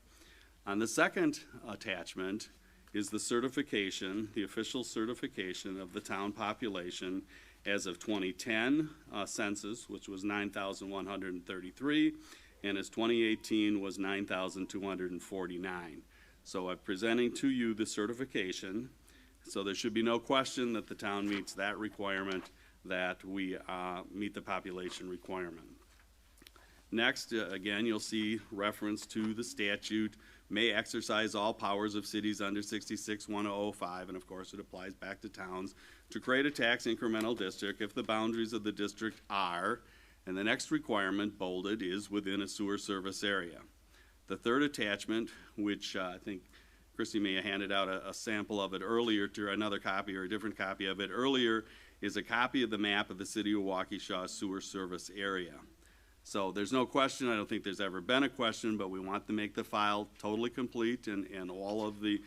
On the second attachment is the certification, the official certification of the town population as of 2010 census, which was 9,133, and as 2018 was 9,249. So I'm presenting to you the certification, so there should be no question that the town meets that requirement, that we meet the population requirement. Next, again, you'll see reference to the statute, may exercise all powers of cities under 66-1005, and of course it applies back to towns, to create a tax incremental district if the boundaries of the district are, and the next requirement, bolded, is within a sewer service area. The third attachment, which I think Christy may have handed out a sample of it earlier to another copy or a different copy of it earlier, is a copy of the map of the city of Waukesha sewer service area. So there's no question, I don't think there's ever been a question, but we want to make the file totally complete and all of the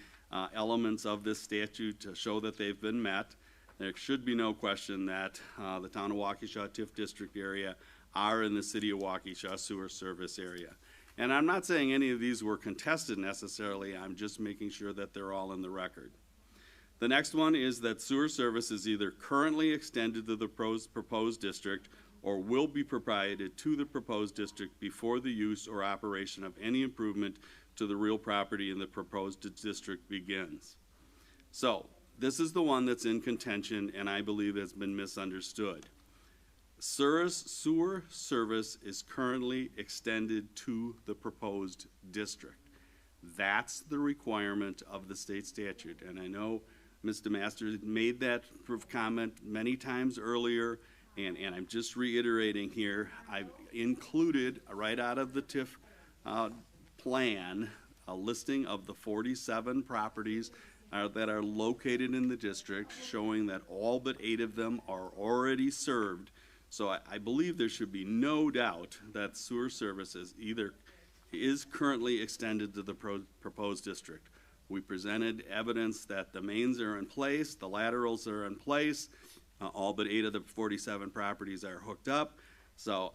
elements of this statute to show that they've been met. There should be no question that the Town of Waukesha TIF district area are in the city of Waukesha sewer service area. And I'm not saying any of these were contested necessarily, I'm just making sure that they're all in the record. The next one is that sewer service is either currently extended to the proposed district or will be provided to the proposed district before the use or operation of any improvement to the real property in the proposed district begins. So, this is the one that's in contention and I believe has been misunderstood. sewer service is currently extended to the proposed district. That's the requirement of the state statute. And I know Ms. DeMaster made that comment many times earlier, and I'm just reiterating here. I've included, right out of the TIF plan, a listing of the 47 properties that are located in the district, showing that all but 8 of them are already served. So I believe there should be no doubt that sewer services is currently extended to the proposed district. We presented evidence that the mains are in place, the laterals are in place, all but 8 of the 47 properties are hooked up. So,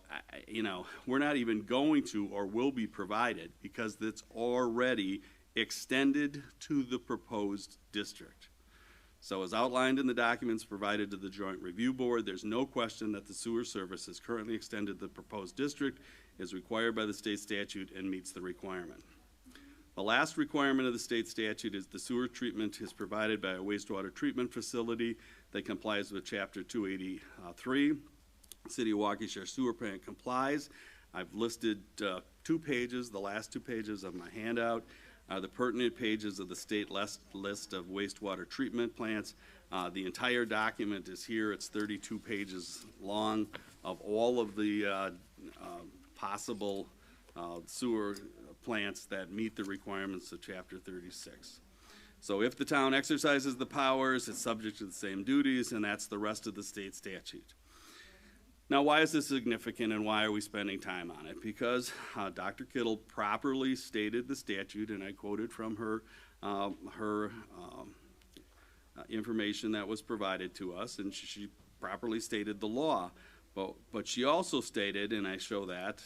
we're not even going to or will be provided because it's already extended to the proposed district. So as outlined in the documents provided to the Joint Review Board, there's no question that the sewer service is currently extended to the proposed district, is required by the state statute, and meets the requirement. The last requirement of the state statute is the sewer treatment is provided by a wastewater treatment facility that complies with Chapter 283. City of Waukesha sewer plant complies. I've listed 2 pages, the last 2 pages of my handout are the pertinent pages of the state list of wastewater treatment plants. The entire document is here. It's 32 pages long of all of the possible sewer plants that meet the requirements of Chapter 36. So if the town exercises the powers, it's subject to the same duties, and that's the rest of the state statute. Now, why is this significant and why are we spending time on it? Because Dr. Kittle properly stated the statute, and I quoted from her information that was provided to us, and she properly stated the law. But she also stated, and I show that,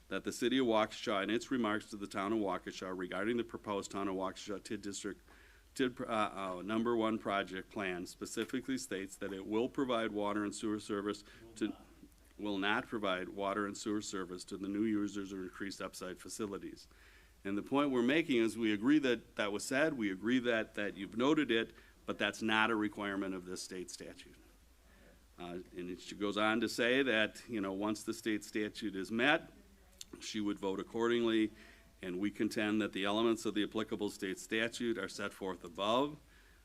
that the City of Waukesha, in its remarks to the Town of Waukesha regarding the proposed Town of Waukesha TID District number 1 project plan, specifically states that it will provide water and sewer service to, will not provide water and sewer service to the new users or increased upside facilities. And the point we're making is we agree that that was said, we agree that you've noted it, but that's not a requirement of this state statute. And she goes on to say that, once the state statute is met, she would vote accordingly, and we contend that the elements of the applicable state statute are set forth above.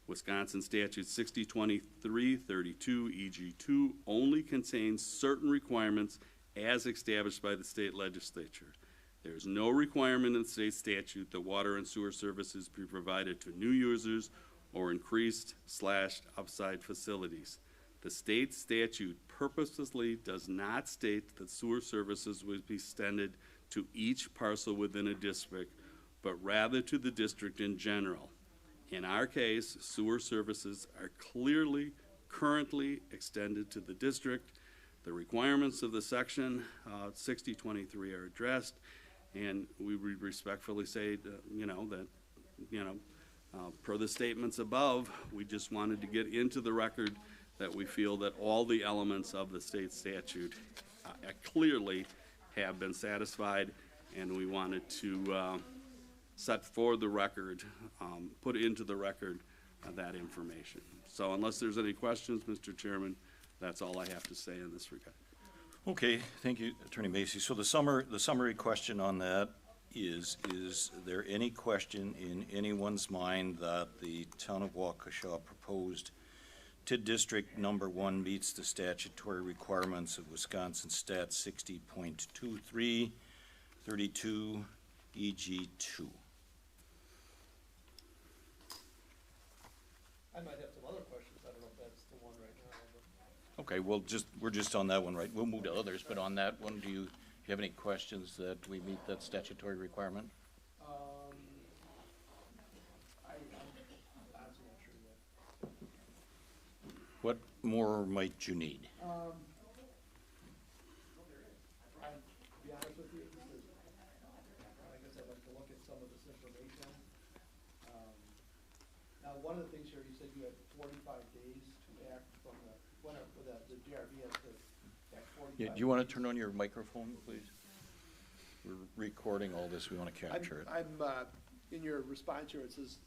Wisconsin Statute 602332 EG2 only contains certain requirements as established by the state legislature. There is no requirement in the state statute that water and sewer services be provided to new users or increased/upside facilities. The state statute purposely does not state that sewer services would be extended to each parcel within a district, but rather to the district in general. In our case, sewer services are clearly, currently extended to the district. The requirements of the section 6023 are addressed, and we respectfully say that, per the statements above, we just wanted to get into the record that we feel that all the elements of the state statute clearly have been satisfied, and we wanted to set for the record, put into the record that information. So unless there's any questions, Mr. Chairman, that's all I have to say in this regard. Okay, thank you, Attorney Macy. So the summary question on that is there any question in anyone's mind that the Town of Waukesha proposed TID District number 1 meets the statutory requirements of Wisconsin Stat 60.23, 32, EG2? I might have some other questions, I don't know if that's the one right now, but. Okay, we're just on that one, right? We'll move to others, but on that one, do you have any questions that we meet that statutory requirement? I'm honestly not sure yet. What more might you need? I'll be honest with you, this is, I guess I'd like to look at some of this information. Now, one of the things here, you said you had 45 days to act from the JRB has to act 45 Yeah, do you want to turn on your microphone, please? We're recording all this, we want to capture it. I'm in your response here, it says,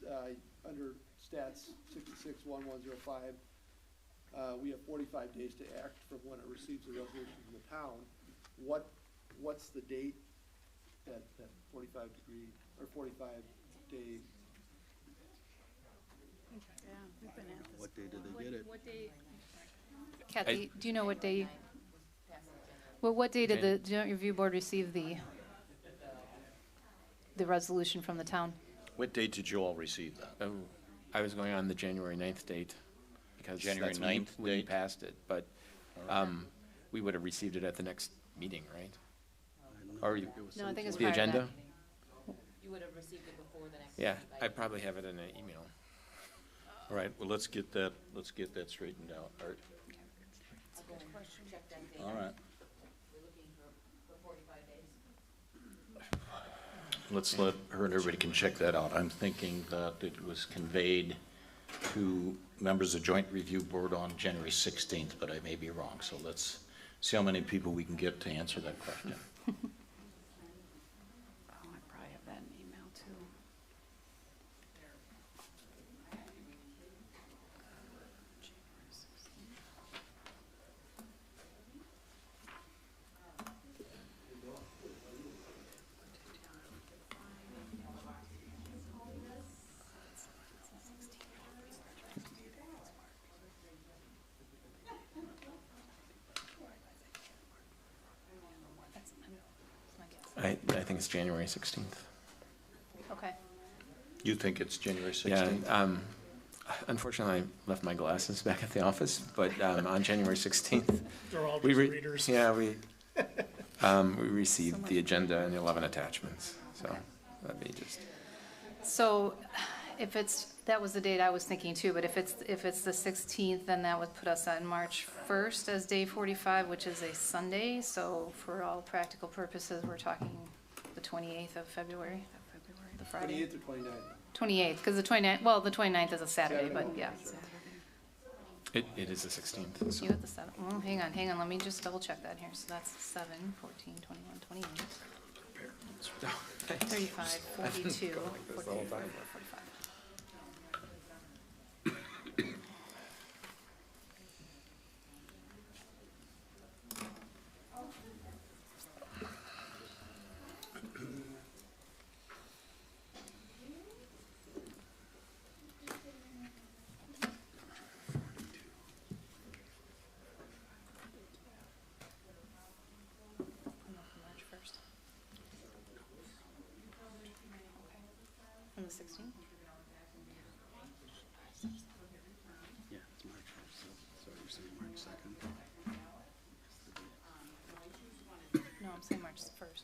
under stats 661105, we have 45 days to act from when it receives a resolution from the town. What's the date that 45 degree, or 45 day? What day did they get it? Kathy, do you know what day? Well, what day did the Joint Review Board receive the resolution from the town? What date did you all receive that? Oh, I was going on the January 9th date, because January that's when you- 9th when you date? passed it, but, we would have received it at the next meeting, right? Or you- No, I think it's the prior to that. agenda? You would have received it before the next. Yeah, I probably have it in an email. All right, well, let's get that straightened out. Art? Check that date. All right, We're looking for 45 days. let's let her and everybody can check that out. I'm thinking that it was conveyed to members of Joint Review Board on January 16th, but I may be wrong, so let's see how many people we can get to answer that question. Oh, I probably have that in email too. I think it's January 16th. Okay. You think it's January Yeah, 16th? unfortunately, I left my glasses back at the office, but on January 16th, They're all we, just readers. yeah, we received the agenda and 11 attachments, so that'd be just, So if it's, that was the date I was thinking too, but if it's the 16th, then that would put us on March 1st as day 45, which is a Sunday. So for all practical purposes, we're talking the 28th of February, the Friday. 28th or 29th? 28th, because the 29th, well, the 29th is a Saturday, but yeah. it is the 16th, so. You at the 7th, well, hang on, let me just double check that here. So that's 7, 14, 21, 28, 35, 42, 44, 45. March 1st. From the 16th? Yeah, it's March 1st, so you're saying March 2nd? No, I'm saying March 1st.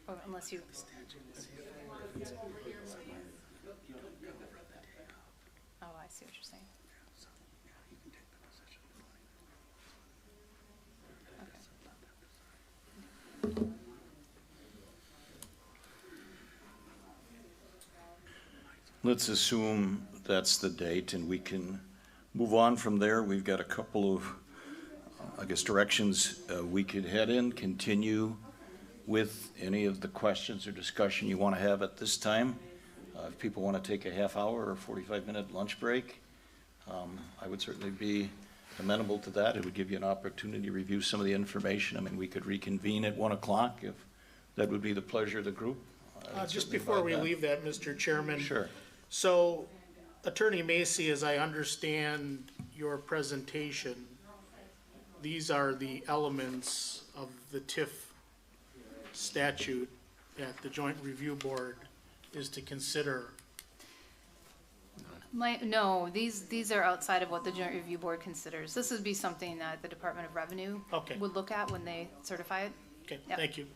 Or unless you. Oh, I see what you're saying. Okay. Let's assume that's the date, and we can move on from there. We've got a couple of, I guess, directions we could head in, continue with any of the questions or discussion you want to have at this time. If people want to take a half hour or 45-minute lunch break, I would certainly be amenable to that. It would give you an opportunity to review some of the information. I mean, we could reconvene at 1 o'clock if that would be the pleasure of the group. I would Just certainly before buy we that. leave that, Mr. Chairman. Sure. So Attorney Macy, as I understand your presentation, these are the elements of the TIF statute that the Joint Review Board is to consider. No, these are outside of what the Joint Review Board considers. This would be something that the Department of Revenue Okay. would look at when they certify it. Okay, Yep. thank you.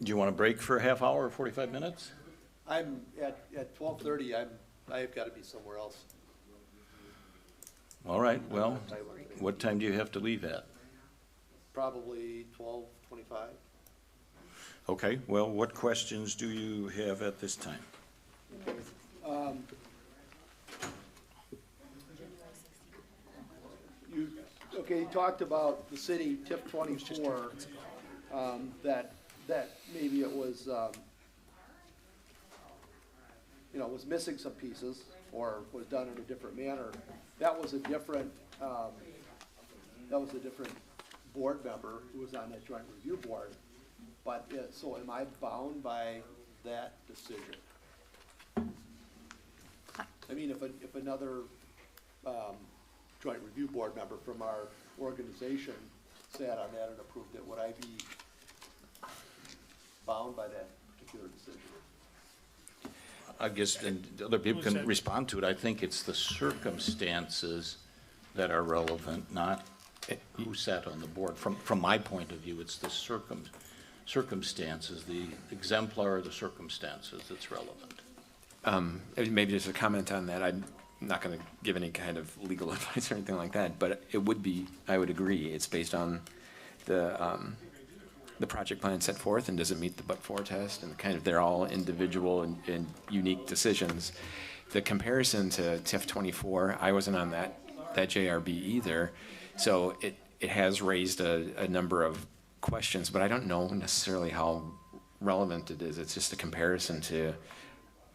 Do you want to break for a half hour or 45 minutes? I'm at 12:30, I've got to be somewhere else. All right, well, what time do you have to leave at? Probably 12:25. Okay, well, what questions do you have at this time? You talked about the city TIF 24, that that maybe it was, you know, was missing some pieces or was done in a different manner. That was a different board member who was on that joint review board. But, so am I bound by that decision? I mean, if another, joint review board member from our organization sat on that and approved it, would I be bound by that particular decision? I guess, and other people Who can said- respond to it, I think it's the circumstances that are relevant, not who sat on the board. From my point of view, it's the circumstances, the exemplar of the circumstances that's relevant. Maybe just a comment on that. I'm not going to give any kind of legal advice or anything like that, but it would be, I would agree, it's based on the project plan set forth, and does it meet the but-for test, and kind of they're all individual and unique decisions. The comparison to TIF 24, I wasn't on that JRB either, so it has raised a number of questions, but I don't know necessarily how relevant it is. It's just a comparison to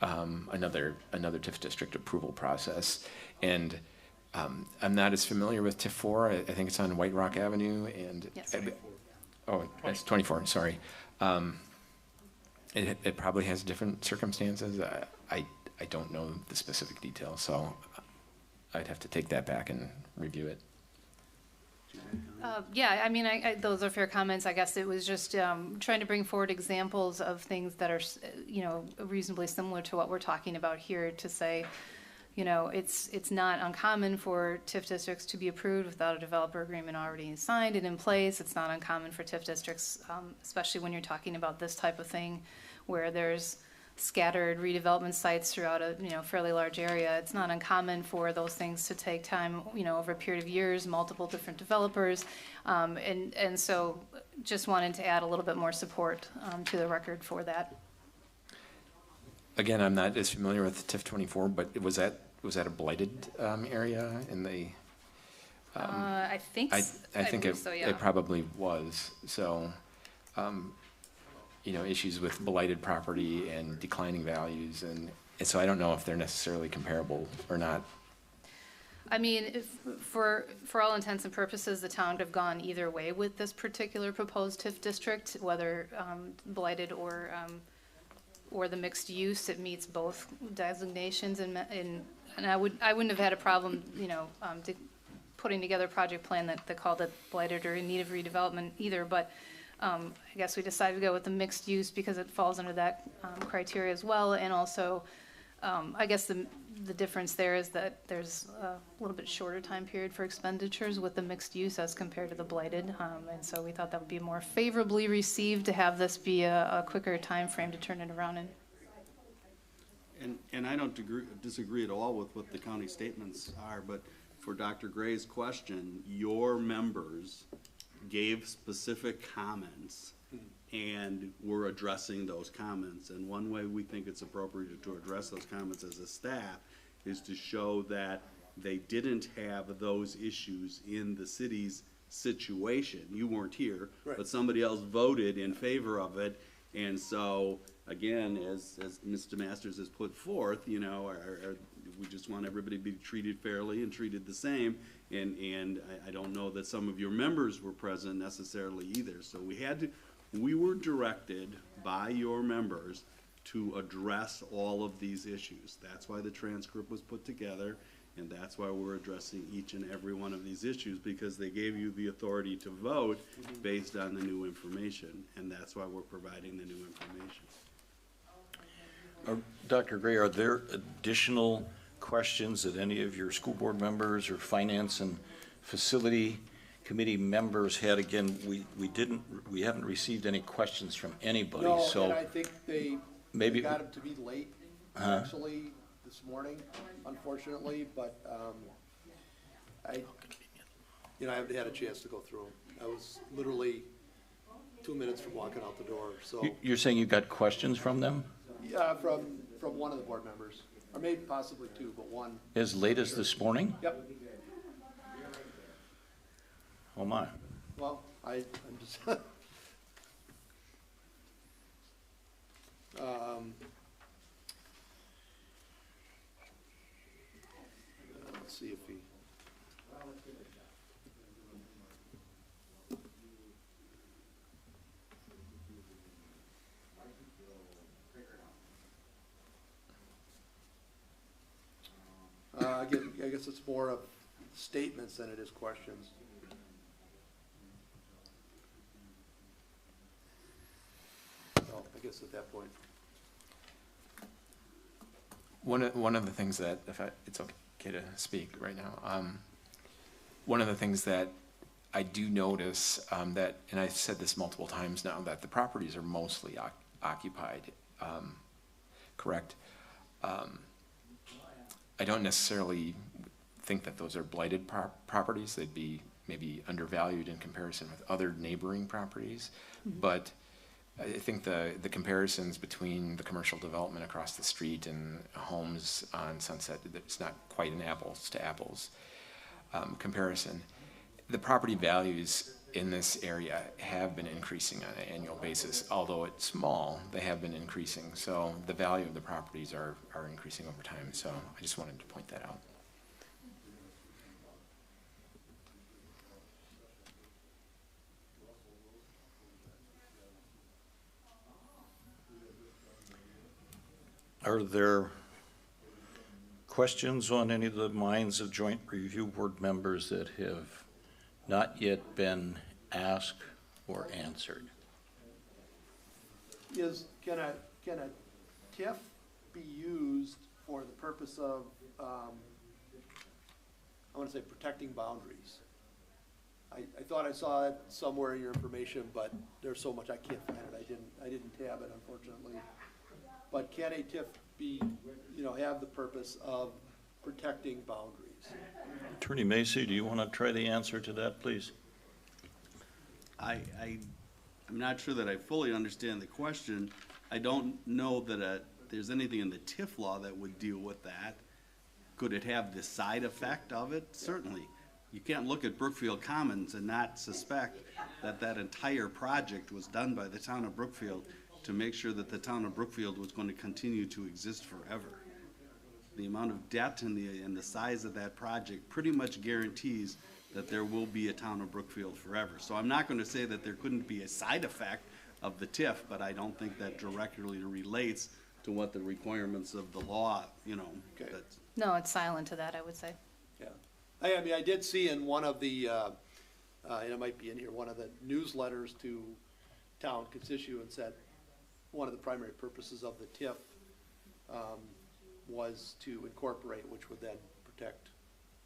another TIF district approval process. And I'm not as familiar with TIF 4. I think it's on White Rock Avenue, and Yes. oh, that's 24. Sorry. It probably has different circumstances. I don't know the specific details, so I'd have to take that back and review it. Yeah, I mean, those are fair comments. I guess it was just trying to bring forward examples of things that are, you know, reasonably similar to what we're talking about here, to say, you know, it's not uncommon for TIF districts to be approved without a developer agreement already signed and in place. It's not uncommon for TIF districts, especially when you're talking about this type of thing, where there's scattered redevelopment sites throughout a, you know, fairly large area. It's not uncommon for those things to take time, you know, over a period of years, multiple different developers. And so just wanted to add a little bit more support to the record for that. Again, I'm not as familiar with TIF 24, but was that a blighted area in the? I think I believe think so, yeah. it probably was. So, you know, issues with blighted property and declining values, and so I don't know if they're necessarily comparable or not. I mean, for all intents and purposes, the town would have gone either way with this particular proposed TIF district, whether blighted or the mixed use. It meets both designations, and I wouldn't have had a problem, you know, putting together a project plan that called it blighted or in need of redevelopment either. But I guess we decided to go with the mixed use because it falls under that criteria as well, and also. I guess the difference there is that there's a little bit shorter time period for expenditures with the mixed use as compared to the blighted, and so we thought that would be more favorably received to have this be a quicker time frame to turn it around in. And I don't disagree at all with what the county statements are, but for Dr. Gray's question, your members gave specific comments and we're addressing those comments. And one way we think it's appropriate to address those comments as a staff is to show that they didn't have those issues in the city's situation. You weren't here, Right. but somebody else voted in favor of it. And so, again, as Mr. Masters has put forth, you know, we just want everybody to be treated fairly and treated the same. And I don't know that some of your members were present necessarily either. So we were directed by your members to address all of these issues. That's why the transcript was put together, and that's why we're addressing each and every one of these issues, because they gave you the authority to vote based on the new information, and that's why we're providing the new information. Dr. Gray, are there additional questions that any of your school board members or finance and facility committee members had? Again, we haven't received any questions from anybody, No, so and I think they maybe got them to be late, actually, this morning, unfortunately, but, I haven't had a chance to go through them. I was literally 2 minutes from walking out the door, so, you're saying you got questions from them yeah, from one of the board members, or maybe possibly two, but one. as late as this morning? Yep, Oh my. well, I'm just, Let's see if he. I guess it's more of statements than it is questions. So I guess at that point. One of the things that, if it's okay to speak right now, one of the things that I do notice that, and I've said this multiple times now, that the properties are mostly occupied, correct? I don't necessarily think that those are blighted properties. They'd be maybe undervalued in comparison with other neighboring properties, but I think the comparisons between the commercial development across the street and homes on Sunset, it's not quite an apples to apples comparison. The property values in this area have been increasing on an annual basis. Although it's small, they have been increasing. So the value of the properties are increasing over time. So I just wanted to point that out. Are there questions on any of the minds of Joint Review Board members that have not yet been asked or answered? Can a TIF be used for the purpose of, I want to say protecting boundaries? I thought I saw it somewhere in your information, but there's so much I can't find it. I didn't tab it, unfortunately. But can a TIF be, have the purpose of protecting boundaries? Attorney Macy, do you want to try the answer to that, please? I'm not sure that I fully understand the question. I don't know that there's anything in the TIF law that would deal with that. Could it have the side effect of it? Certainly. You can't look at Brookfield Commons and not suspect that that entire project was done by the town of Brookfield to make sure that the town of Brookfield was going to continue to exist forever. The amount of debt and the size of that project pretty much guarantees that there will be a town of Brookfield forever. So I'm not going to say that there couldn't be a side effect of the TIF, but I don't think that directly relates to what the requirements of the law, Okay. that's. No, it's silent to that, I would say. Yeah. I mean, I did see in one of the, and it might be in here, one of the newsletters to town constituents that one of the primary purposes of the TIF was to incorporate, which would then protect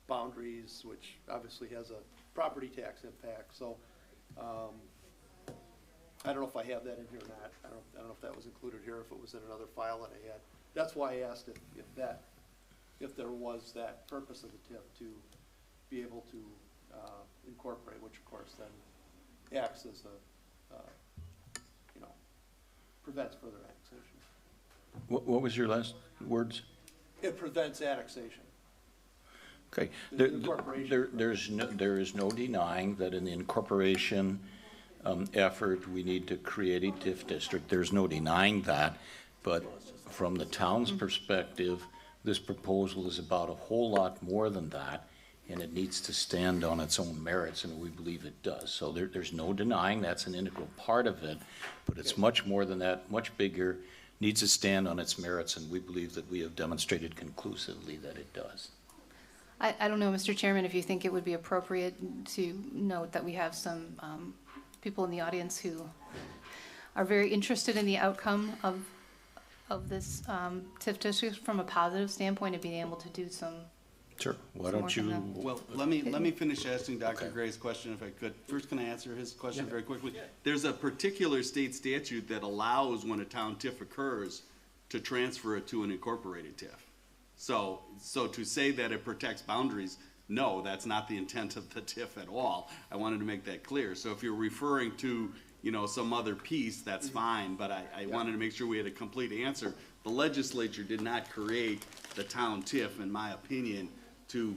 boundaries, which obviously has a property tax impact. So I don't know if I have that in here or not. I don't know if that was included here, if it was in another file that I had. That's why I asked if there was that purpose of the TIF to be able to incorporate, which of course then acts as a, prevents further annexation. What was your last words? It prevents annexation. Okay. The incorporation. There is no denying that in the incorporation effort, we need to create a TIF district. There's no denying that. But from the town's perspective, this proposal is about a whole lot more than that, and it needs to stand on its own merits, and we believe it does. So there's no denying that's an integral part of it, but it's much more than that, much bigger, needs to stand on its merits, and we believe that we have demonstrated conclusively that it does. I don't know, Mr. Chairman, if you think it would be appropriate to note that we have some people in the audience who are very interested in the outcome of this TIF district from a positive standpoint of being able to do some. Sure. Why don't you? Well, let me finish asking Dr. Gray's question if I could. First, can I answer his question very quickly? There's a particular state statute that allows when a town TIF occurs to transfer it to an incorporated TIF. So to say that it protects boundaries, no, that's not the intent of the TIF at all. I wanted to make that clear. So if you're referring to, some other piece, that's fine, but I wanted to make sure we had a complete answer. The legislature did not create the town TIF, in my opinion, to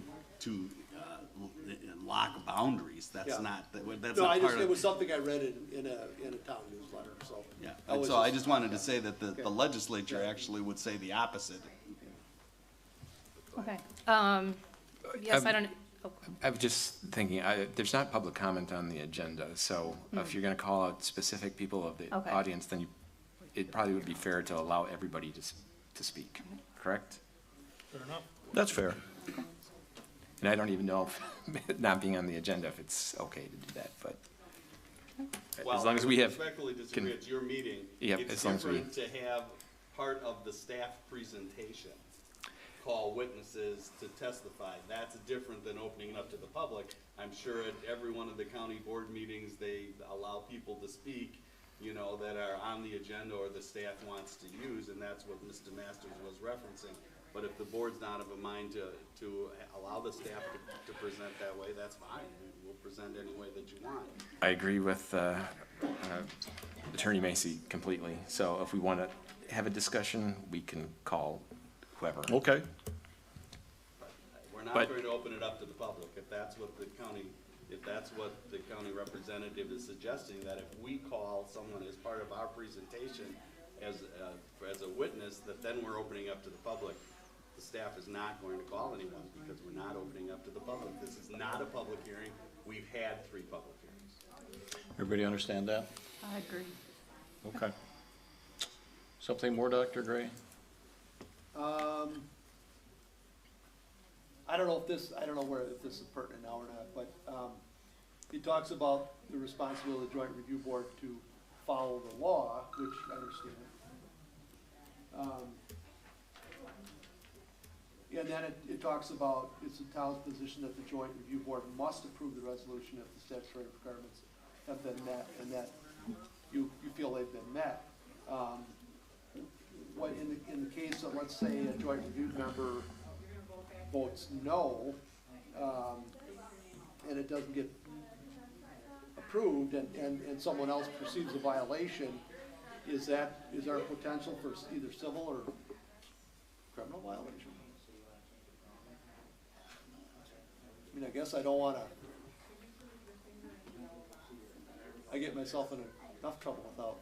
lock boundaries. That's Yeah. not, that's No, not part it of. was something I read in a town newsletter, so. Yeah, that and was so I just wanted to say that Okay. the legislature actually would say the opposite. Okay. Yes, I don't, oh, I'm just thinking, there's not public comment on the agenda, so if you're gonna call out specific people of the Okay. audience, then it probably would be fair to allow everybody to speak, correct? Fair enough. That's fair. And I don't even know if, not being on the agenda, if it's okay to do that, but as long as we have, Respectfully disagree, it's your meeting. Yeah, It's as long as we- different to have part of the staff presentation, call witnesses to testify. That's different than opening it up to the public. I'm sure at every one of the county board meetings, they allow people to speak, you know, that are on the agenda or the staff wants to use, and that's what Mr. Masters was referencing. But if the board's not of a mind to allow the staff to present that way, that's fine. We'll present any way that you want. I agree with Attorney Macy completely. So if we want to have a discussion, we can call whoever. Okay. We're not But- going to open it up to the public. If that's what the county representative is suggesting, that if we call someone as part of our presentation as a witness, that then we're opening up to the public. The staff is not going to call anyone because we're not opening up to the public. This is not a public hearing. We've had 3 public hearings. Everybody understand that? I agree. Okay. Something more, Dr. Gray? I don't know if this is pertinent now or not, but, he talks about the responsibility of the Joint Review Board to follow the law, which I understand. And then it talks about, it's the town's position that the Joint Review Board must approve the resolution if the statutory requirements have been met, and that you feel they've been met. What, in the case of, let's say, a joint review member votes no, and it doesn't get approved, and someone else perceives a violation, is there a potential for either civil or criminal violation? I mean, I guess I don't wanna, I get myself in enough trouble without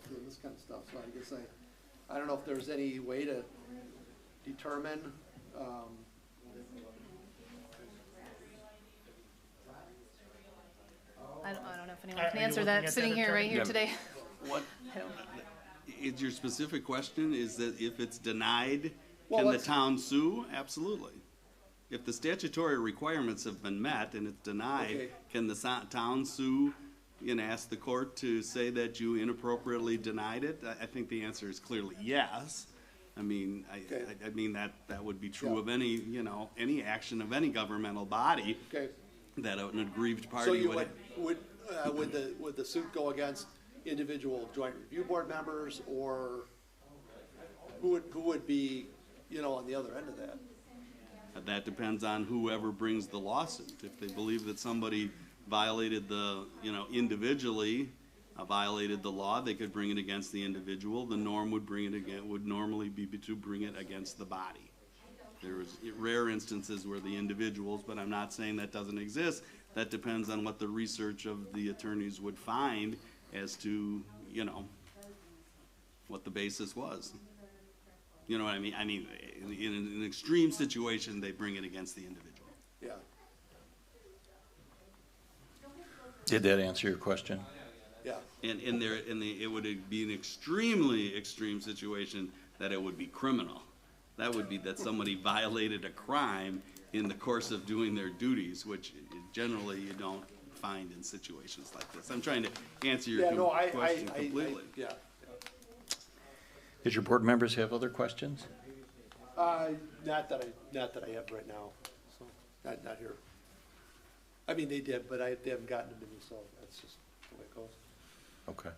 doing this kind of stuff, so I guess I don't know if there's any way to determine, I don't know if anyone Are can you answer looking that, at sitting that here, right attorney? here Yeah. today. What, I don't- is your specific question, is that if it's denied, Well, can the let's- town sue? Absolutely. If the statutory requirements have been met and it's denied, Okay. can the town sue and ask the court to say that you inappropriately denied it? I think the answer is clearly yes. I mean, Okay. I mean, that would be true Yeah. of any, any action of any governmental body okay, that an aggrieved so party you would. would the suit go against individual joint review board members, or who would be, on the other end of that? That depends on whoever brings the lawsuit. If they believe that somebody violated individually violated the law, they could bring it against the individual. The norm would normally be to bring it against the body. There is rare instances where the individuals, but I'm not saying that doesn't exist. That depends on what the research of the attorneys would find as to, what the basis was. You know what I mean? I mean, in an extreme situation, they bring it against the individual. Yeah, Did that answer your question? yeah, And it would be an extremely extreme situation that it would be criminal. That would be that somebody violated a crime in the course of doing their duties, which generally you don't find in situations like this. I'm trying to answer your yeah, no, question completely. yeah. Did your board members have other questions? Not that I have right now, so, not here. I mean, they did, but they haven't gotten them to me, so that's just the way it goes. Okay.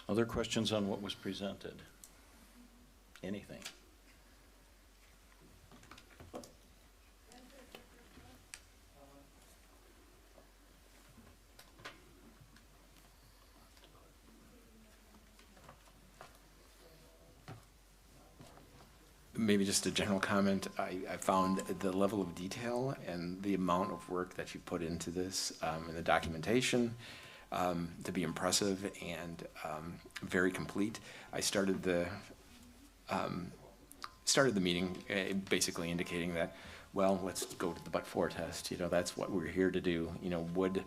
Other questions on what was presented? Anything? maybe just a general comment. I found the level of detail and the amount of work that you put into this and the documentation to be impressive and very complete. I started the meeting basically indicating that, well, let's go to the but-for test. You know, that's what we're here to do. You know, would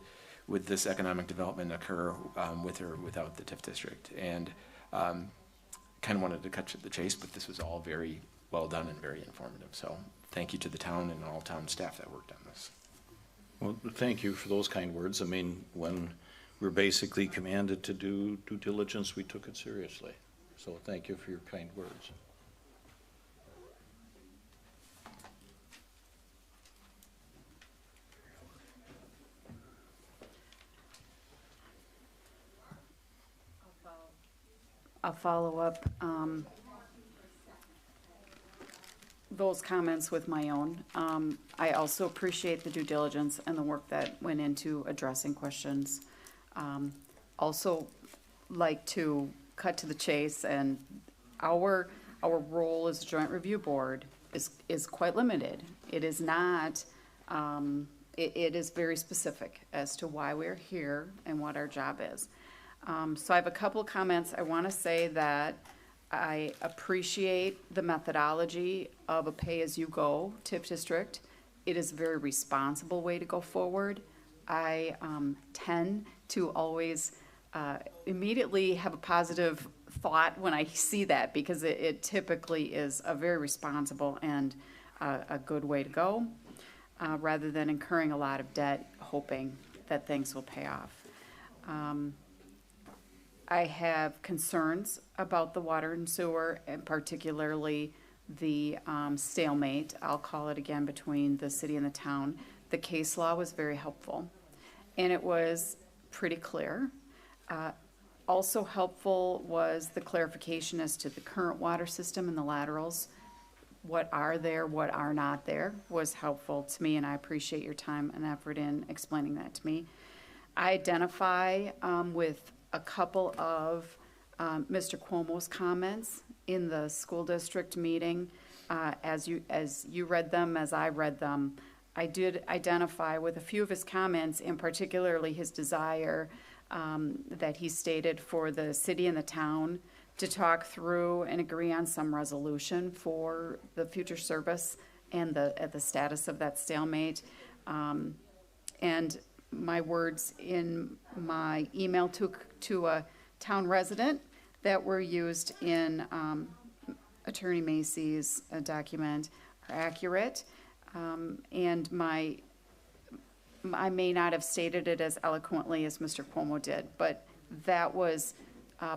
this economic development occur with or without the TIF district? And kind of wanted to cut to the chase, but this was all very well done and very informative. So thank you to the town and all town staff that worked on this. Well, thank you for those kind words. I mean, when we're basically commanded to do due diligence, we took it seriously. So thank you for your kind words. I'll follow up those comments with my own. I also appreciate the due diligence and the work that went into addressing questions. Also like to cut to the chase, and our role as a joint review board is quite limited. It is not, it is very specific as to why we're here and what our job is. So I have a couple of comments. I want to say that I appreciate the methodology of a pay-as-you-go TIF district. It is a very responsible way to go forward. I tend to always immediately have a positive thought when I see that, because it typically is a very responsible and a good way to go, rather than incurring a lot of debt hoping that things will pay off. I have concerns about the water and sewer, and particularly the stalemate, I'll call it again, between the city and the town. The case law was very helpful, and it was pretty clear. Also helpful was the clarification as to the current water system and the laterals. What are there, what are not there, was helpful to me, and I appreciate your time and effort in explaining that to me. I identify with a couple of Mr. Cuomo's comments in the school district meeting. As you read them, as I read them, I did identify with a few of his comments, and particularly his desire that he stated for the city and the town to talk through and agree on some resolution for the future service and the status of that stalemate. And my words in my email to a town resident that were used in Attorney Macy's document are accurate. And I may not have stated it as eloquently as Mr. Cuomo did, but that was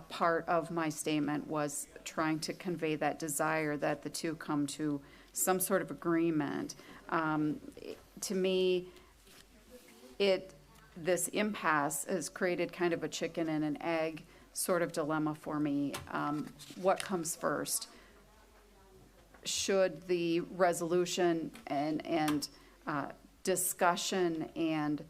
part of my statement, was trying to convey that desire that the two come to some sort of agreement. To me, this impasse has created kind of a chicken and an egg sort of dilemma for me. What comes first? Should the resolution and discussion and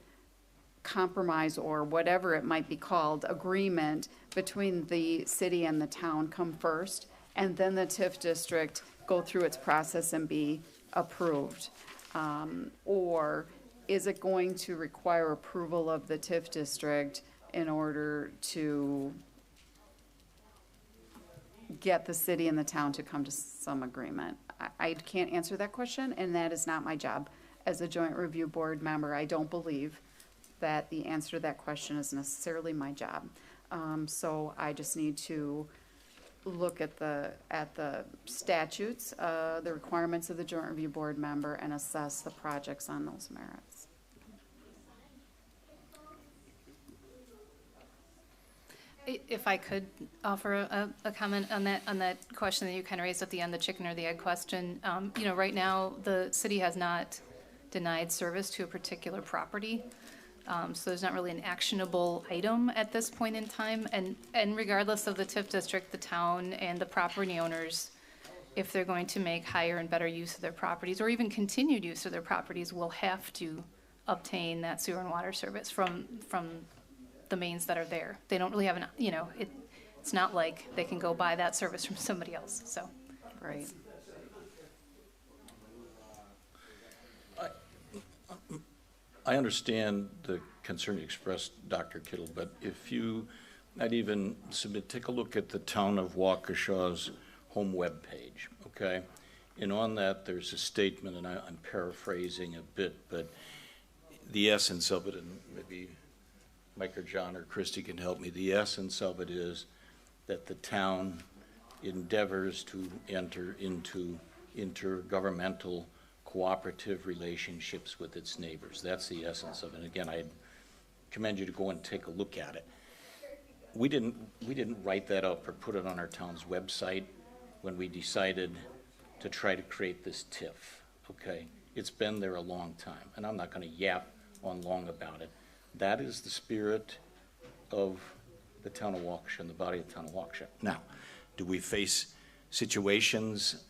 compromise, or whatever it might be called, agreement between the city and the town come first, and then the TIF district go through its process and be approved? Or is it going to require approval of the TIF district in order to get the city and the town to come to some agreement? I can't answer that question, and that is not my job. As a joint review board member, I don't believe that the answer to that question is necessarily my job. So I just need to look at the statutes, the requirements of the joint review board member, and assess the projects on those merits. If I could offer a comment on that question that you kind of raised at the end, the chicken or the egg question. You know, right now, the city has not denied service to a particular property. So there's not really an actionable item at this point in time. And regardless of the TIF district, the town and the property owners, if they're going to make higher and better use of their properties, or even continued use of their properties, will have to obtain that sewer and water service from the mains that are there. They don't really have it's not like they can go buy that service from somebody else, so. Right. I understand the concern you expressed, Dr. Kittle, but if you, I'd even submit, take a look at the Town of Waukesha's home web page, okay? And on that, there's a statement, and I'm paraphrasing a bit, but the essence of it, and maybe Mike or John or Christie can help me, the essence of it is that the town endeavors to enter into intergovernmental cooperative relationships with its neighbors. That's the essence of it. And again, I commend you to go and take a look at it. We didn't write that up or put it on our town's website when we decided to try to create this TIF, okay? It's been there a long time, and I'm not gonna yap on long about it. That is the spirit of the town of Waukesha and the body of the town of Waukesha. Now, do we face situations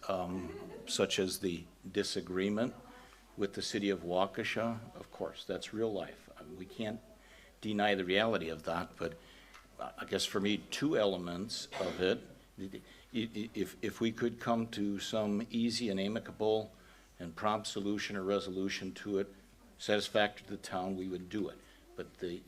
such as the disagreement with the city of Waukesha? Of course, that's real life. We can't deny the reality of that, but I guess for me, two elements of it. If we could come to some easy and amicable and prompt solution or resolution to it, satisfactory to the town, we would do it. But the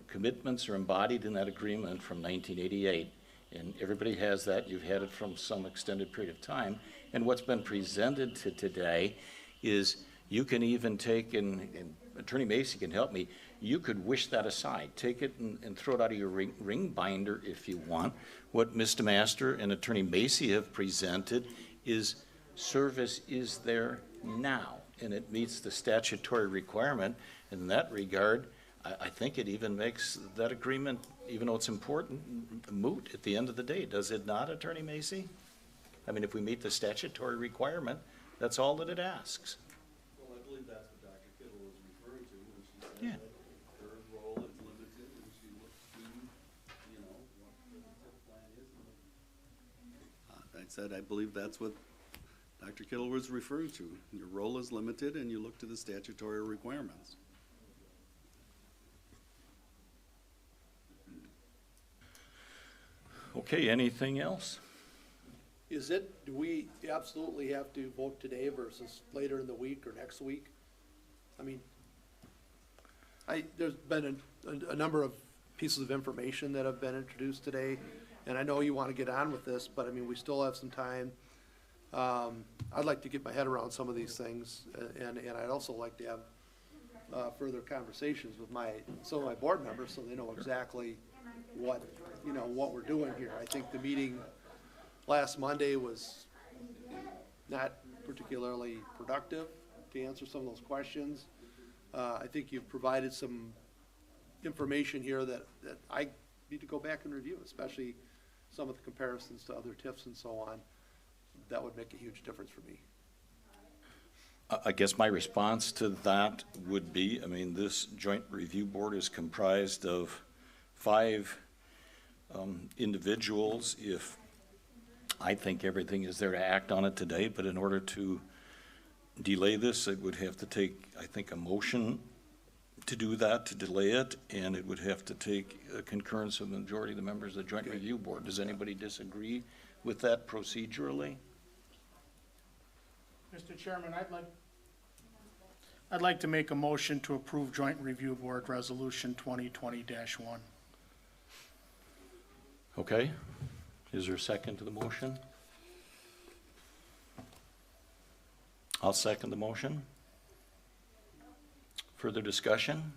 commitments are embodied in that agreement from 1988, and everybody has that. You've had it from some extended period of time. And what's been presented to today is you can even take, and Attorney Macy can help me, you could wish that aside. Take it and throw it out of your ring binder if you want. What Mr. Master and Attorney Macy have presented is service is there now, and it meets the statutory requirement. In that regard, I think it even makes that agreement, even though it's important, moot at the end of the day. Does it not, Attorney Macy? I mean, if we meet the statutory requirement, that's all that it asks. Well, I believe that's what Dr. Kittle was referring to when she said Yeah. that her role is limited and she looks to, you know, what the TIF plan is. I said, I believe that's what Dr. Kittle was referring to. Your role is limited and you look to the statutory requirements. Okay, anything else? Do we absolutely have to vote today versus later in the week or next week? I mean, there's been a number of pieces of information that have been introduced today, and I know you want to get on with this, but I mean, we still have some time. I'd like to get my head around some of these things, and I'd also like to have further conversations with some of my board members so they know exactly what we're doing here. I think the meeting last Monday was not particularly productive to answer some of those questions. I think you've provided some information here that I need to go back and review, especially some of the comparisons to other TIFs and so on. That would make a huge difference for me. I guess my response to that would be, I mean, this joint review board is comprised of 5 individuals. If I think everything is there to act on it today, but in order to delay this, it would have to take, I think, a motion to do that, to delay it, and it would have to take a concurrence of the majority of the members of the joint review board. Does anybody disagree with that procedurally? Mr. Chairman, I'd like to make a motion to approve Joint Review Board Resolution 2020-1. Okay. Is there a second to the motion? I'll second the motion. Further discussion?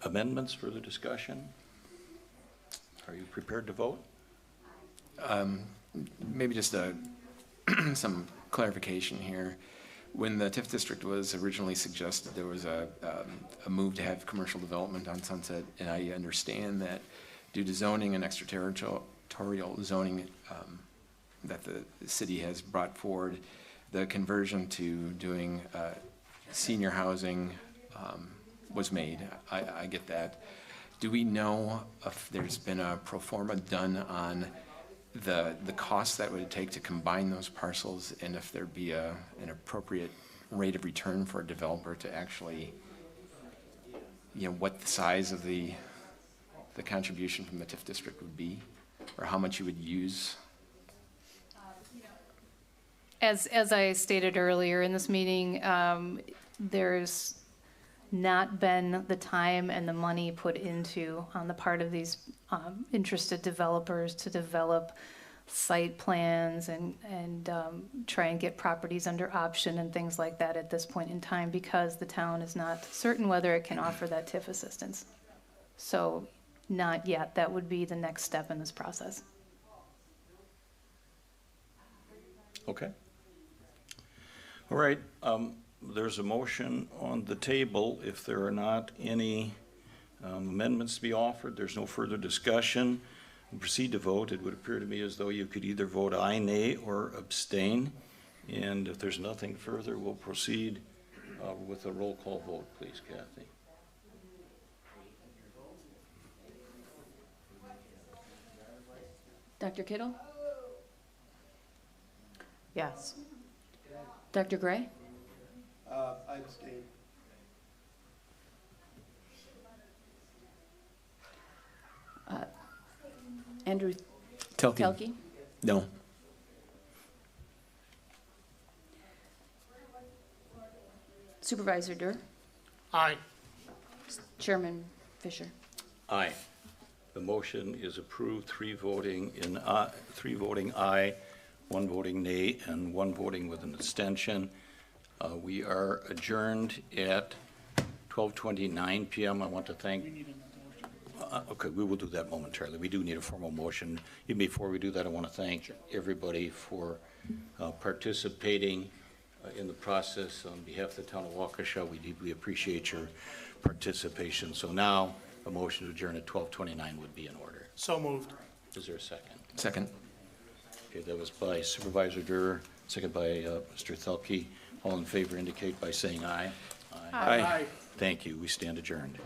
Amendments, further discussion? Are you prepared to vote? Maybe just some clarification here. When the TIF district was originally suggested, there was a move to have commercial development on Sunset, and I understand that due to zoning and extraterritorial zoning that the city has brought forward, the conversion to doing senior housing was made. I get that. Do we know if there's been a pro forma done on the cost that would take to combine those parcels, and if there'd be an appropriate rate of return for a developer to actually, what the size of the contribution from the TIF district would be, or how much you would use? As I stated earlier in this meeting, there's not been the time and the money put into, on the part of these interested developers, to develop site plans and try and get properties under option and things like that at this point in time, because the town is not certain whether it can offer that TIF assistance. So not yet. That would be the next step in this process. Okay. All right, there's a motion on the table. If there are not any amendments to be offered, there's no further discussion. We'll proceed to vote. It would appear to me as though you could either vote aye, nay, or abstain. And if there's nothing further, we'll proceed with a roll call vote, please, Kathy. Dr. Kittle? Yes. Dr. Gray? I abstain. Andrew Telke. Telke? No. Supervisor Durr? Aye. Chairman Fisher? Aye. The motion is approved, three voting aye, one voting nay, and one voting with an abstention. We are adjourned at 12:29 PM. I want to thank. Okay, we will do that momentarily. We do need a formal motion. Even before we do that, I want to thank everybody for participating in the process on behalf of the town of Waukesha. We deeply appreciate your participation. So now, a motion to adjourn at 12:29 would be in order. So moved. Is there a second? Second. Okay, that was by Supervisor Durr, second by Mr. Thelke. All in favor indicate by saying aye. Aye. Thank you. We stand adjourned.